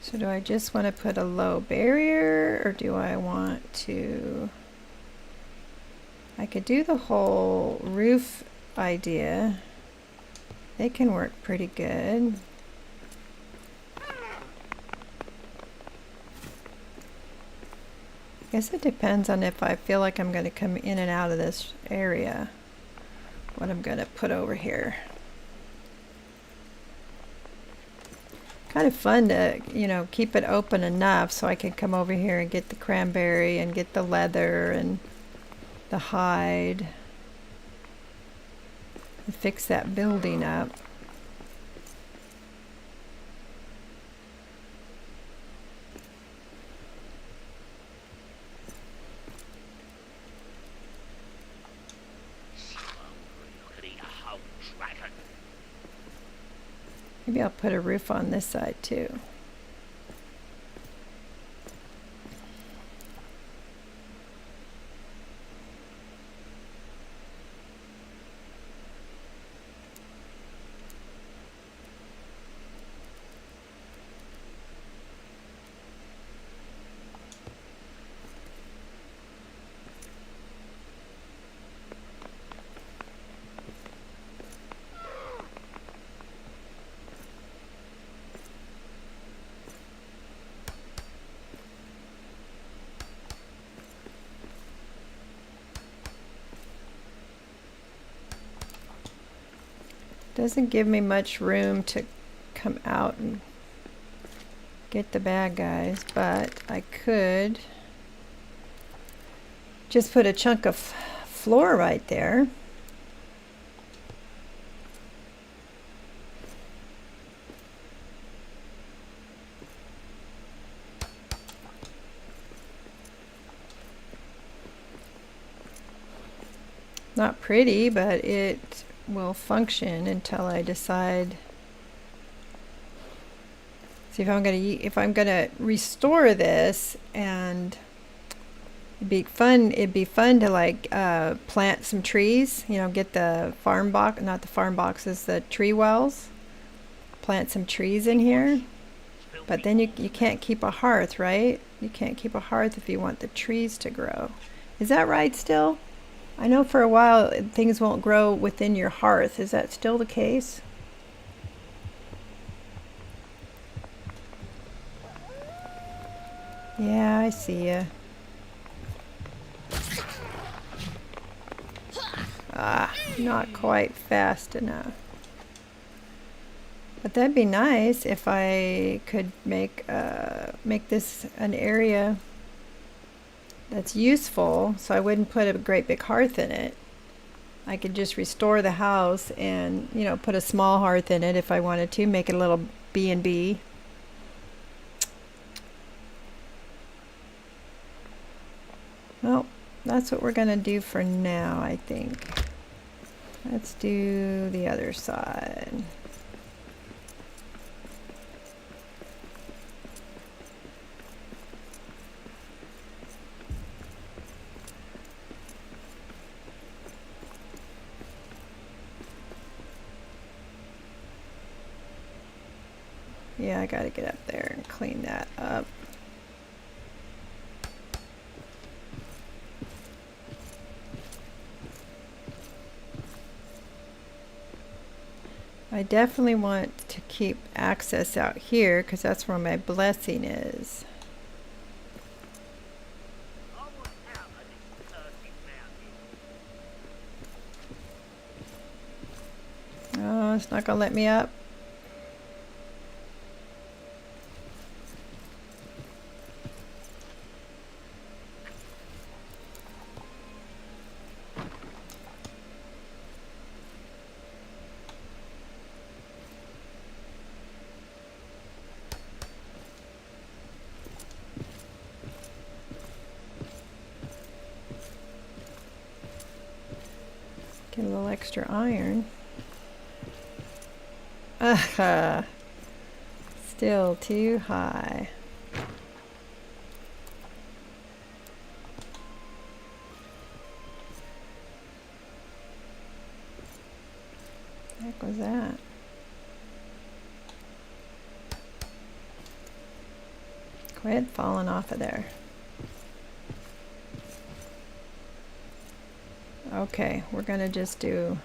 So do I just want to put a low barrier, or do I want to... I could do the whole roof idea. They can work pretty good. I guess it depends on if I feel like I'm going to come in and out of this area, what I'm going to put over here. Kind of fun to, you know, keep it open enough so I can come over here and get the cranberry and get the leather and the hide and fix that building up. Could eat a whole dragon. Maybe I'll put a roof on this side too. Doesn't give me much room to come out and get the bad guys, but I could just put a chunk of floor right there. Not pretty, but it will function until I decide. See if I'm gonna restore this, and it'd be fun to like plant some trees, you know, get the farm box, not the farm boxes, the tree wells, plant some trees in here. But then you can't keep a hearth, right? You can't keep a hearth if you want the trees to grow. Is that right still? I know for a while things won't grow within your hearth. Is that still the case? Yeah, I see ya. Ah, not quite fast enough. But that'd be nice if I could make this an area that's useful, so I wouldn't put a great big hearth in it. I could just restore the house and, you know, put a small hearth in it if I wanted to, make it a little B&B. Well, that's what we're gonna do for now, I think. Let's do the other side. Yeah, I gotta get up there and clean that up. I definitely want to keep access out here because that's where my blessing is. I want out of this cursed mountain. Oh, it's not gonna let me up. Get a little extra iron. Still too high. What the heck was that? Quit falling off of there. Okay, we're gonna just do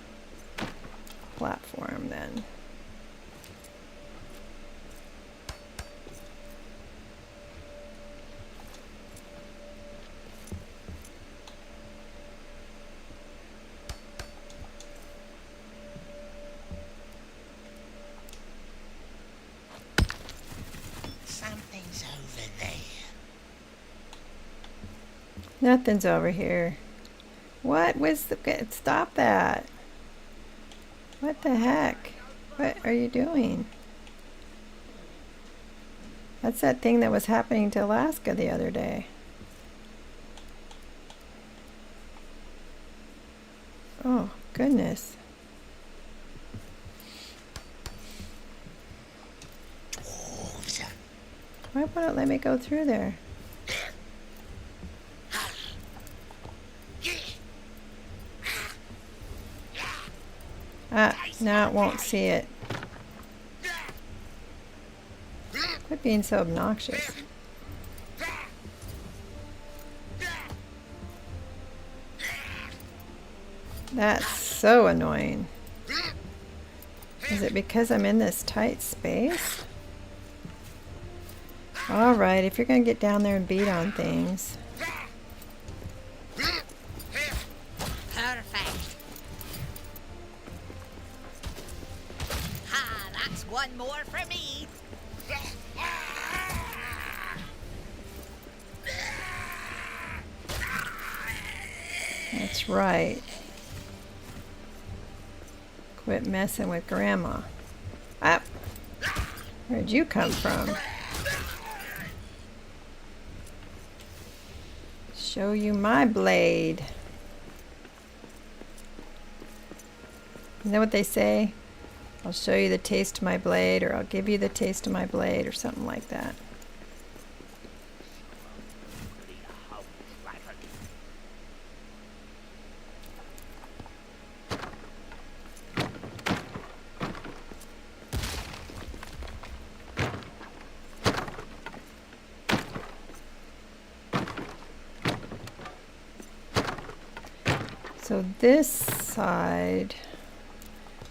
platform then. Something's over there. Nothing's over here. What was the... Stop that. What the heck? What are you doing? That's that thing that was happening to Alaska the other day. Oh, goodness. Dwarves. Why won't it let me go through there? Ah, now it won't see it. Quit being so obnoxious. That's so annoying. Is it because I'm in this tight space? Alright, if you're gonna get down there and beat on things. Perfect. Ha, that's one more for me. That's right. Quit messing with Grandma. Ah! Where'd you come from? Show you my blade. Isn't that what they say? I'll show you the taste of my blade, or I'll give you the taste of my blade, or something like that. So this side,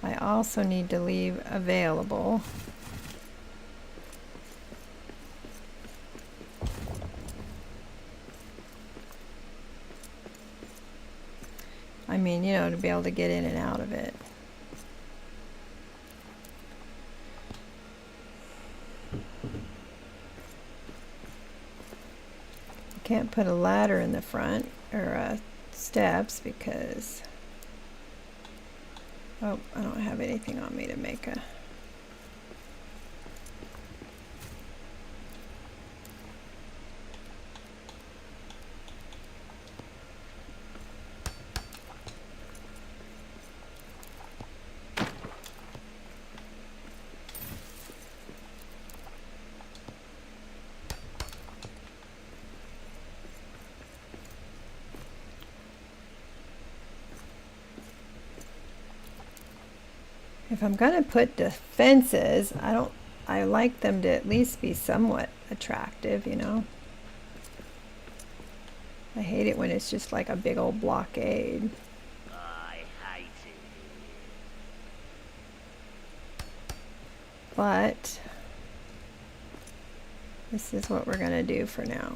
I also need to leave available. I mean, you know, to be able to get in and out of it. Can't put a ladder in the front, or steps, because oh, I don't have anything on me to make a... If I'm gonna put defenses, I like them to at least be somewhat attractive, you know. I hate it when it's just like a big old blockade. I hate it. But this is what we're gonna do for now.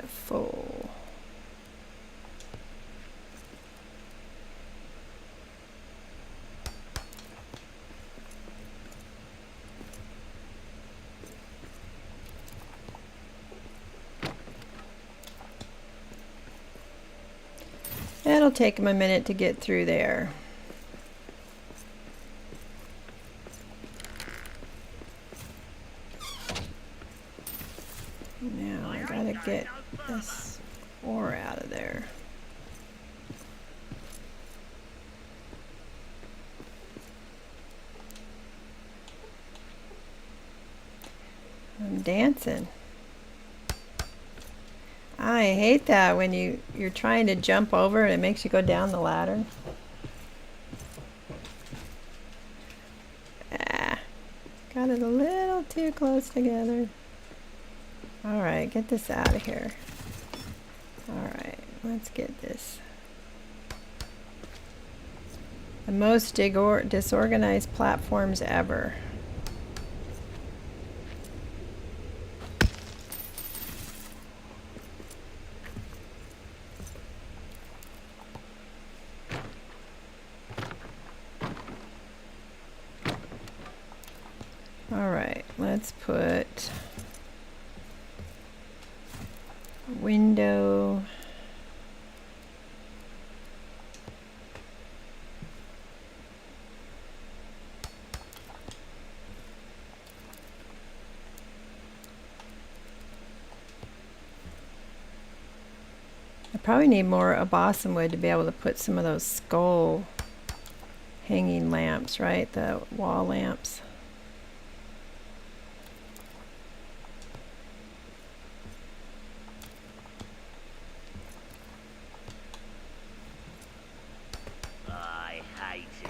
the full. It'll take him a minute to get through there. Now I gotta get this ore out of there. I'm dancing. I hate that when you're trying to jump over and it makes you go down the ladder. Ah, got it a little too close together. Alright, get this out of here. Alright, let's get this. The most disorganized platforms ever. Alright, let's put window. I probably need more balsam wood to be able to put some of those skull hanging lamps, right? The wall lamps. I hate it.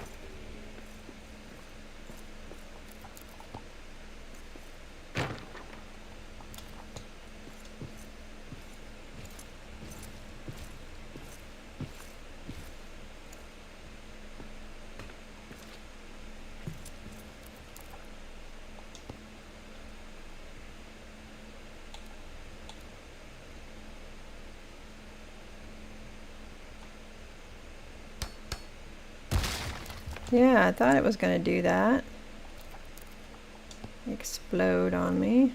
Yeah, I thought it was going to do that. Explode on me.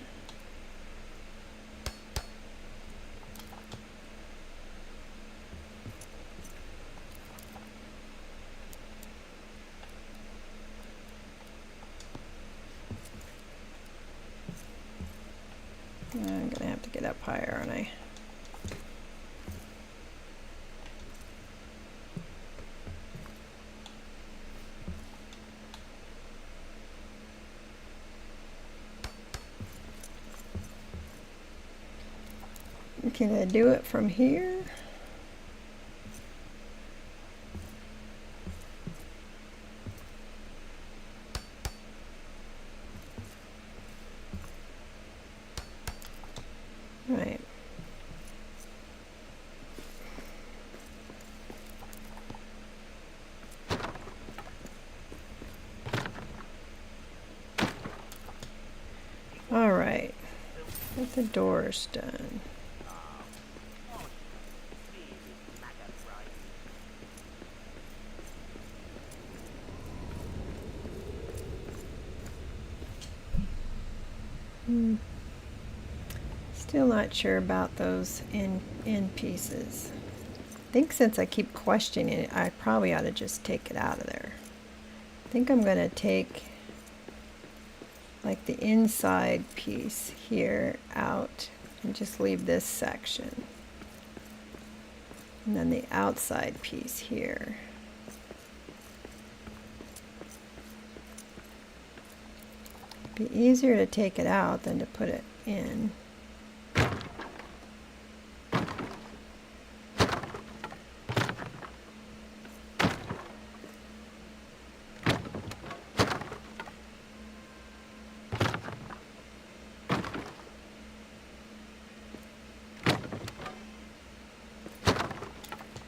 I'm going to have to get up higher, aren't I? Can I do it from here? Right. All right. Get the doors done. Still not sure about those end pieces. I think since I keep questioning it, I probably ought to just take it out of there. I think I'm going to take like the inside piece here out and just leave this section. And then the outside piece here. It'd be easier to take it out than to put it in.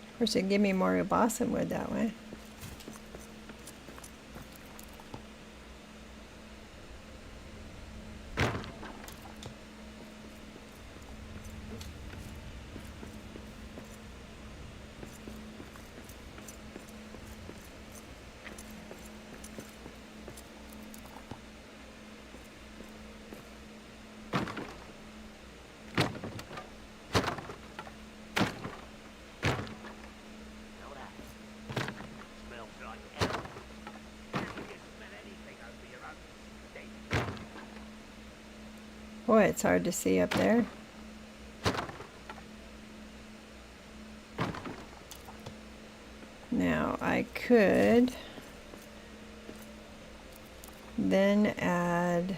Of course, it'd give me more balsam wood that way. Boy, it's hard to see up there. Now I could then add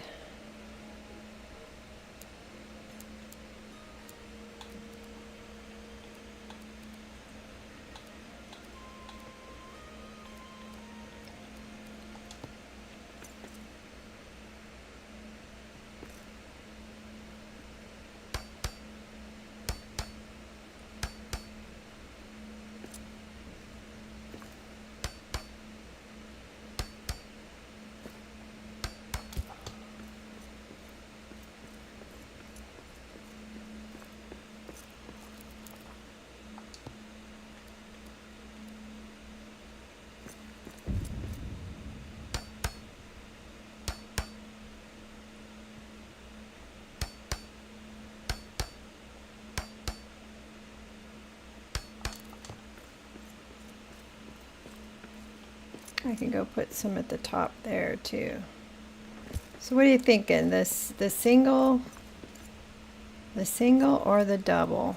I can go put some at the top there too. So what are you thinking? The single or the double?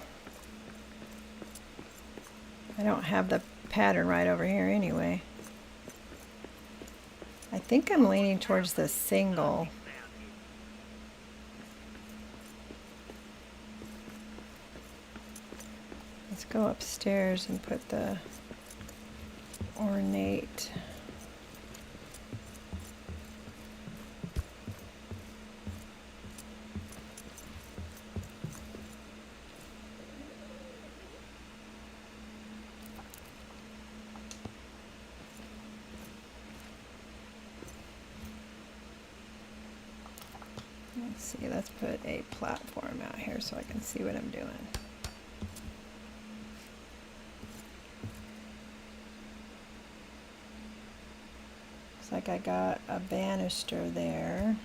I don't have the pattern right over here anyway. I think I'm leaning towards the single. Let's go upstairs and put the ornate. Let's see, let's put a platform out here so I can see what I'm doing. Looks like I got a banister there.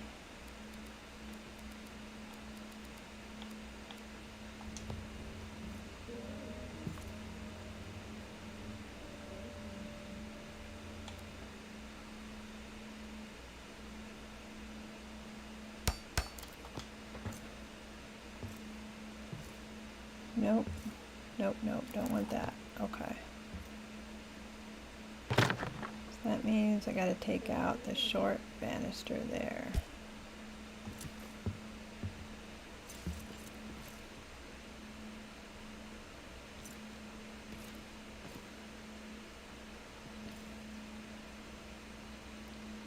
Nope, nope, nope, don't want that. Okay. So that means I gotta take out the short banister there.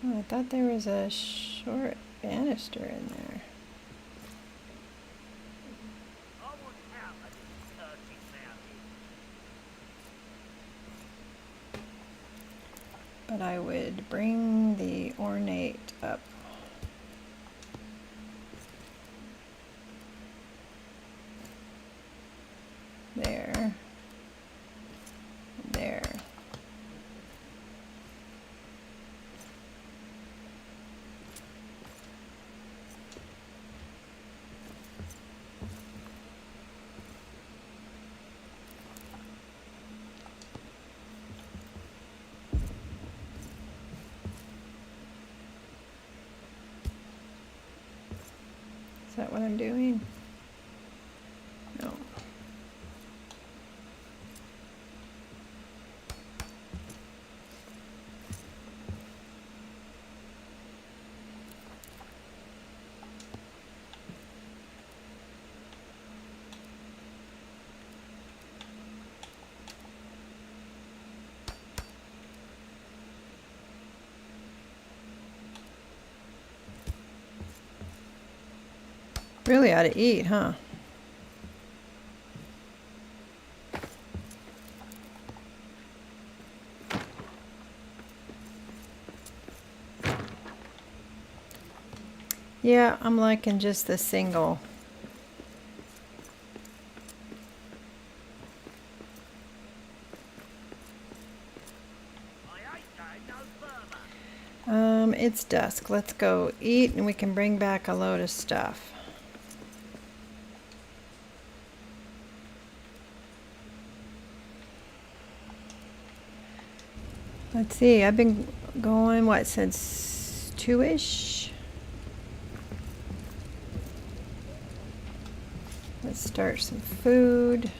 Oh, I thought there was a short banister in there. But I would bring the ornate up. There. There. Is that what I'm doing? No. Really ought to eat, huh? Yeah, I'm liking just the single. It's dusk. Let's go eat and we can bring back a load of stuff. Let's see, I've been going, what, since 2-ish? Start some food.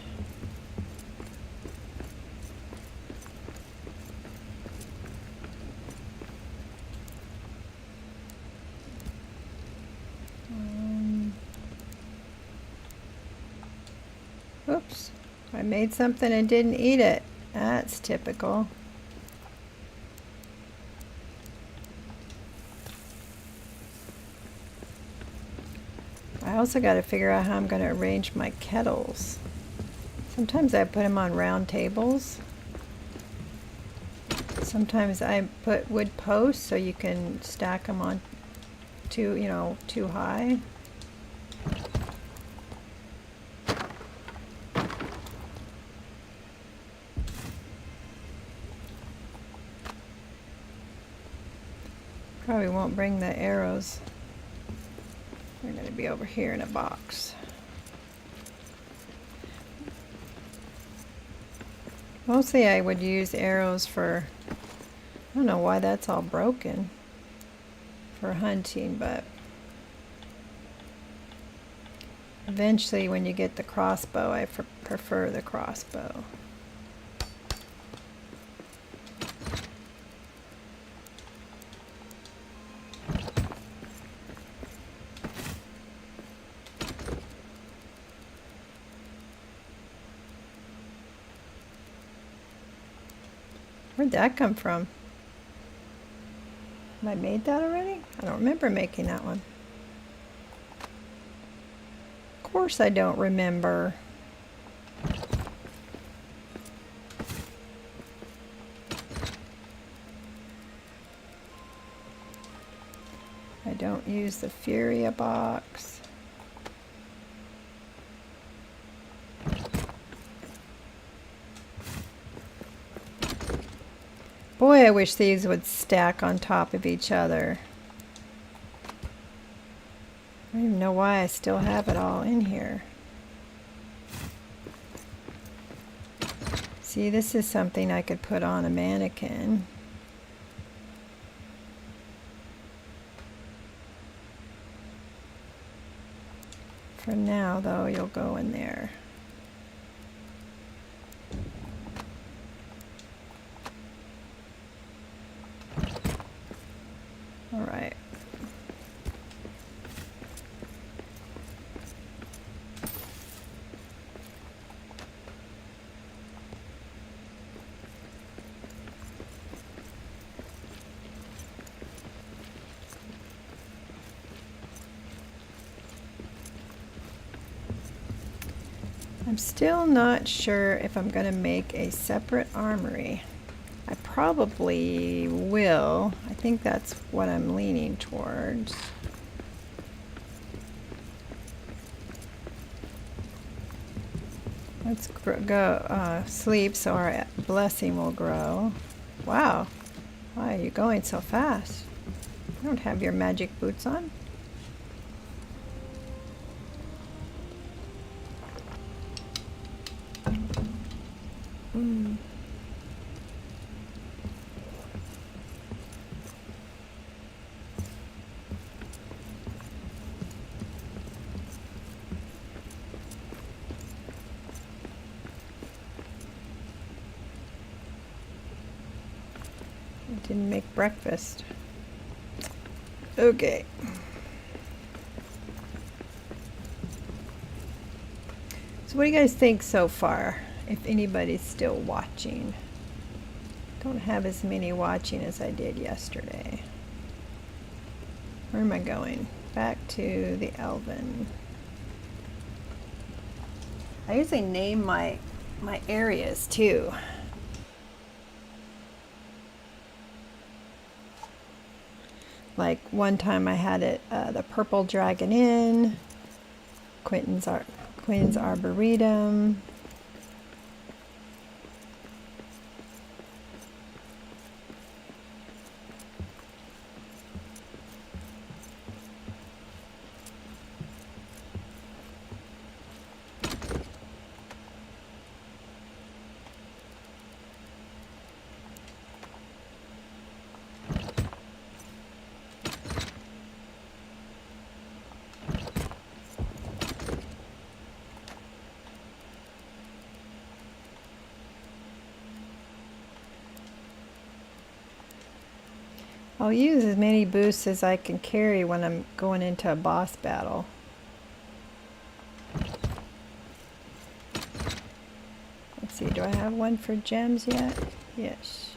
Oops, I made something and didn't eat it. That's typical. I also got to figure out how I'm going to arrange my kettles. Sometimes I put them on round tables. Sometimes I put wood posts so you can stack them on too high. Probably won't bring the arrows. They're going to be over here in a box. Mostly I would use arrows for, I don't know why that's all broken, for hunting, but eventually when you get the crossbow, I prefer the crossbow. Where'd that come from? Have I made that already? I don't remember making that one. Of course I don't remember. I don't use the Furia box. Boy, I wish these would stack on top of each other. I don't even know why I still have it all in here. See, this is something I could put on a mannequin. For now, though, you'll go in there. All right. I'm still not sure if I'm going to make a separate armory. I probably will. I think that's what I'm leaning towards. Let's go sleep so our blessing will grow. Wow. Why are you going so fast? You don't have your magic boots on? Didn't make breakfast. Okay. So what do you guys think so far? If anybody's still watching. Don't have as many watching as I did yesterday. Where am I going? Back to the Elven. I usually name my areas too. Like one time I had it the Purple Dragon Inn, Quentin's Arboretum. I'll use as many boosts as I can carry when I'm going into a boss battle. Let's see, do I have one for gems yet? Yes.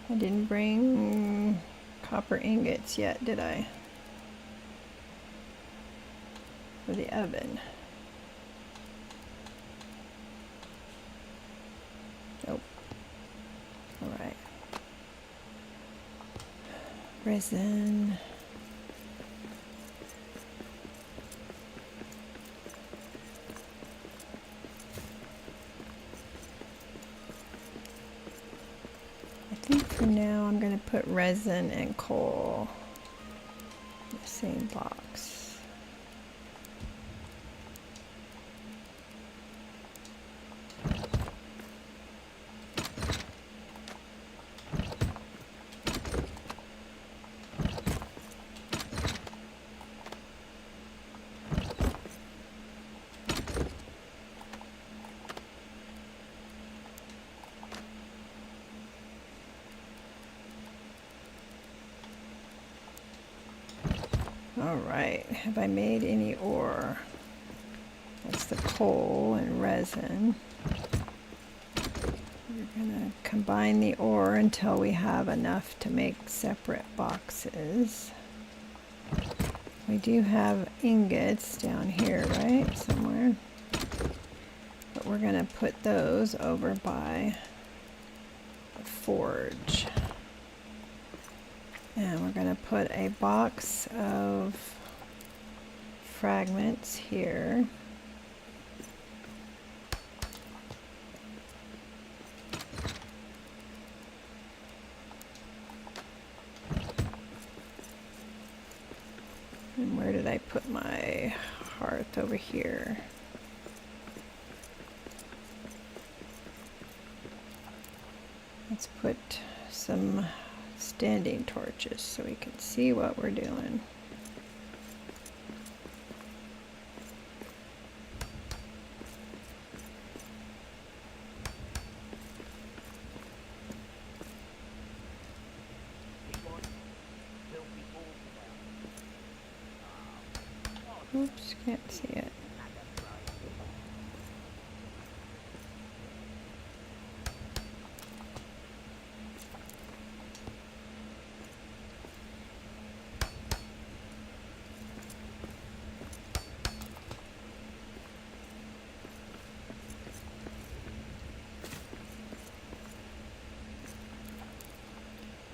I didn't bring copper ingots yet, did I? For the oven. Nope. Alright. Resin. I think for now I'm going to put resin and coal in the same box. Alright, have I made any ore? That's the coal and resin. We're gonna combine the ore until we have enough to make separate boxes. We do have ingots down here, right? Somewhere. But we're gonna put those over by the forge. And we're going to put a box of fragments here. And where did I put my hearth? Over here. Let's put some standing torches so we can see what we're doing. Oops, can't see it.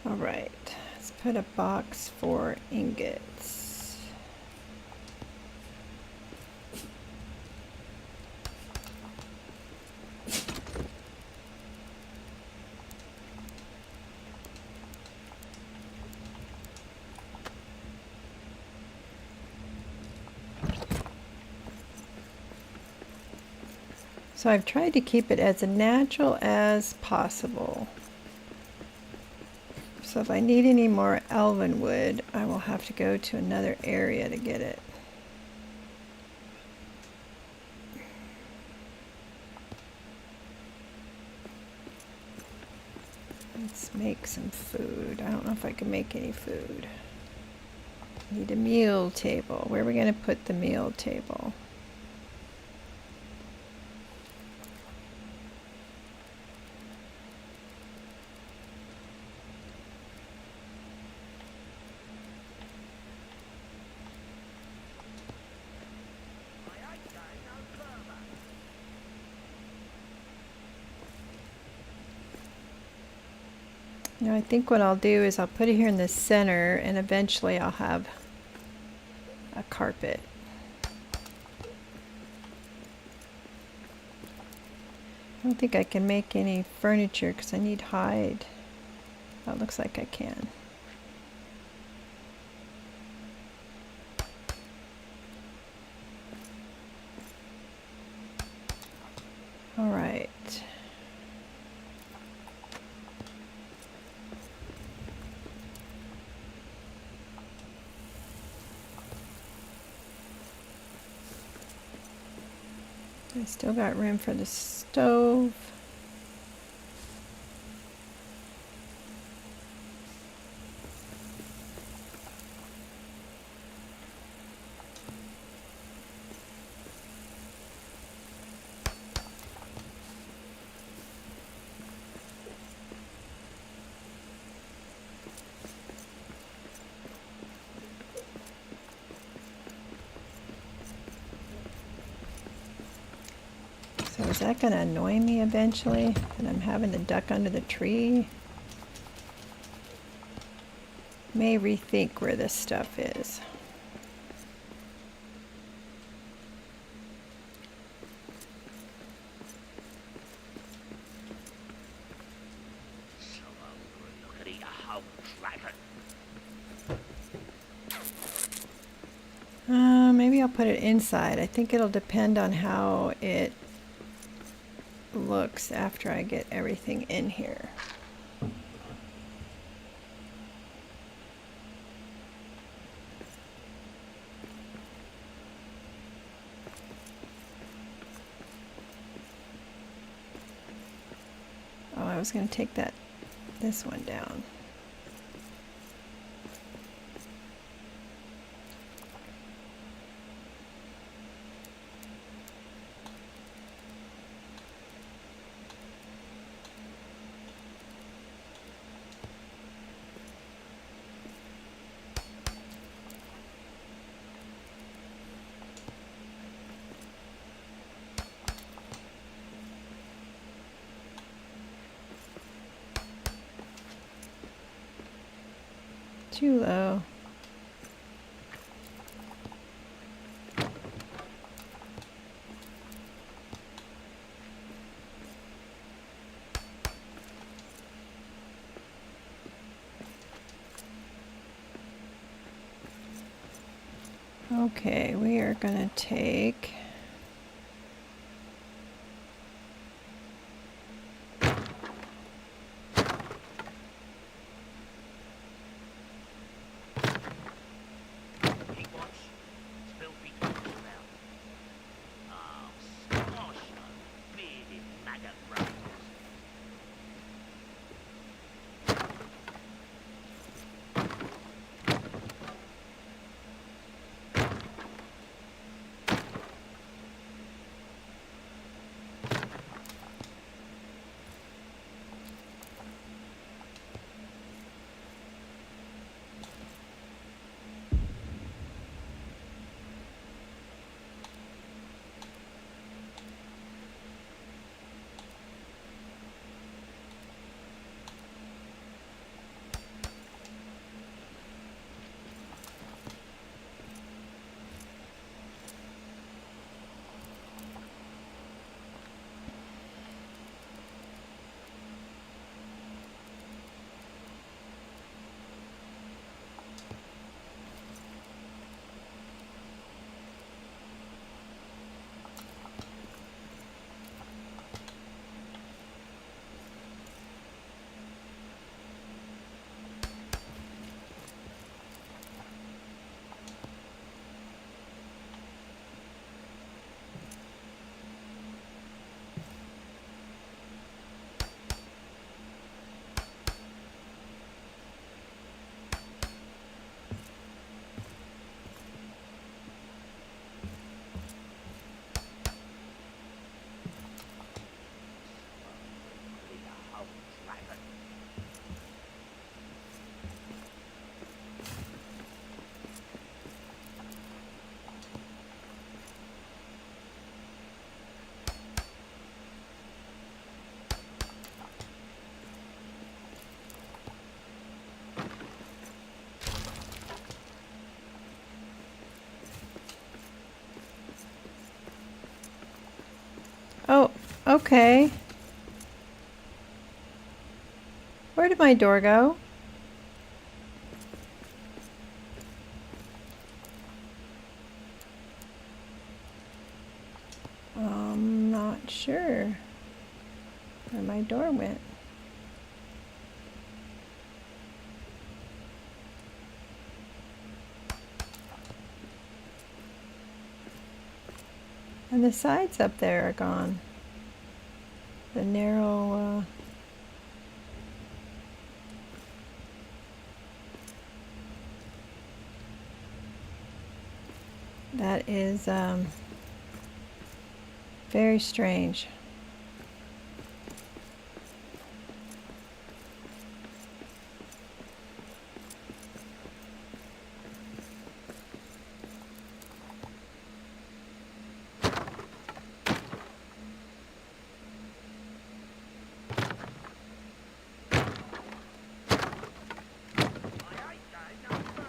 All right, let's put a box for ingots. So I've tried to keep it as natural as possible. So if I need any more elven wood, I will have to go to another area to get it. Let's make some food. I don't know if I can make any food. Need a meal table. Where are we going to put the meal table? Now I think what I'll do is I'll put it here in the center and eventually I'll have a carpet. I don't think I can make any furniture because I need hide. Oh, it looks like I can. right. I still got room for the stove. So is that going to annoy me eventually that I'm having to duck under the tree? May rethink where this stuff is. So hungry, I could eat a whole dragon. Maybe I'll put it inside. I think it'll depend on how it looks after I get everything in here. Oh, I was going to take this one down. Too low. Okay, we are going to take He wants filthy talks about. Oh, squash those bearded maggot brains. Oh, okay. Where did my door go? Not sure. door went. And the sides up there are gone. The narrow, that is very strange. I ain't going no further.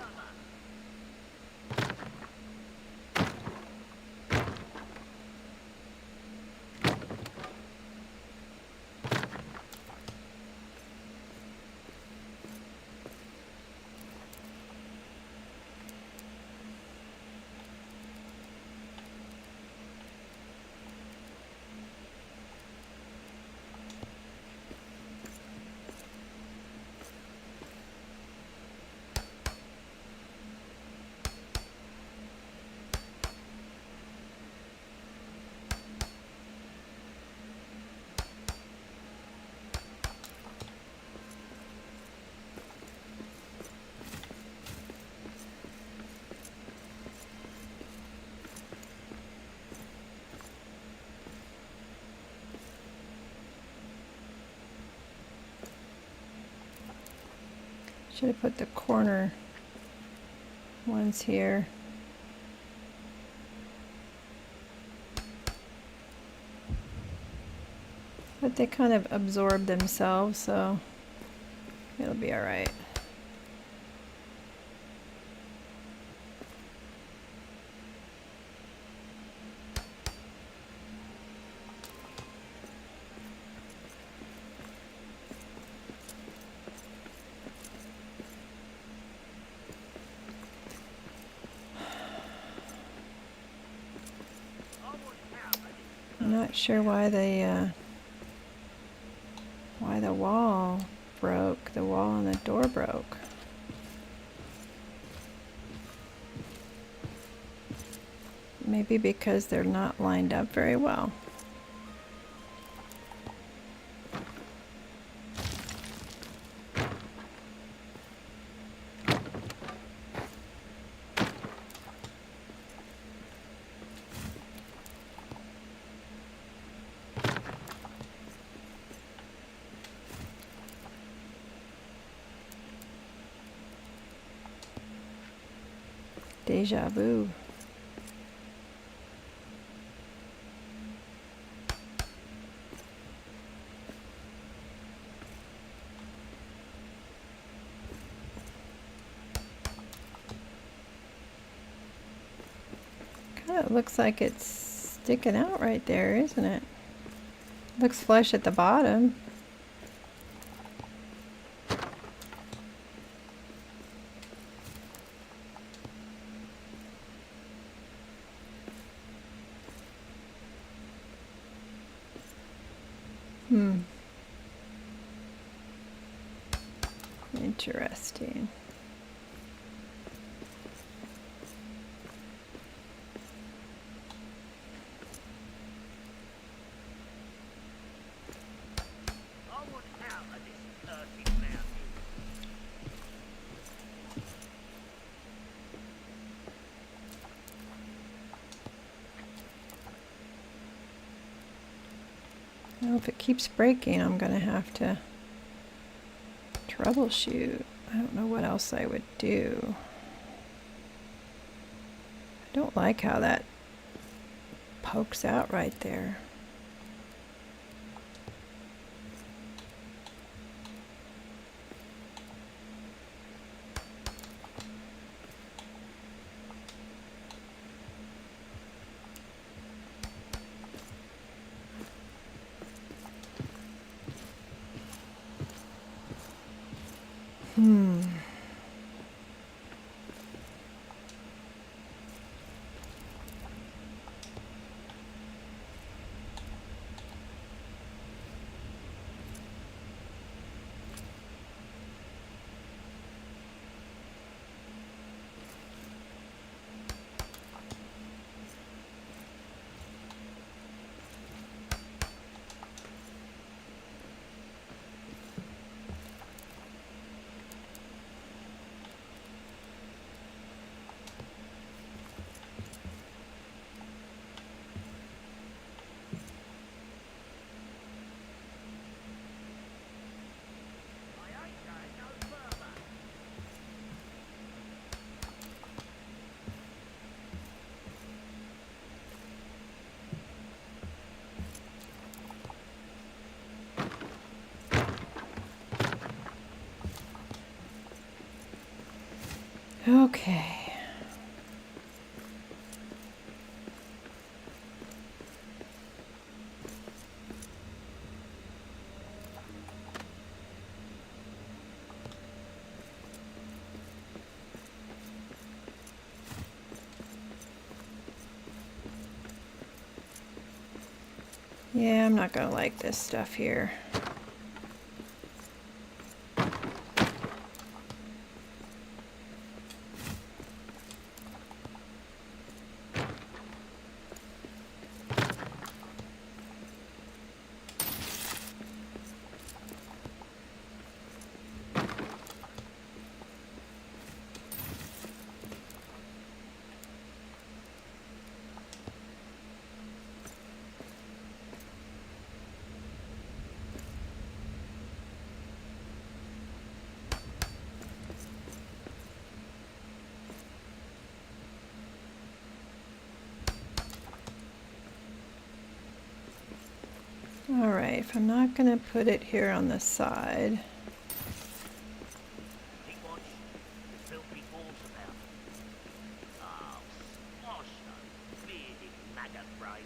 Should have put the corner ones here. But they kind of absorb themselves, so it'll be all right. I'm not sure why the wall broke. The wall and the door broke. Maybe because they're not lined up very well. Deja vu. Kind of looks like it's sticking out right there, isn't it? Looks flush at the bottom. Interesting. I want out of this cursed mountain. Well, if it keeps breaking, I'm gonna have to troubleshoot. I don't know what else I would do. I don't like how that pokes out right there. Okay. Yeah, I'm not gonna like this stuff here. All right, if I'm not gonna put it here on the side, Keep watch. Filthy balls about. Oh, squash those bearded maggot brains.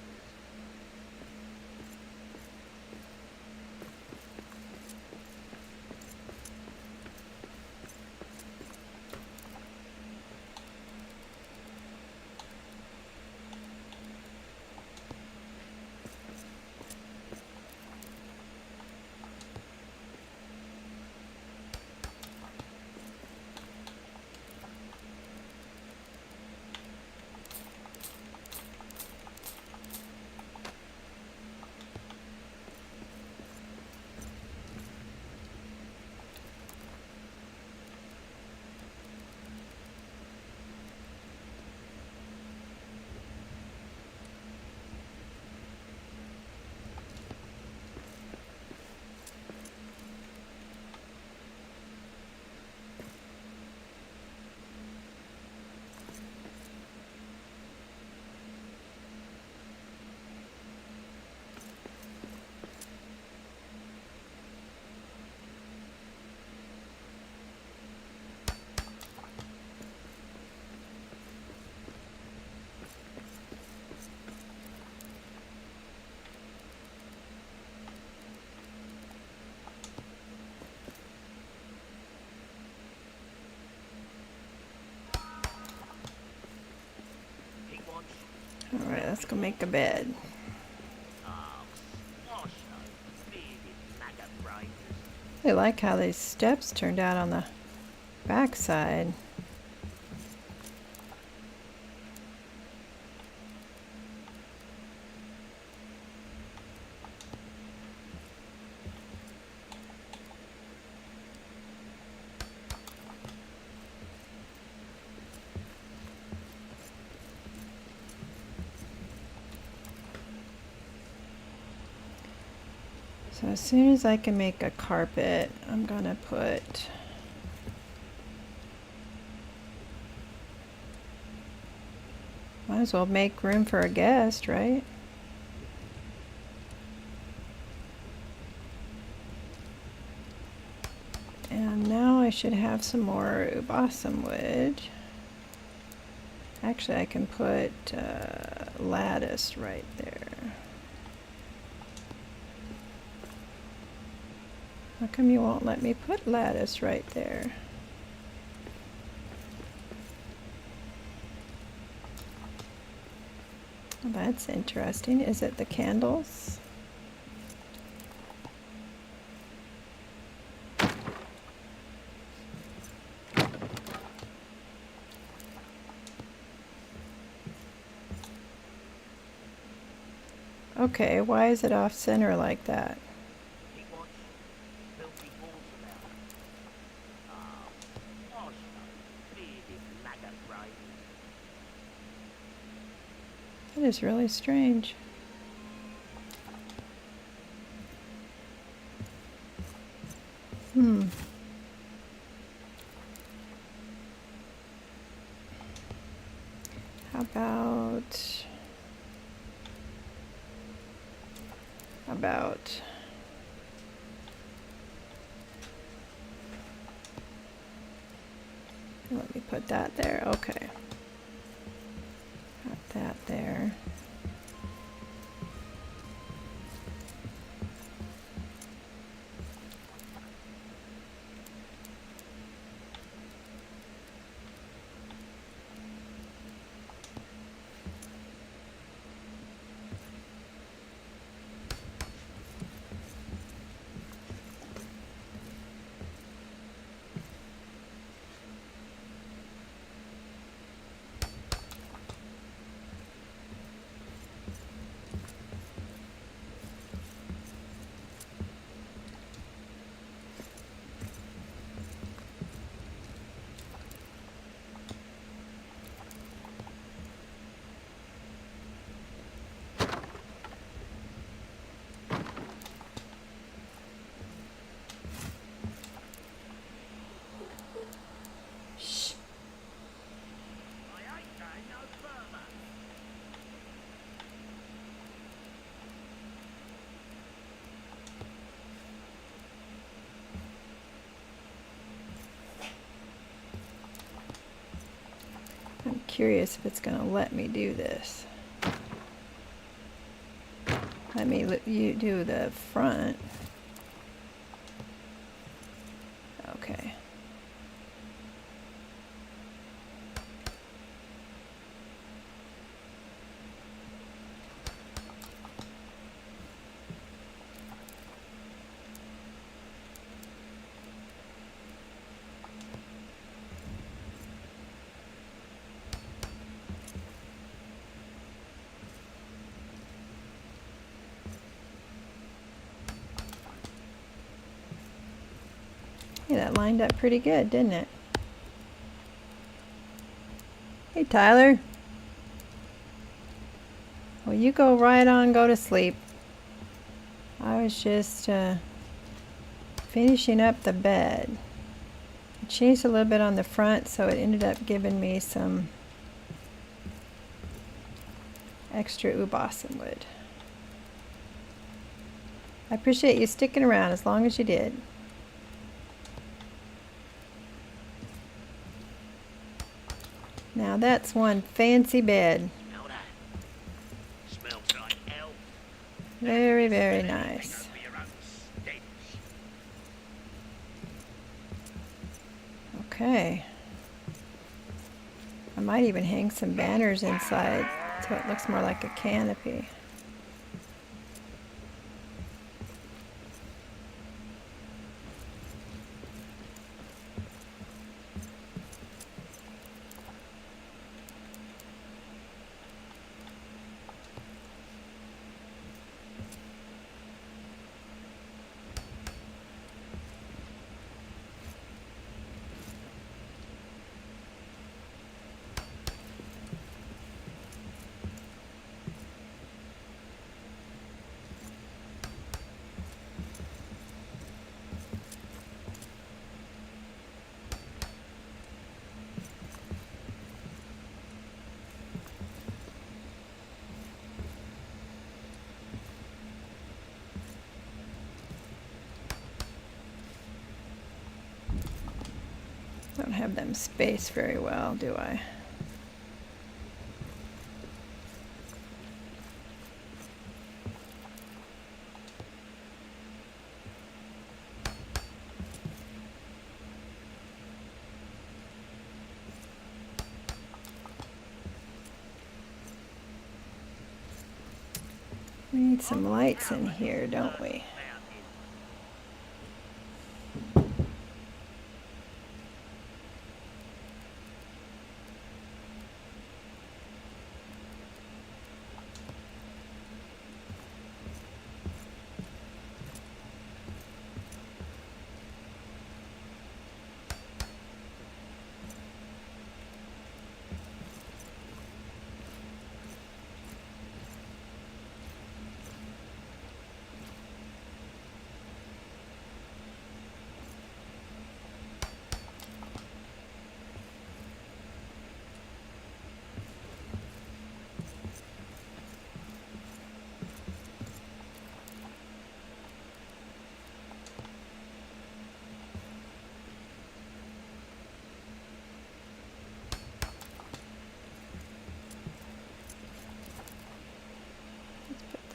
Keep watch. all right, let's go make a bed. Oh, squash those bearded maggot brains. I like how these steps turned out on the backside. So as soon as I can make a carpet, I'm gonna put might as well make room for a guest, right? And now I should have some more balsam wood. Actually, I can put lattice right there. How come you won't let me put lattice right there? Well, that's interesting. Is it the candles? Okay, why is it off center like that? Keep watch. Filthy balls about. Oh, squash those bearded maggot brains. That is really strange. Hmm. How about Let me put that there. Okay. Got that there. I ain't going no further. I'm curious if it's going to let me do this. Let me let you do the front. Okay. Hey, that lined up pretty good, didn't it? Hey, Tyler. Well, you go right on, go to sleep. I was just finishing up the bed. I changed a little bit on the front, so it ended up giving me some extra balsam wood. I appreciate you sticking around as long as you did. Now that's one fancy bed. Smell that? Smells like elf. Very, very nice. Over your own stench. Okay. I might even hang some banners inside so it looks more like a canopy. Don't have them spaced very well, do I? We need some lights in here, don't we?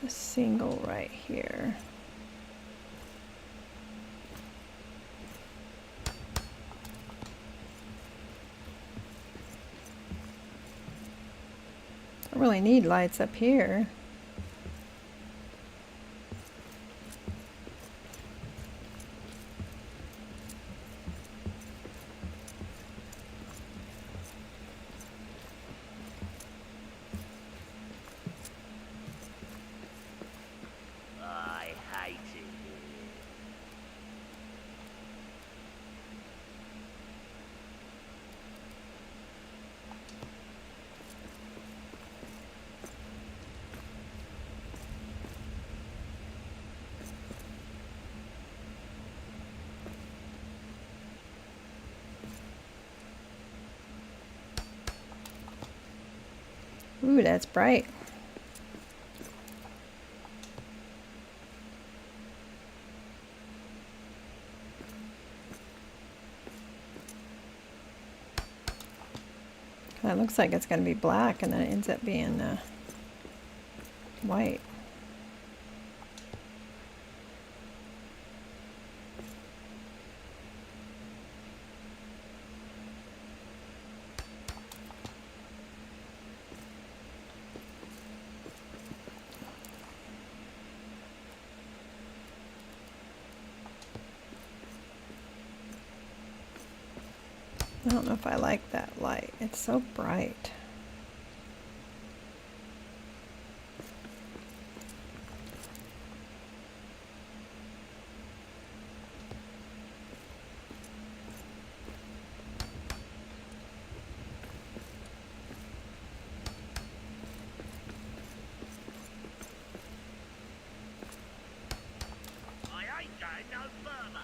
a single right here. Don't really need lights up here. I hate it here. Ooh, that's bright. It looks like it's going to be black, and then it ends up being white. I don't know if I like that light. It's so bright. I ain't going no further.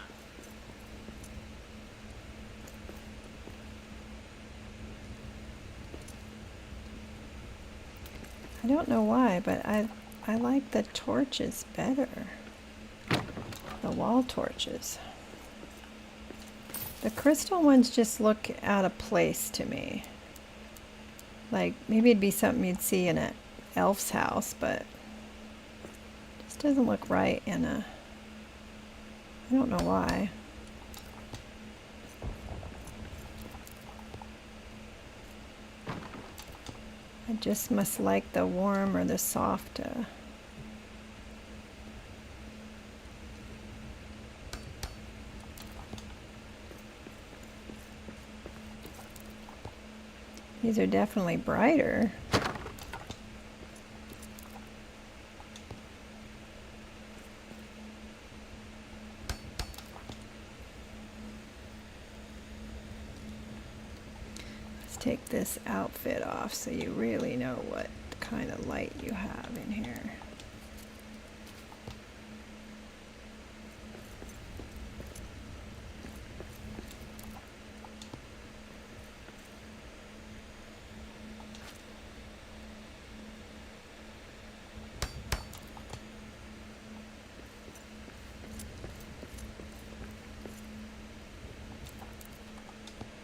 I don't know why, but I like the torches better. The wall torches. The crystal ones just look out of place to me. Like maybe it'd be something you'd see in an elf's house, but it just doesn't look right in a... I don't know why. I just must like the warm or the soft. These are definitely brighter. Let's take this outfit off so you really know what kind of light you have in here.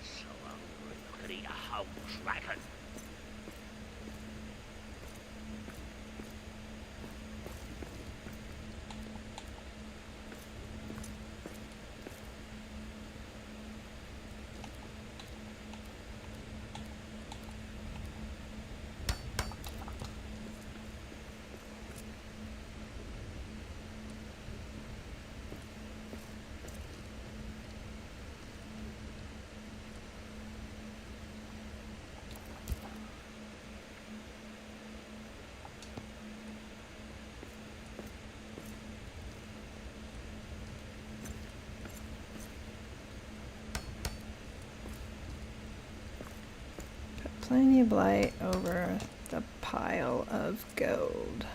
So hungry, I could eat a whole dragon. Put plenty of light over the pile of gold.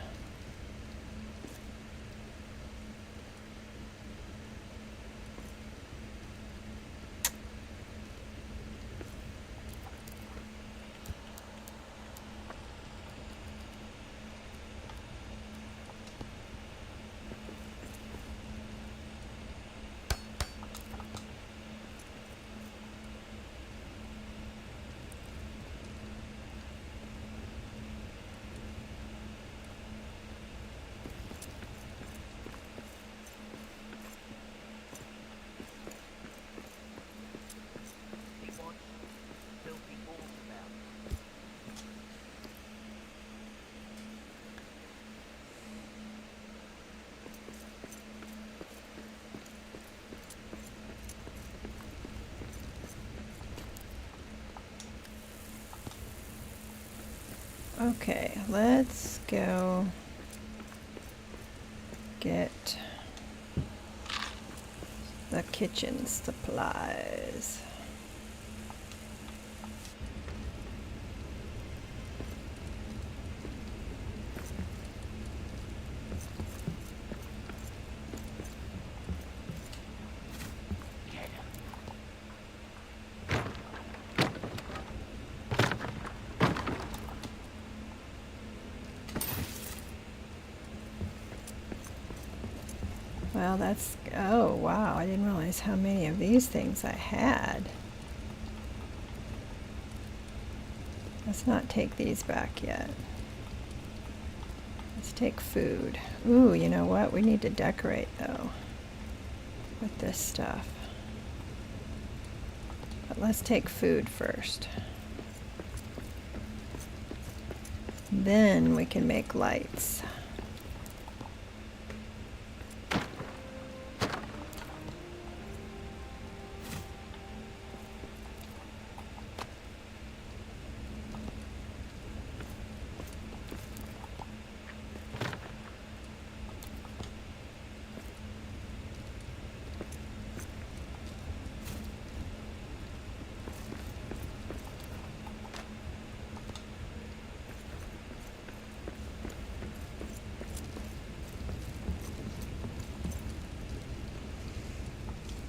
Okay, let's go get the kitchen supplies. Get 'em. Well, that's, oh wow, I didn't realize how many of these things I had. Let's not take these back yet. Let's take food. Ooh, you know what? We need to decorate though with this stuff. But let's take food first. Then we can make lights.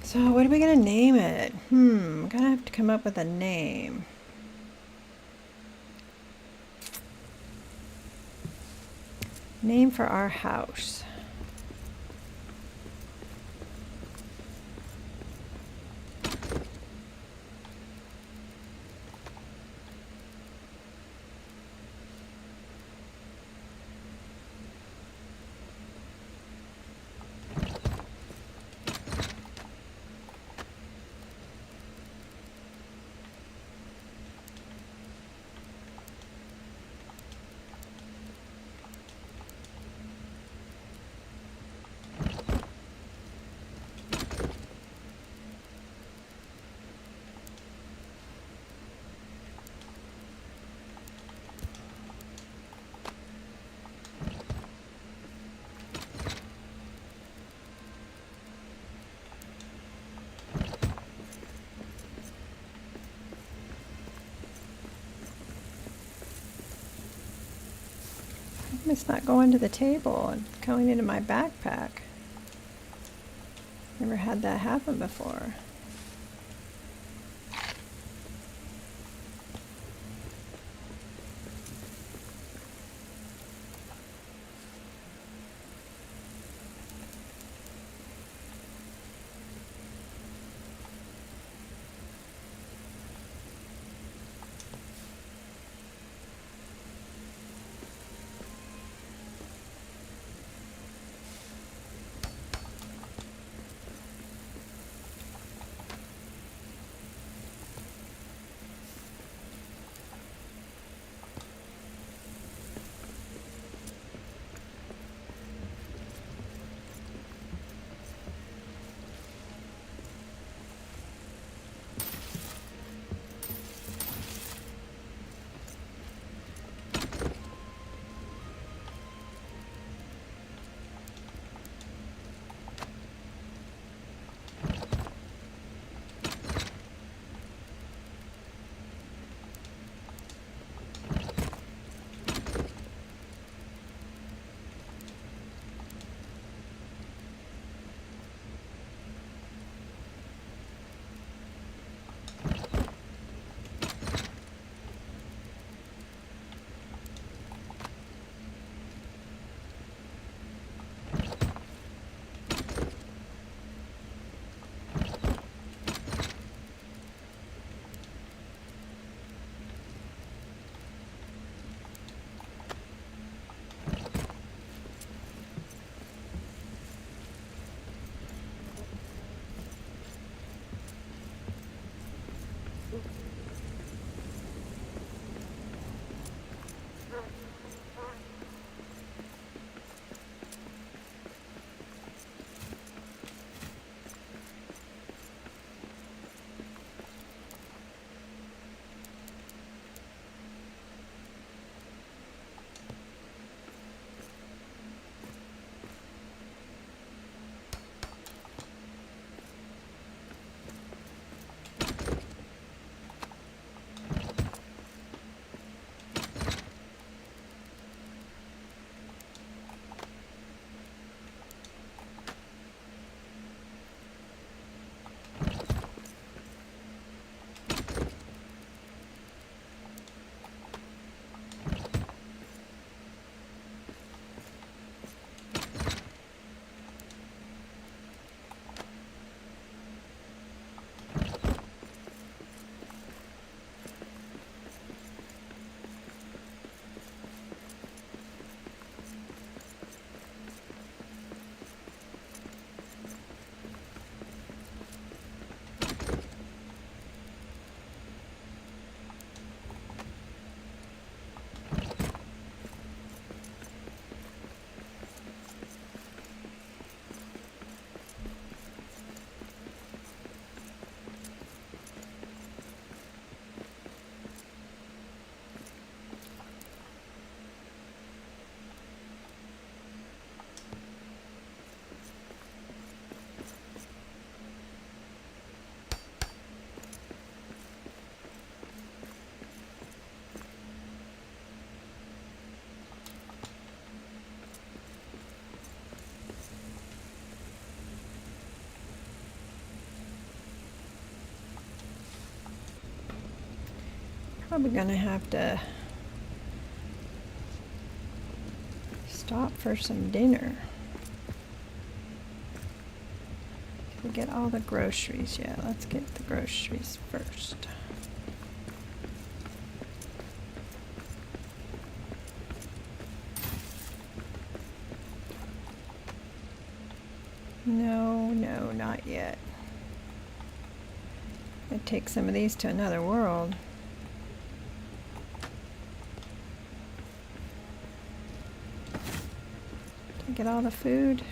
So what are we gonna name it? I'm gonna have to come up with a name. Name for our house. It's not going to the table and going into my backpack. Never had that happen before. Probably gonna have to stop for some dinner. Did we get all the groceries? Yeah, let's get the groceries first. No, no, not yet. I'd take some of these to another world. Did I get all the food?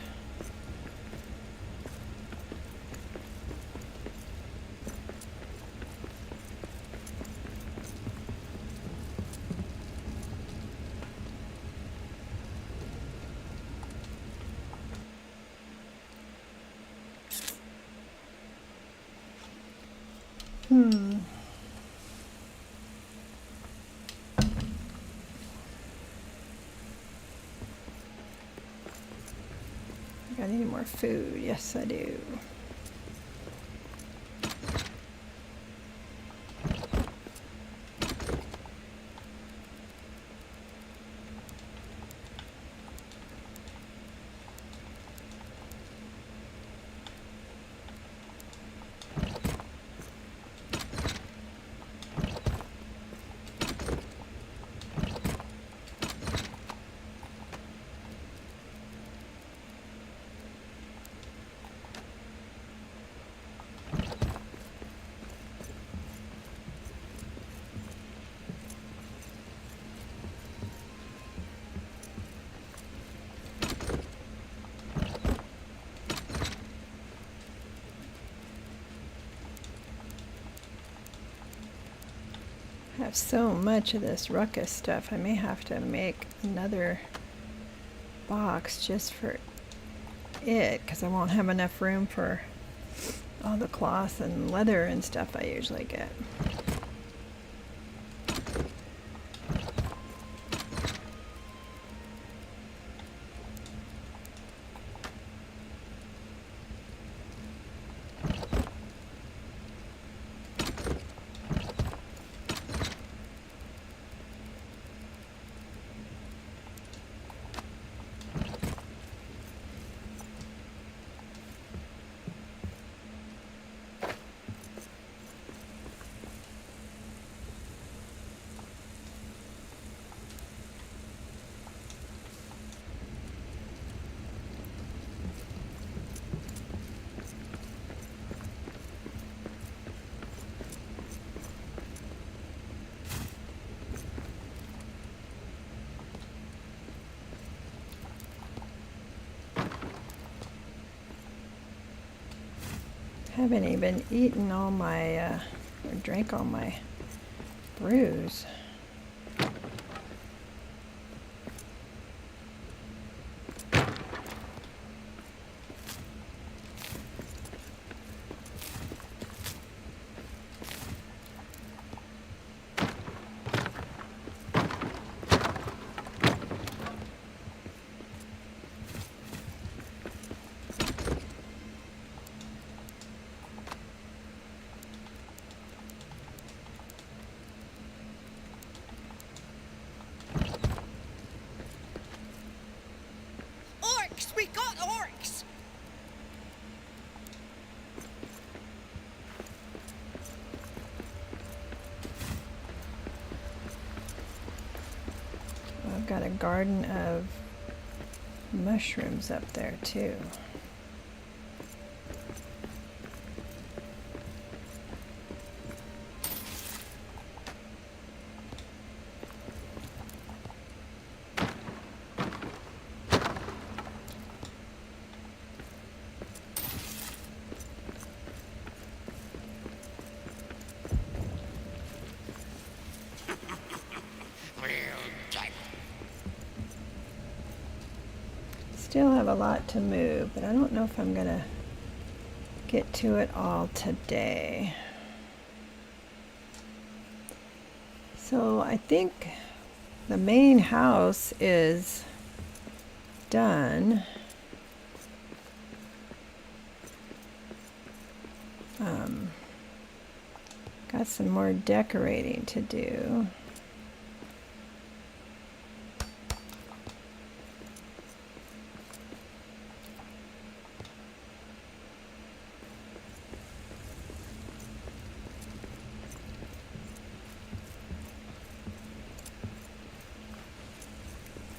I need more food. Yes, I do. I have so much of this ruckus stuff. I may have to make another box just for it because I won't have enough room for all the cloth and leather and stuff I usually get. Haven't even eaten all my, or drank all my brews. Orcs! We got orcs! I've got a garden of mushrooms up there too. Still have a lot to move, but I don't know if I'm gonna get to it all today. So I think the main house is done. Got some more decorating to do.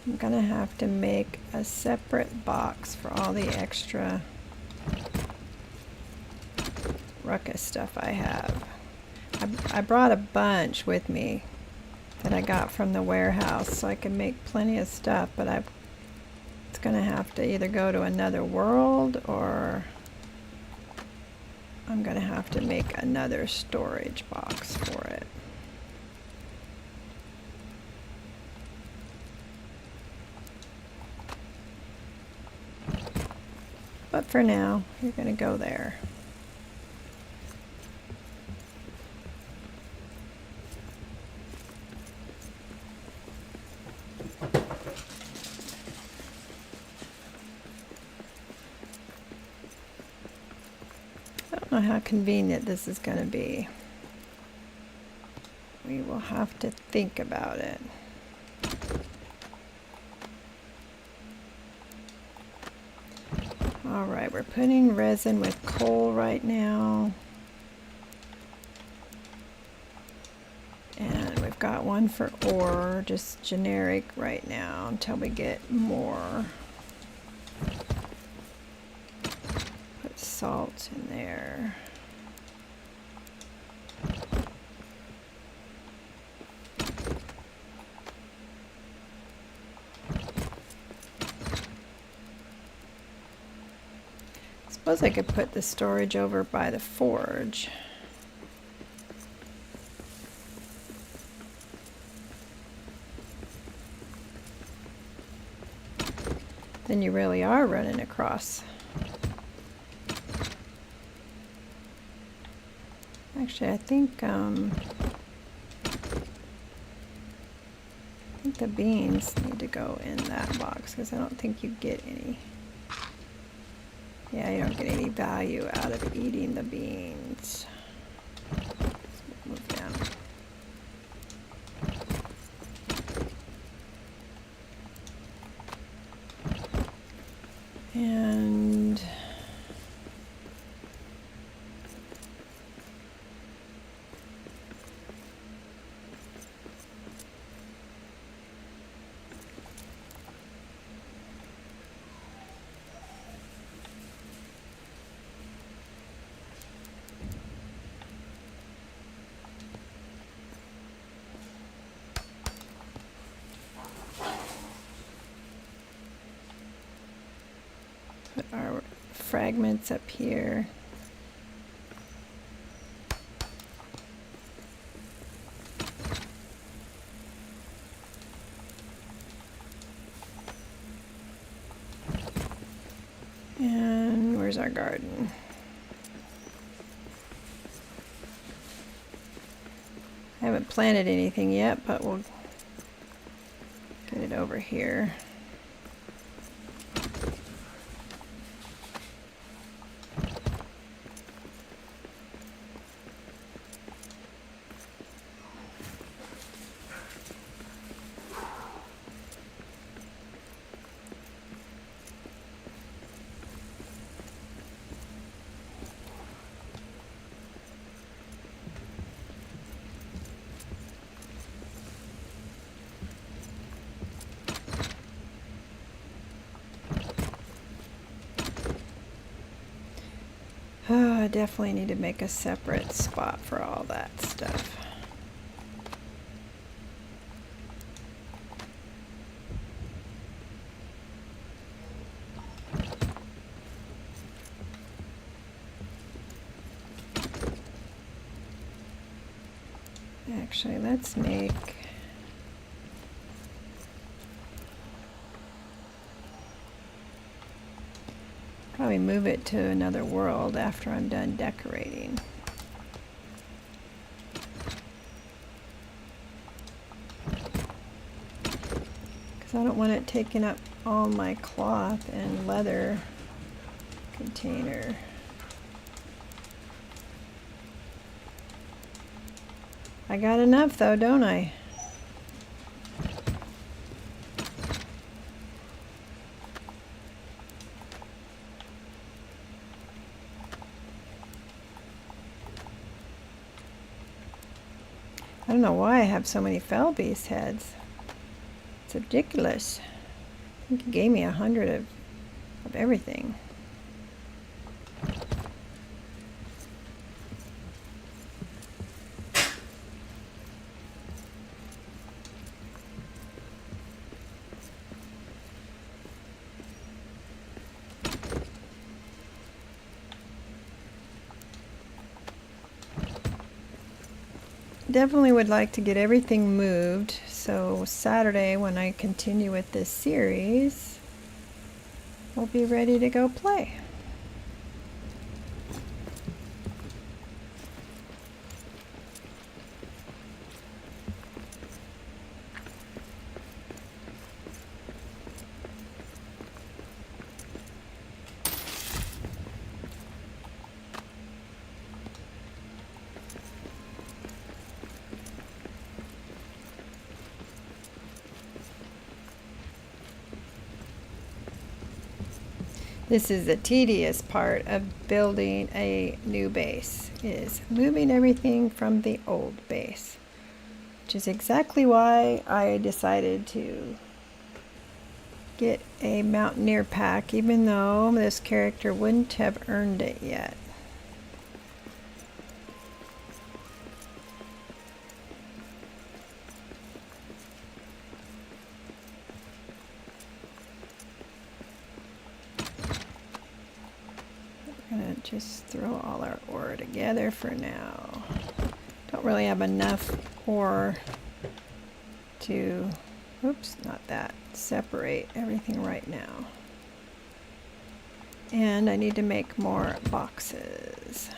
I'm gonna have to make a separate box for all the extra ruckus stuff I have. I brought a bunch with me that I got from the warehouse so I can make plenty of stuff, but it's gonna have to either go to another world or I'm gonna have to make another storage box for it. But for now, you're gonna go there. I don't know how convenient this is going to be. We will have to think about it. Alright, we're putting resin with coal right now. And we've got one for ore, just generic right now until we get more. Put salt in there. Suppose I could put the storage over by the forge. Then you really are running across. Actually, I think the beans need to go in that box because I don't think you get any. Yeah, you don't get any value out of eating the beans. Let's move down. And put our fragments up here. And where's our garden? I haven't planted anything yet, but we'll get it over here. Oh, I definitely need to make a separate spot for all that stuff. Actually, let's make probably move it to another world after I'm done decorating. Because I don't want it taking up all my cloth and leather container. I got enough though, don't I? I don't know why I have so many fell beast heads. It's ridiculous. I think he gave me 100 of everything. Definitely would like to get everything moved, so Saturday when I continue with this series, we'll be ready to go play. This is the tedious part of building a new base, is moving everything from the old base, which is exactly why I decided to get a Mountaineer pack, even though this character wouldn't have earned it yet. Just throw all our ore together for now. Don't really have enough ore to, oops, not that, separate everything right now. And I need to make more boxes.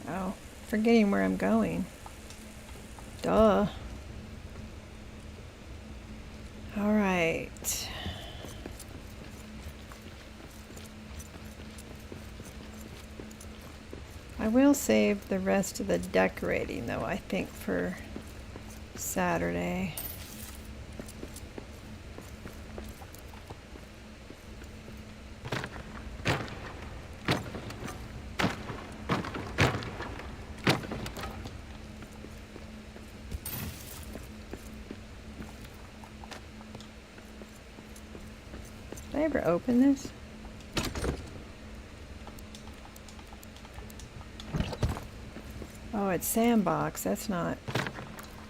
Oh, forgetting where I'm going. Duh. All right. I will save the rest of the decorating though, I think, for Saturday. Did I ever open this? Oh, it's Sandbox. That's not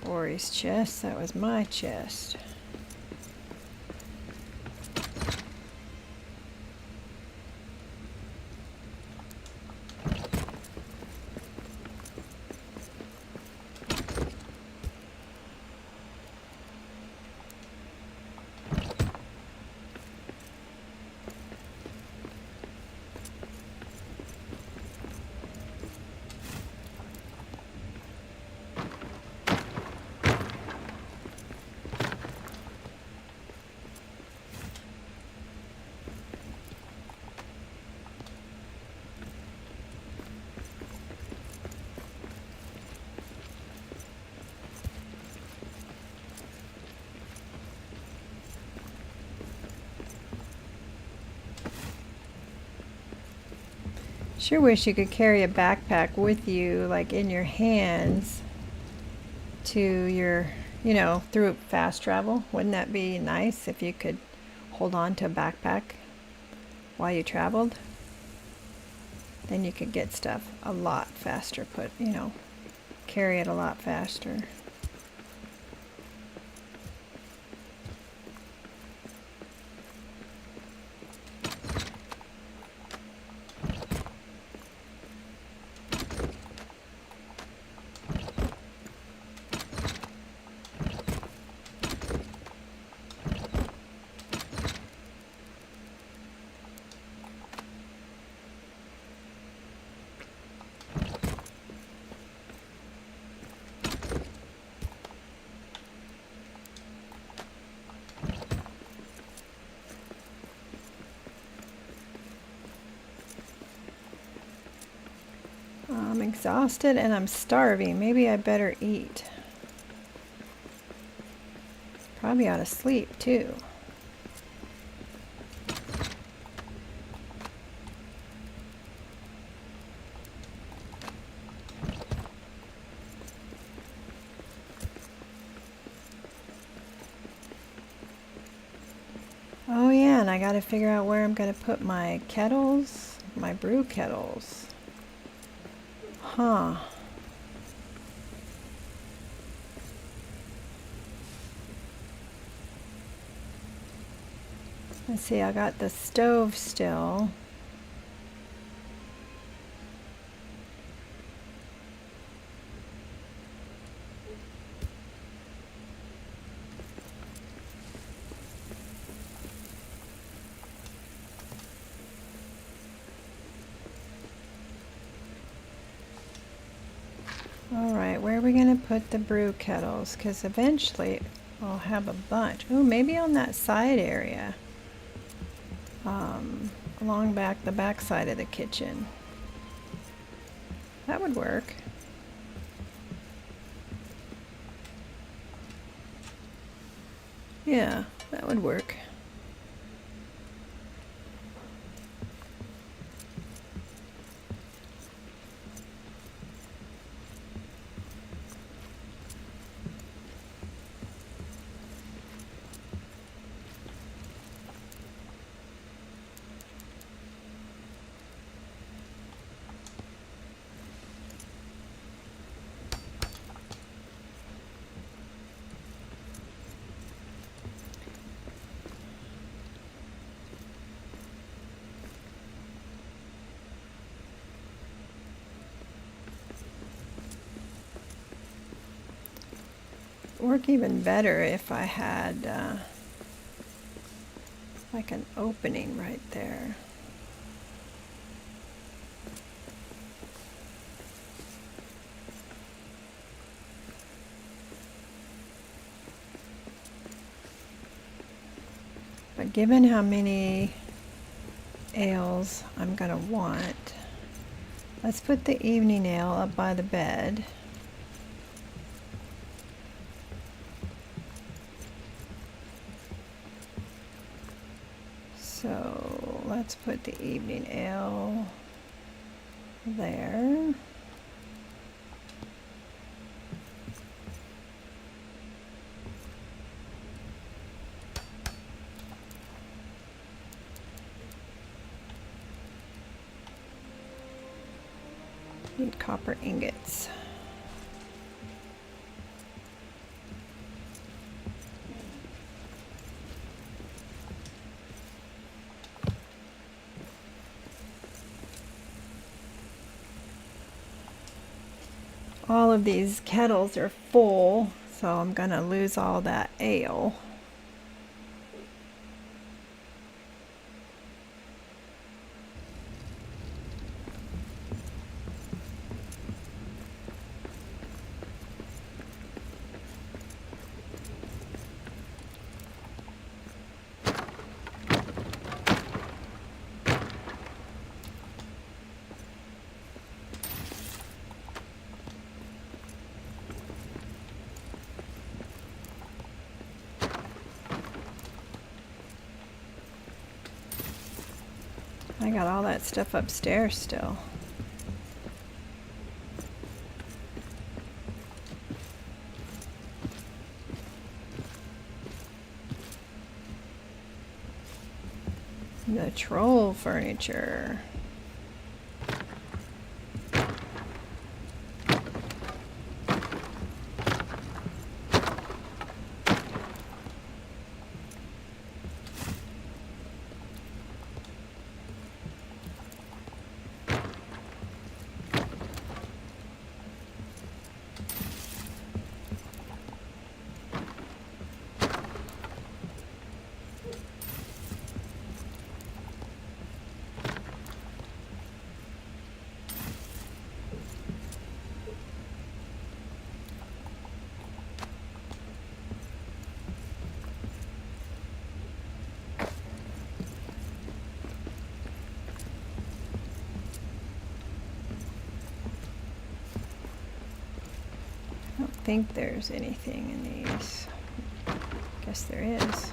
Ori's chest. That was my chest. Sure wish you could carry a backpack with you, like in your hands, to your, through fast travel. Wouldn't that be nice if you could hold on to a backpack while you traveled? Then you could get stuff a lot faster, carry it a lot faster. exhausted and I'm starving. Maybe I better eat. Probably ought to sleep too. Oh yeah, and I gotta figure out where I'm gonna put my kettles, my brew kettles. Huh. Let's see, I got the stove still. Alright, where are we going to put the brew kettles? Because eventually I'll have a bunch. Oh, maybe on that side area. Along the back side of the kitchen. That would work. Yeah, that would work. Work even better if I had like an opening right there. But given how many ales I'm gonna want, let's put the evening ale up by the bed. So let's put the evening ale there. Need copper ingots. All of these kettles are full, so I'm gonna lose all that ale. I got all that stuff upstairs still. The troll furniture. think there's anything in these. Guess there is.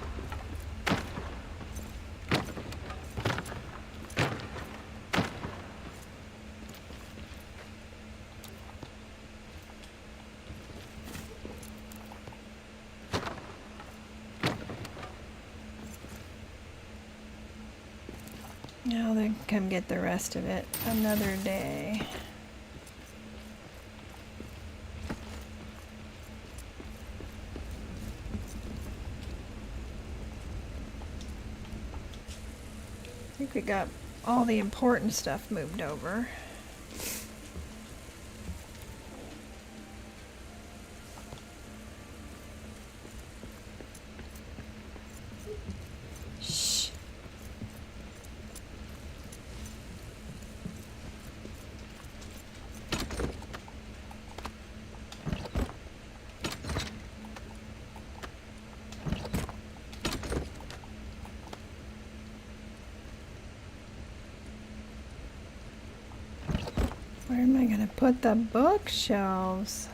Now they come get the rest of it another day. I think we got all the important stuff moved over. Shh. Where am I gonna put the bookshelves?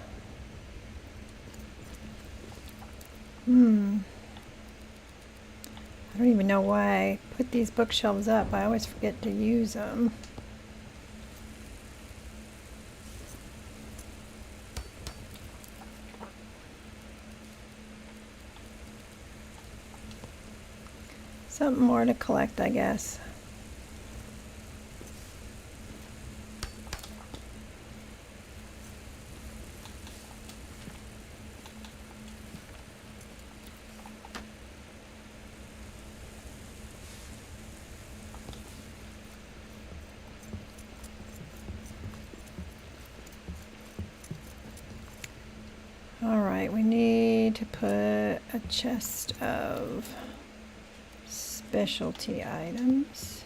I don't even know why I put these bookshelves up. I always forget to use them. Something more to collect, I guess. All right, we need to put a chest of specialty items.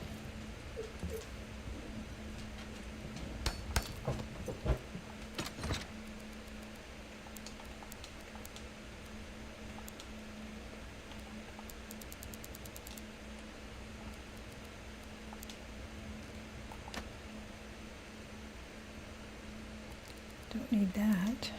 Don't need that.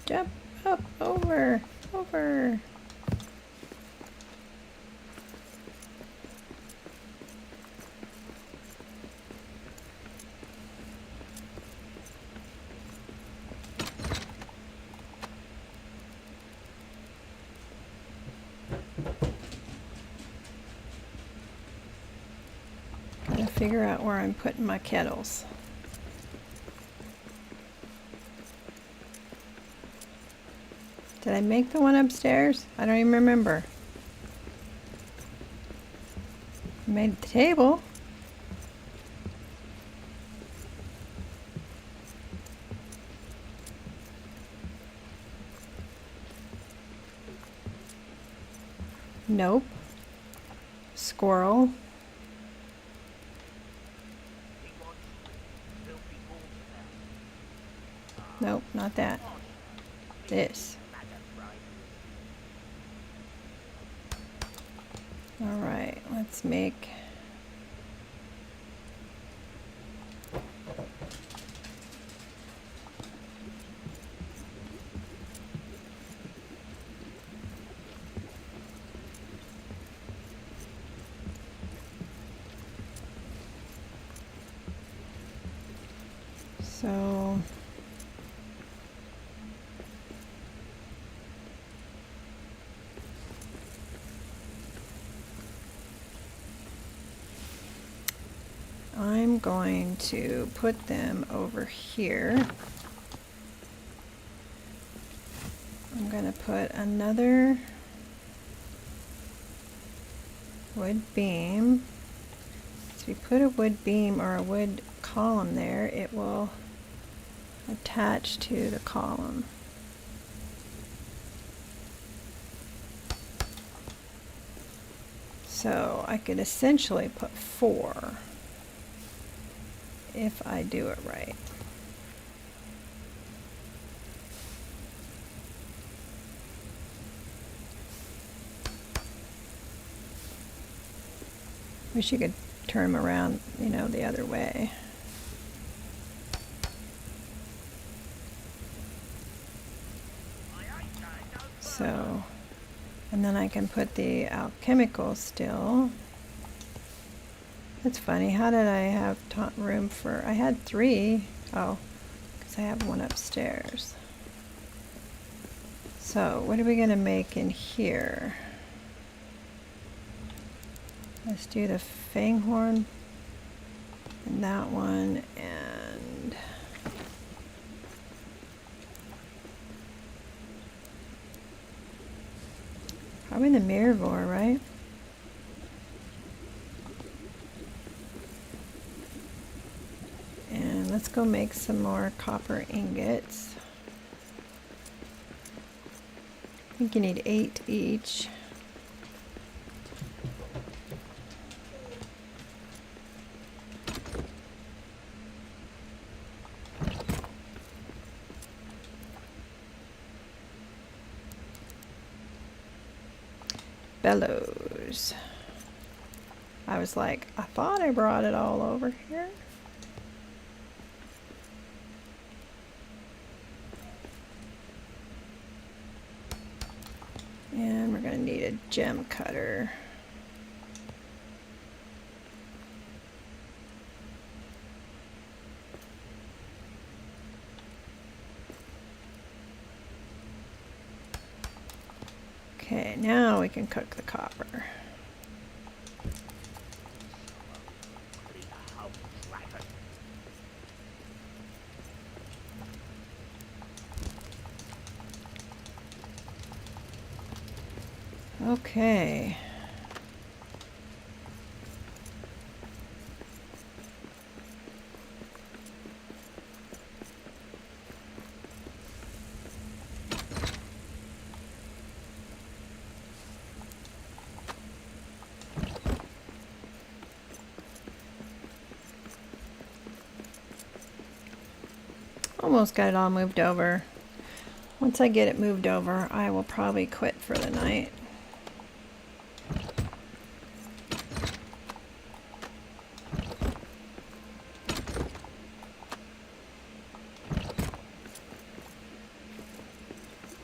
Jump up, over. Gotta figure out where I'm putting my kettles. Did I make the one upstairs? I don't even remember. I made the table. Nope. Squirrel. Nope, not that. This. All right, let's make so I'm going to put them over here. I'm going to put another wood beam if you put a wood beam or a wood column there, it will attach to the column. So I could essentially put 4 if I do it right. Wish you could turn them around, you know, the other way. So, and then I can put the alchemical still. That's funny. How did I have room for? I had 3. Oh, because I have one upstairs. So, what are we going to make in here? Let's do the fanghorn and that one, and probably the mirror, right? And let's go make some more copper ingots. I think you need 8 each. Bellows. I was like, I thought I brought it all over here. And we're going to need a gem cutter. Okay, now we can cook the copper. Okay. Almost got it all moved over. Once I get it moved over, I will probably quit for the night.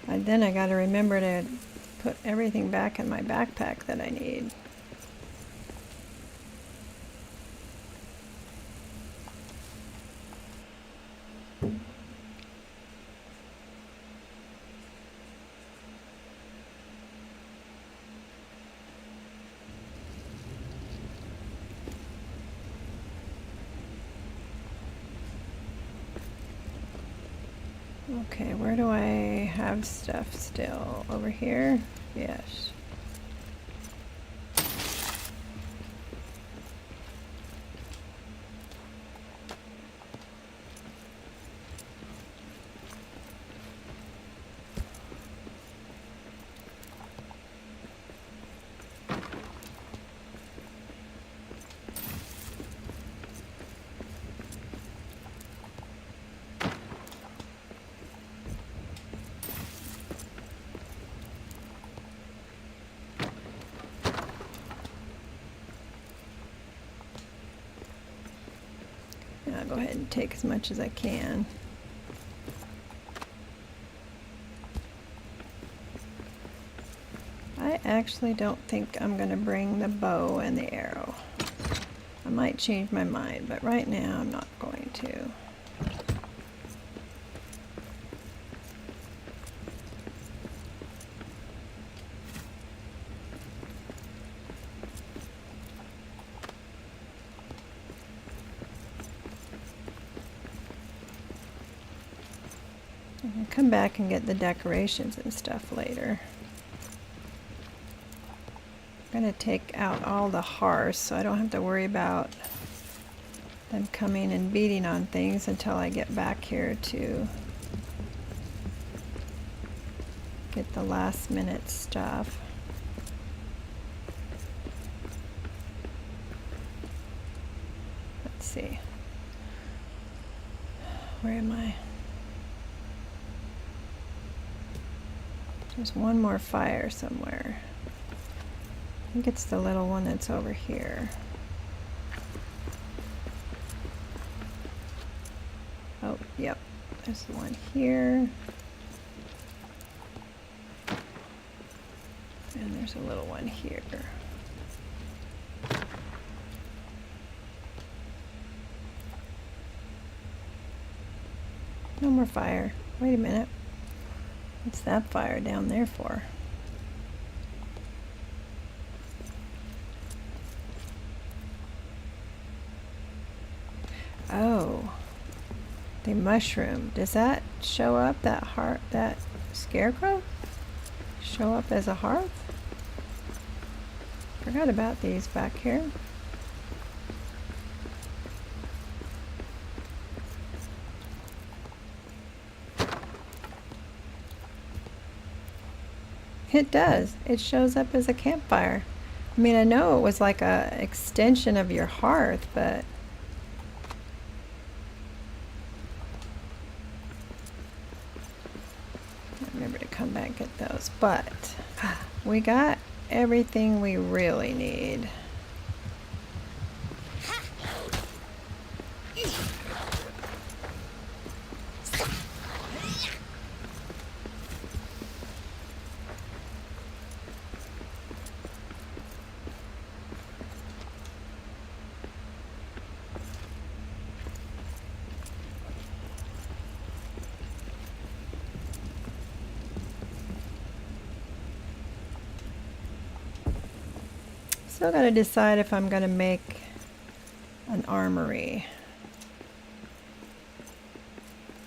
And then I gotta remember to put everything back in my backpack that I need. Okay, where do I have stuff still? Over here? Yes. I'll go ahead and take as much as I can. I actually don't think I'm going to bring the bow and the arrow. I might change my mind, but right now I'm not going to. I can come back and get the decorations and stuff later. I'm going to take out all the hearths so I don't have to worry about them coming and beating on things until I get back here to get the last minute stuff. Let's see. Where am I? There's one more fire somewhere. I think it's the little one that's over here. Oh, yep. There's one here. And there's a little one here. No more fire. Wait a minute. What's that fire down there for? Oh, the mushroom. Does that show up, that heart, that scarecrow? Show up as a hearth? Forgot about these back here. It does. It shows up as a campfire. I mean, I know it was like a extension of your hearth, but remember to come back and get those. But we got everything we really need. Still got to decide if I'm going to make an armory.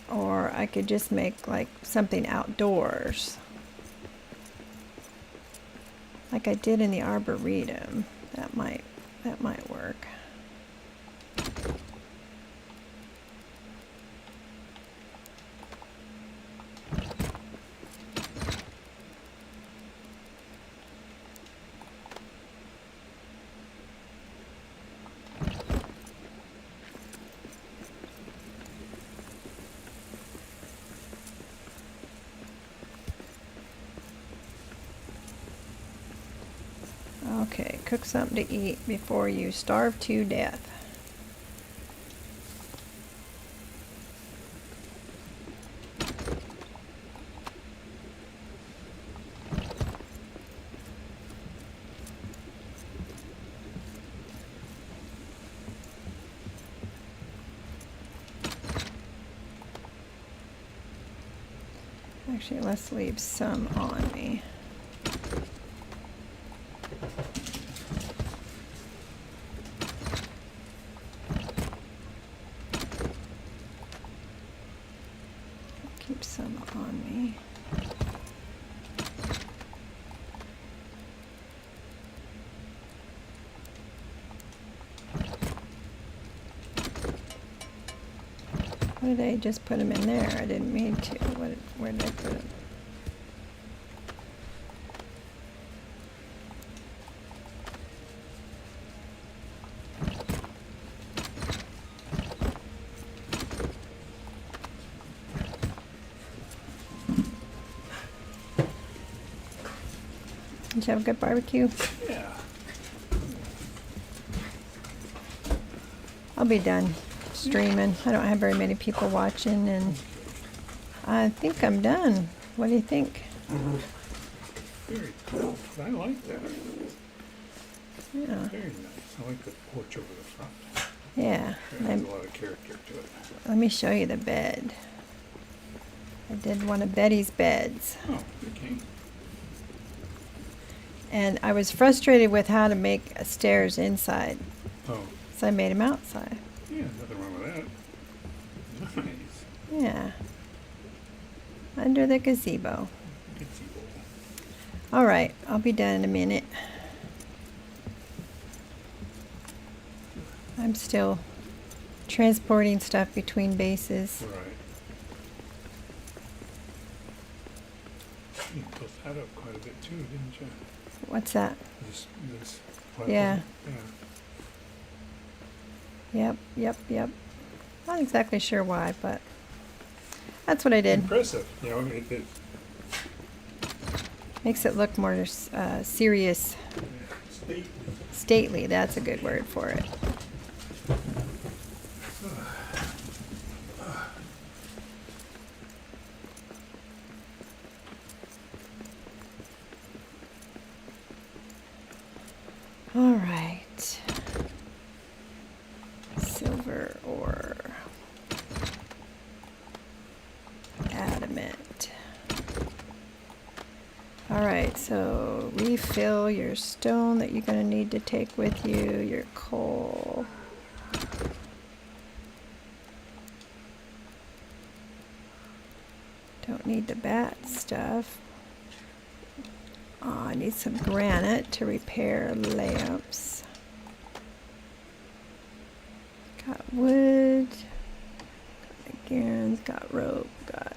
Or I could just make like something outdoors. Like I did in the Arboretum. That might work. Okay, cook something to eat before you starve to death. Actually, let's leave some on me. Keep some on me. Why did I just put them in there? I didn't mean to. Where did I put them? Did you have a good barbecue? Yeah. I'll be done streaming. I don't have very many people watching, and I think I'm done. What do you think? Very cool. I like that. Yeah. Very nice. I like the porch over the front. Yeah. It has a lot of character to it. Let me show you the bed. I did one of Betty's beds. Oh, okay. And I was frustrated with how to make stairs inside, Oh, so I made them outside. yeah, nothing wrong with that. Nice. Yeah. Under the gazebo. Gazebo. All right, I'll be done in a minute. I'm still transporting stuff between bases. Right. You built that up quite a bit too, didn't you? What's that? This platform. Yeah. Yeah. Yep. Not exactly sure why, but that's what I did. Impressive. You know, it Makes it look more serious. state. Stately, that's a good word for it. All right. Silver ore. Adamant. All right, so refill your stone that you're going to need to take with you, your coal. Don't need the bat stuff. Oh, I need some granite to repair lamps. Got wood, got garns, got rope, got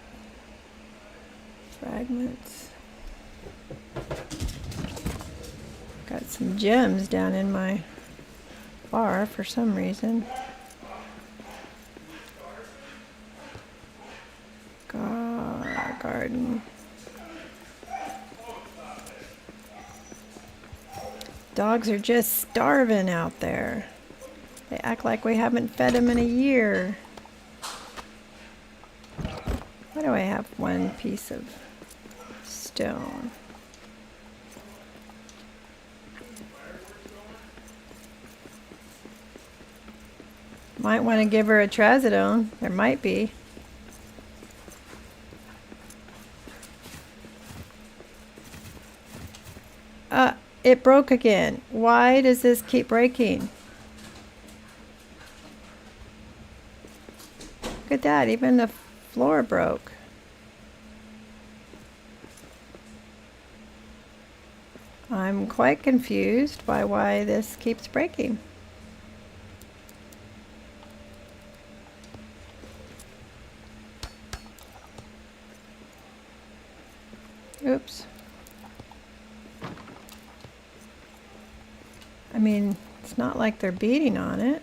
fragments. Got some gems down in my bar for some reason. Garden. Dogs are just starving out there. They act like we haven't fed them in a year. Why do I have one piece of stone? Might want to give her a trazodone. There might be. It broke again. Why does this keep breaking? Look at that, even the floor broke. I'm quite confused by why this keeps breaking. Oops. I mean, it's not like they're beating on it.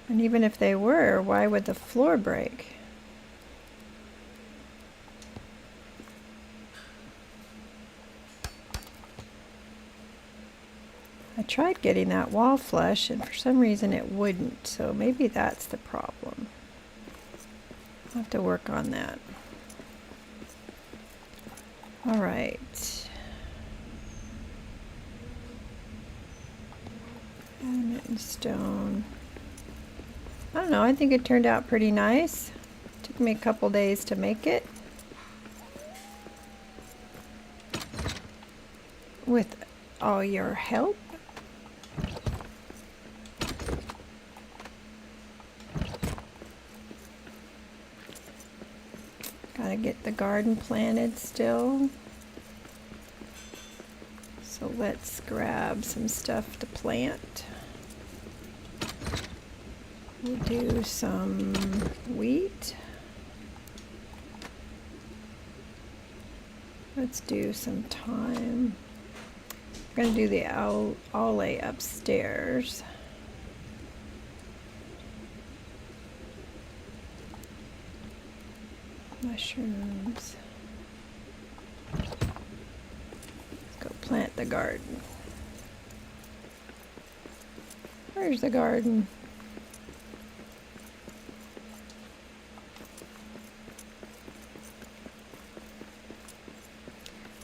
And even if they were, why would the floor break? I tried getting that wall flush and for some reason it wouldn't, so maybe that's the problem. I'll have to work on that. All right. Adamant and stone. I don't know, I think it turned out pretty nice. Took me a couple days to make it. With all your help. Gotta get the garden planted still. So let's grab some stuff to plant. We'll do some wheat. Let's do some thyme. We're gonna do the ole upstairs. Mushrooms. Let's go plant the garden. Where's the garden?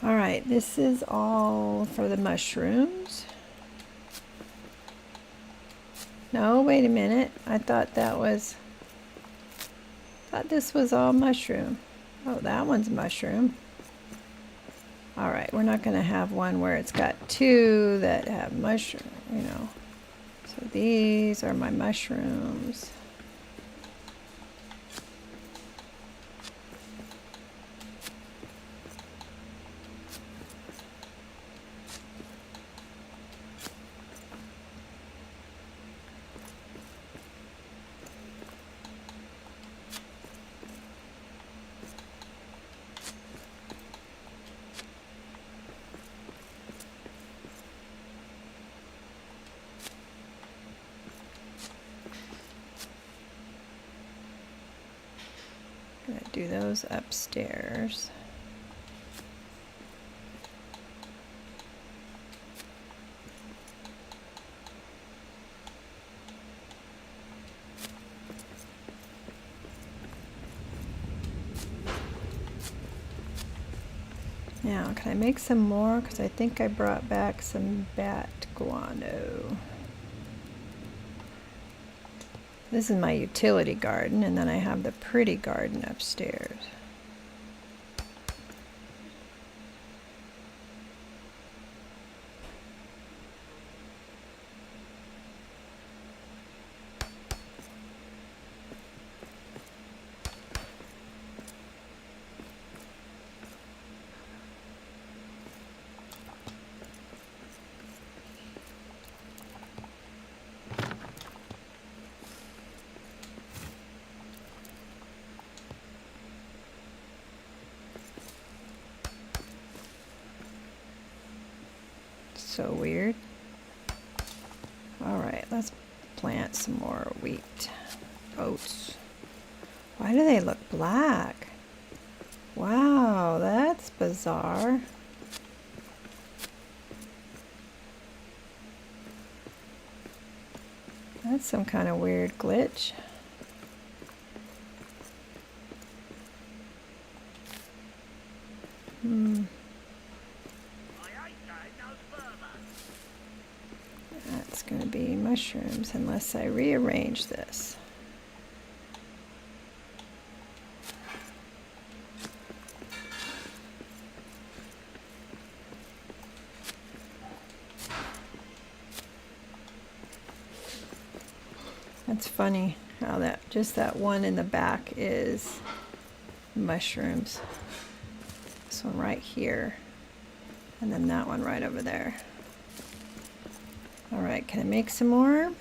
All right, this is all for the mushrooms. No, wait a minute. I thought this was all mushroom. Oh, that one's mushroom. All right, we're not going to have one where it's got two that have mushroom, you know. So these are my mushrooms. do those upstairs. Now, can I make some more? Because I think I brought back some bat guano. This is my utility garden, and then I have the pretty garden upstairs. So weird. All right, let's plant some more wheat, oats. Why do they look black? Wow, that's bizarre. That's some kind of weird glitch. That's going to be mushrooms unless I rearrange this. That's funny how that one in the back is mushrooms. This one right here, and then that one right over there. All right, can I make some more?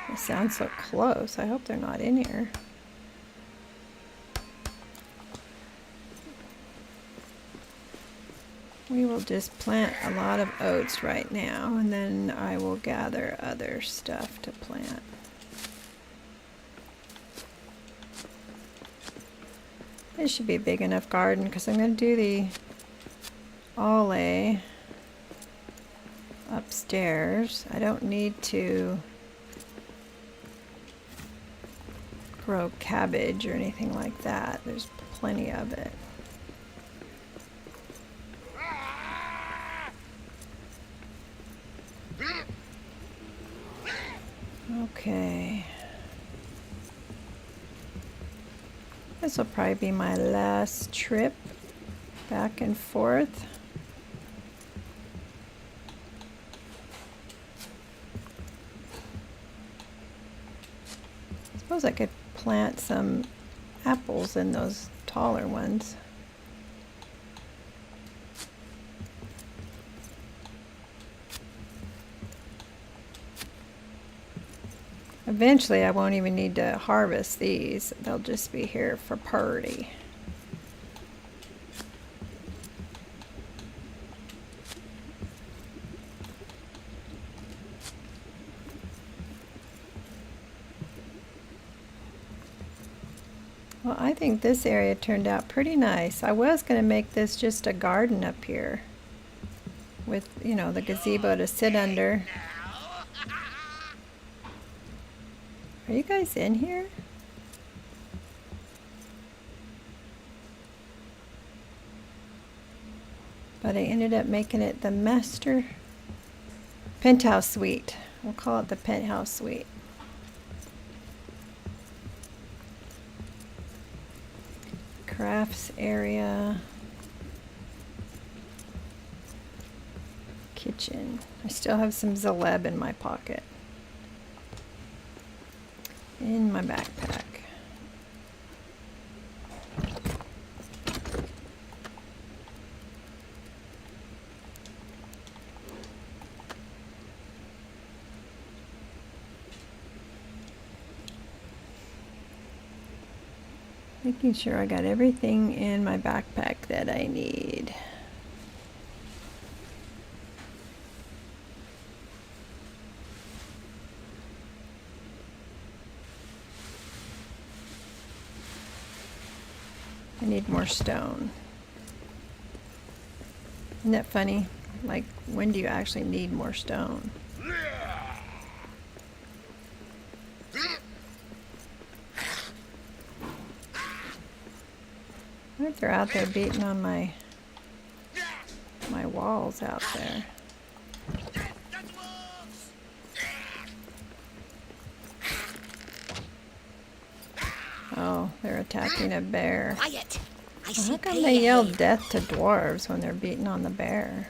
They sound so close. I hope they're not in here. We will just plant a lot of oats right now, and then I will gather other stuff to plant. This should be a big enough garden because I'm going to do the ole upstairs. I don't need to grow cabbage or anything like that. There's plenty of it. Okay. This will probably be my last trip back and forth. I suppose I could plant some apples in those taller ones. Eventually I won't even need to harvest these. They'll just be here for purdy. Well, I think this area turned out pretty nice. I was going to make this just a garden up here with, you know, the gazebo to sit under. Are you guys in here? But I ended up making it the master penthouse suite. We'll call it the penthouse suite. Crafts area. Kitchen. I still have some Zaleb in my pocket. In my backpack. Making sure I got everything in my backpack that I need. I need more stone. Isn't that funny? Like, when do you actually need more stone? I think they're out there beating on my walls out there. Oh, they're attacking a bear. Quiet. I Well, see how come prey they yell ahead. death to dwarves when they're beating on the bear?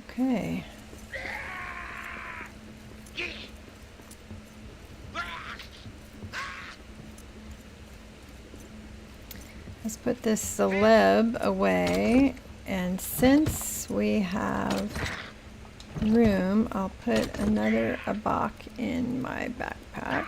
Okay. Let's put this celeb away, and since we have room, I'll put another abak in my backpack.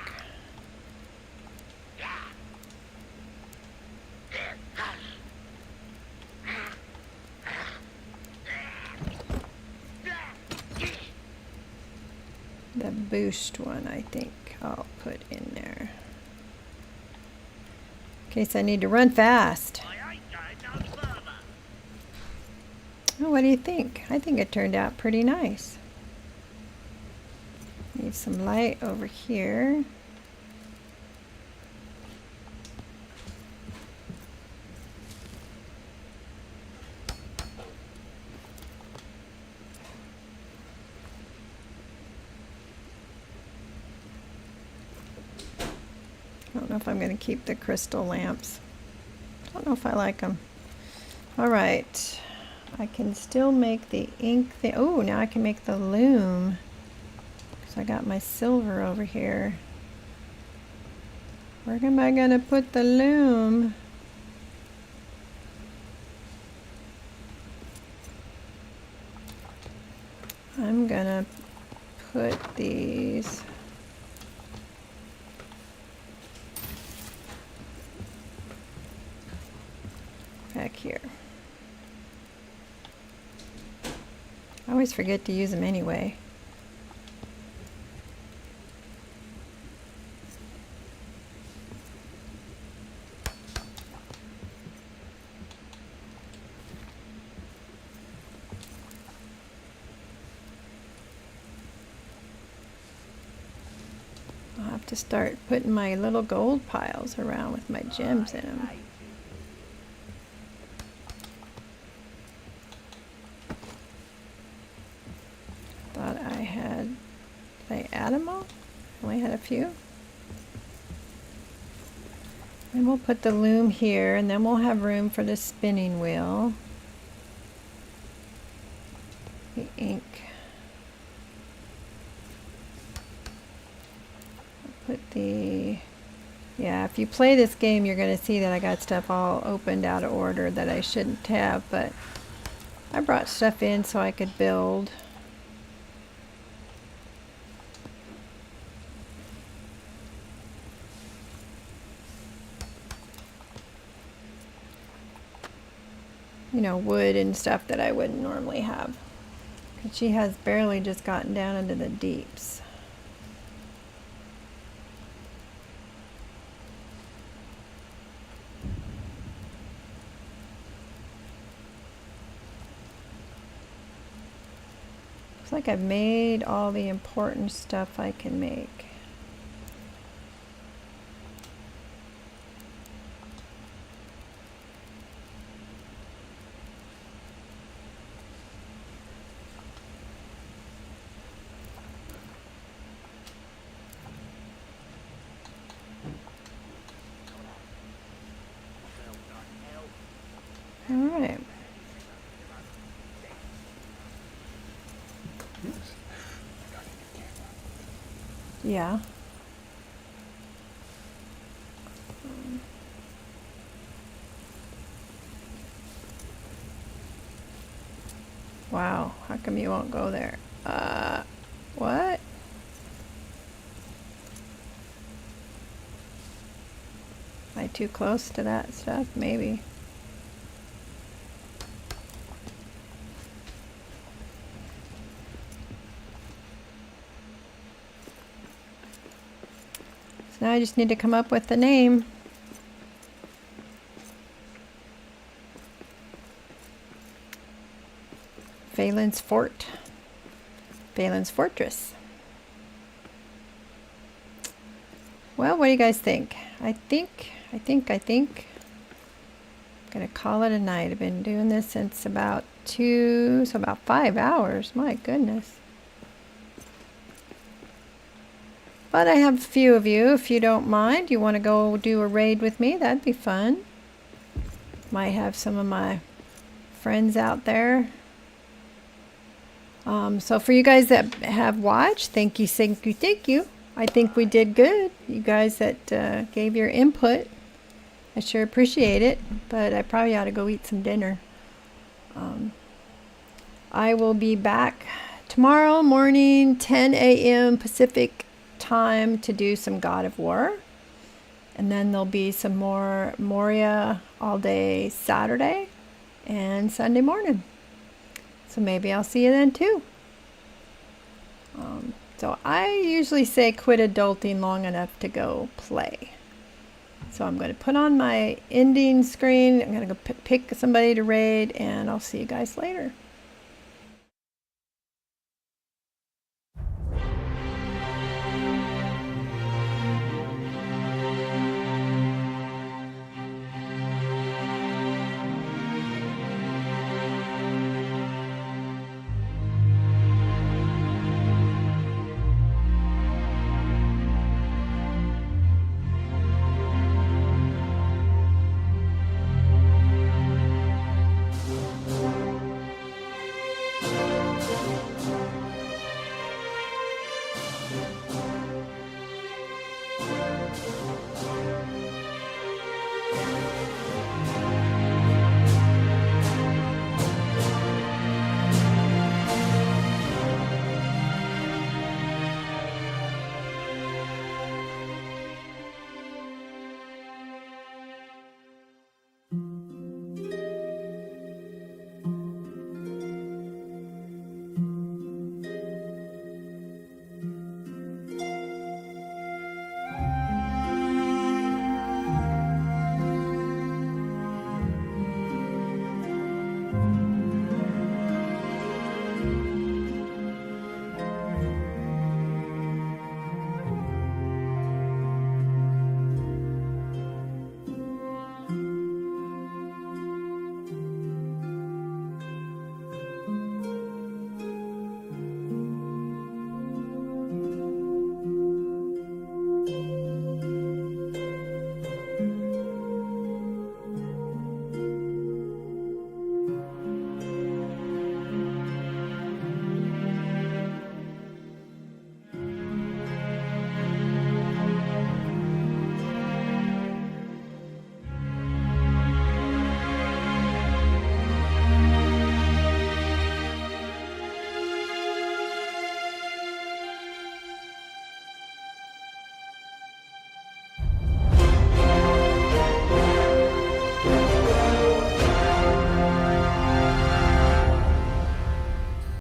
The boost one, I think I'll put in there. In case I need to run fast. I ain't going no further. Oh, what do you think? I think it turned out pretty nice. Need some light over here. I don't know if I'm going to keep the crystal lamps. I don't know if I like them. All right. I can still make the ink thing. Oh, now I can make the loom. So I got my silver over here. Where am I going to put the loom? I'm going to put these back here. I always forget to use them anyway. I'll have to start putting my little gold piles around with my gems in them. Thought I had, did I add them all? Only had a few. And we'll put the loom here, and then we'll have room for the spinning wheel. The ink. Put the, yeah, if you play this game, you're going to see that I got stuff all opened out of order that I shouldn't have, but I brought stuff in so I could build. You know, wood and stuff that I wouldn't normally have. Because she has barely just gotten down into the deeps. Looks like I've made all the important stuff I can make. All right. Yeah. Wow, how come you won't go there? What? too close to that stuff, maybe. So now I just need to come up with the name. Faelin's Fort. Faelin's Fortress. Well, what do you guys think? I think I'm gonna call it a night. I've been doing this since about 5 hours. My goodness. But I have a few of you, if you don't mind. You want to go do a raid with me? That'd be fun. Might have some of my friends out there. So for you guys that have watched, thank you. I think we did good. You guys that gave your input, I sure appreciate it, but I probably ought to go eat some dinner. I will be back tomorrow morning, 10 a.m. Pacific time, to do some God of War. And then there'll be some more Moria all day Saturday and Sunday morning. So maybe I'll see you then too. So I usually say quit adulting long enough to go play. So I'm going to put on my ending screen. I'm going to go pick somebody to raid, and I'll see you guys later.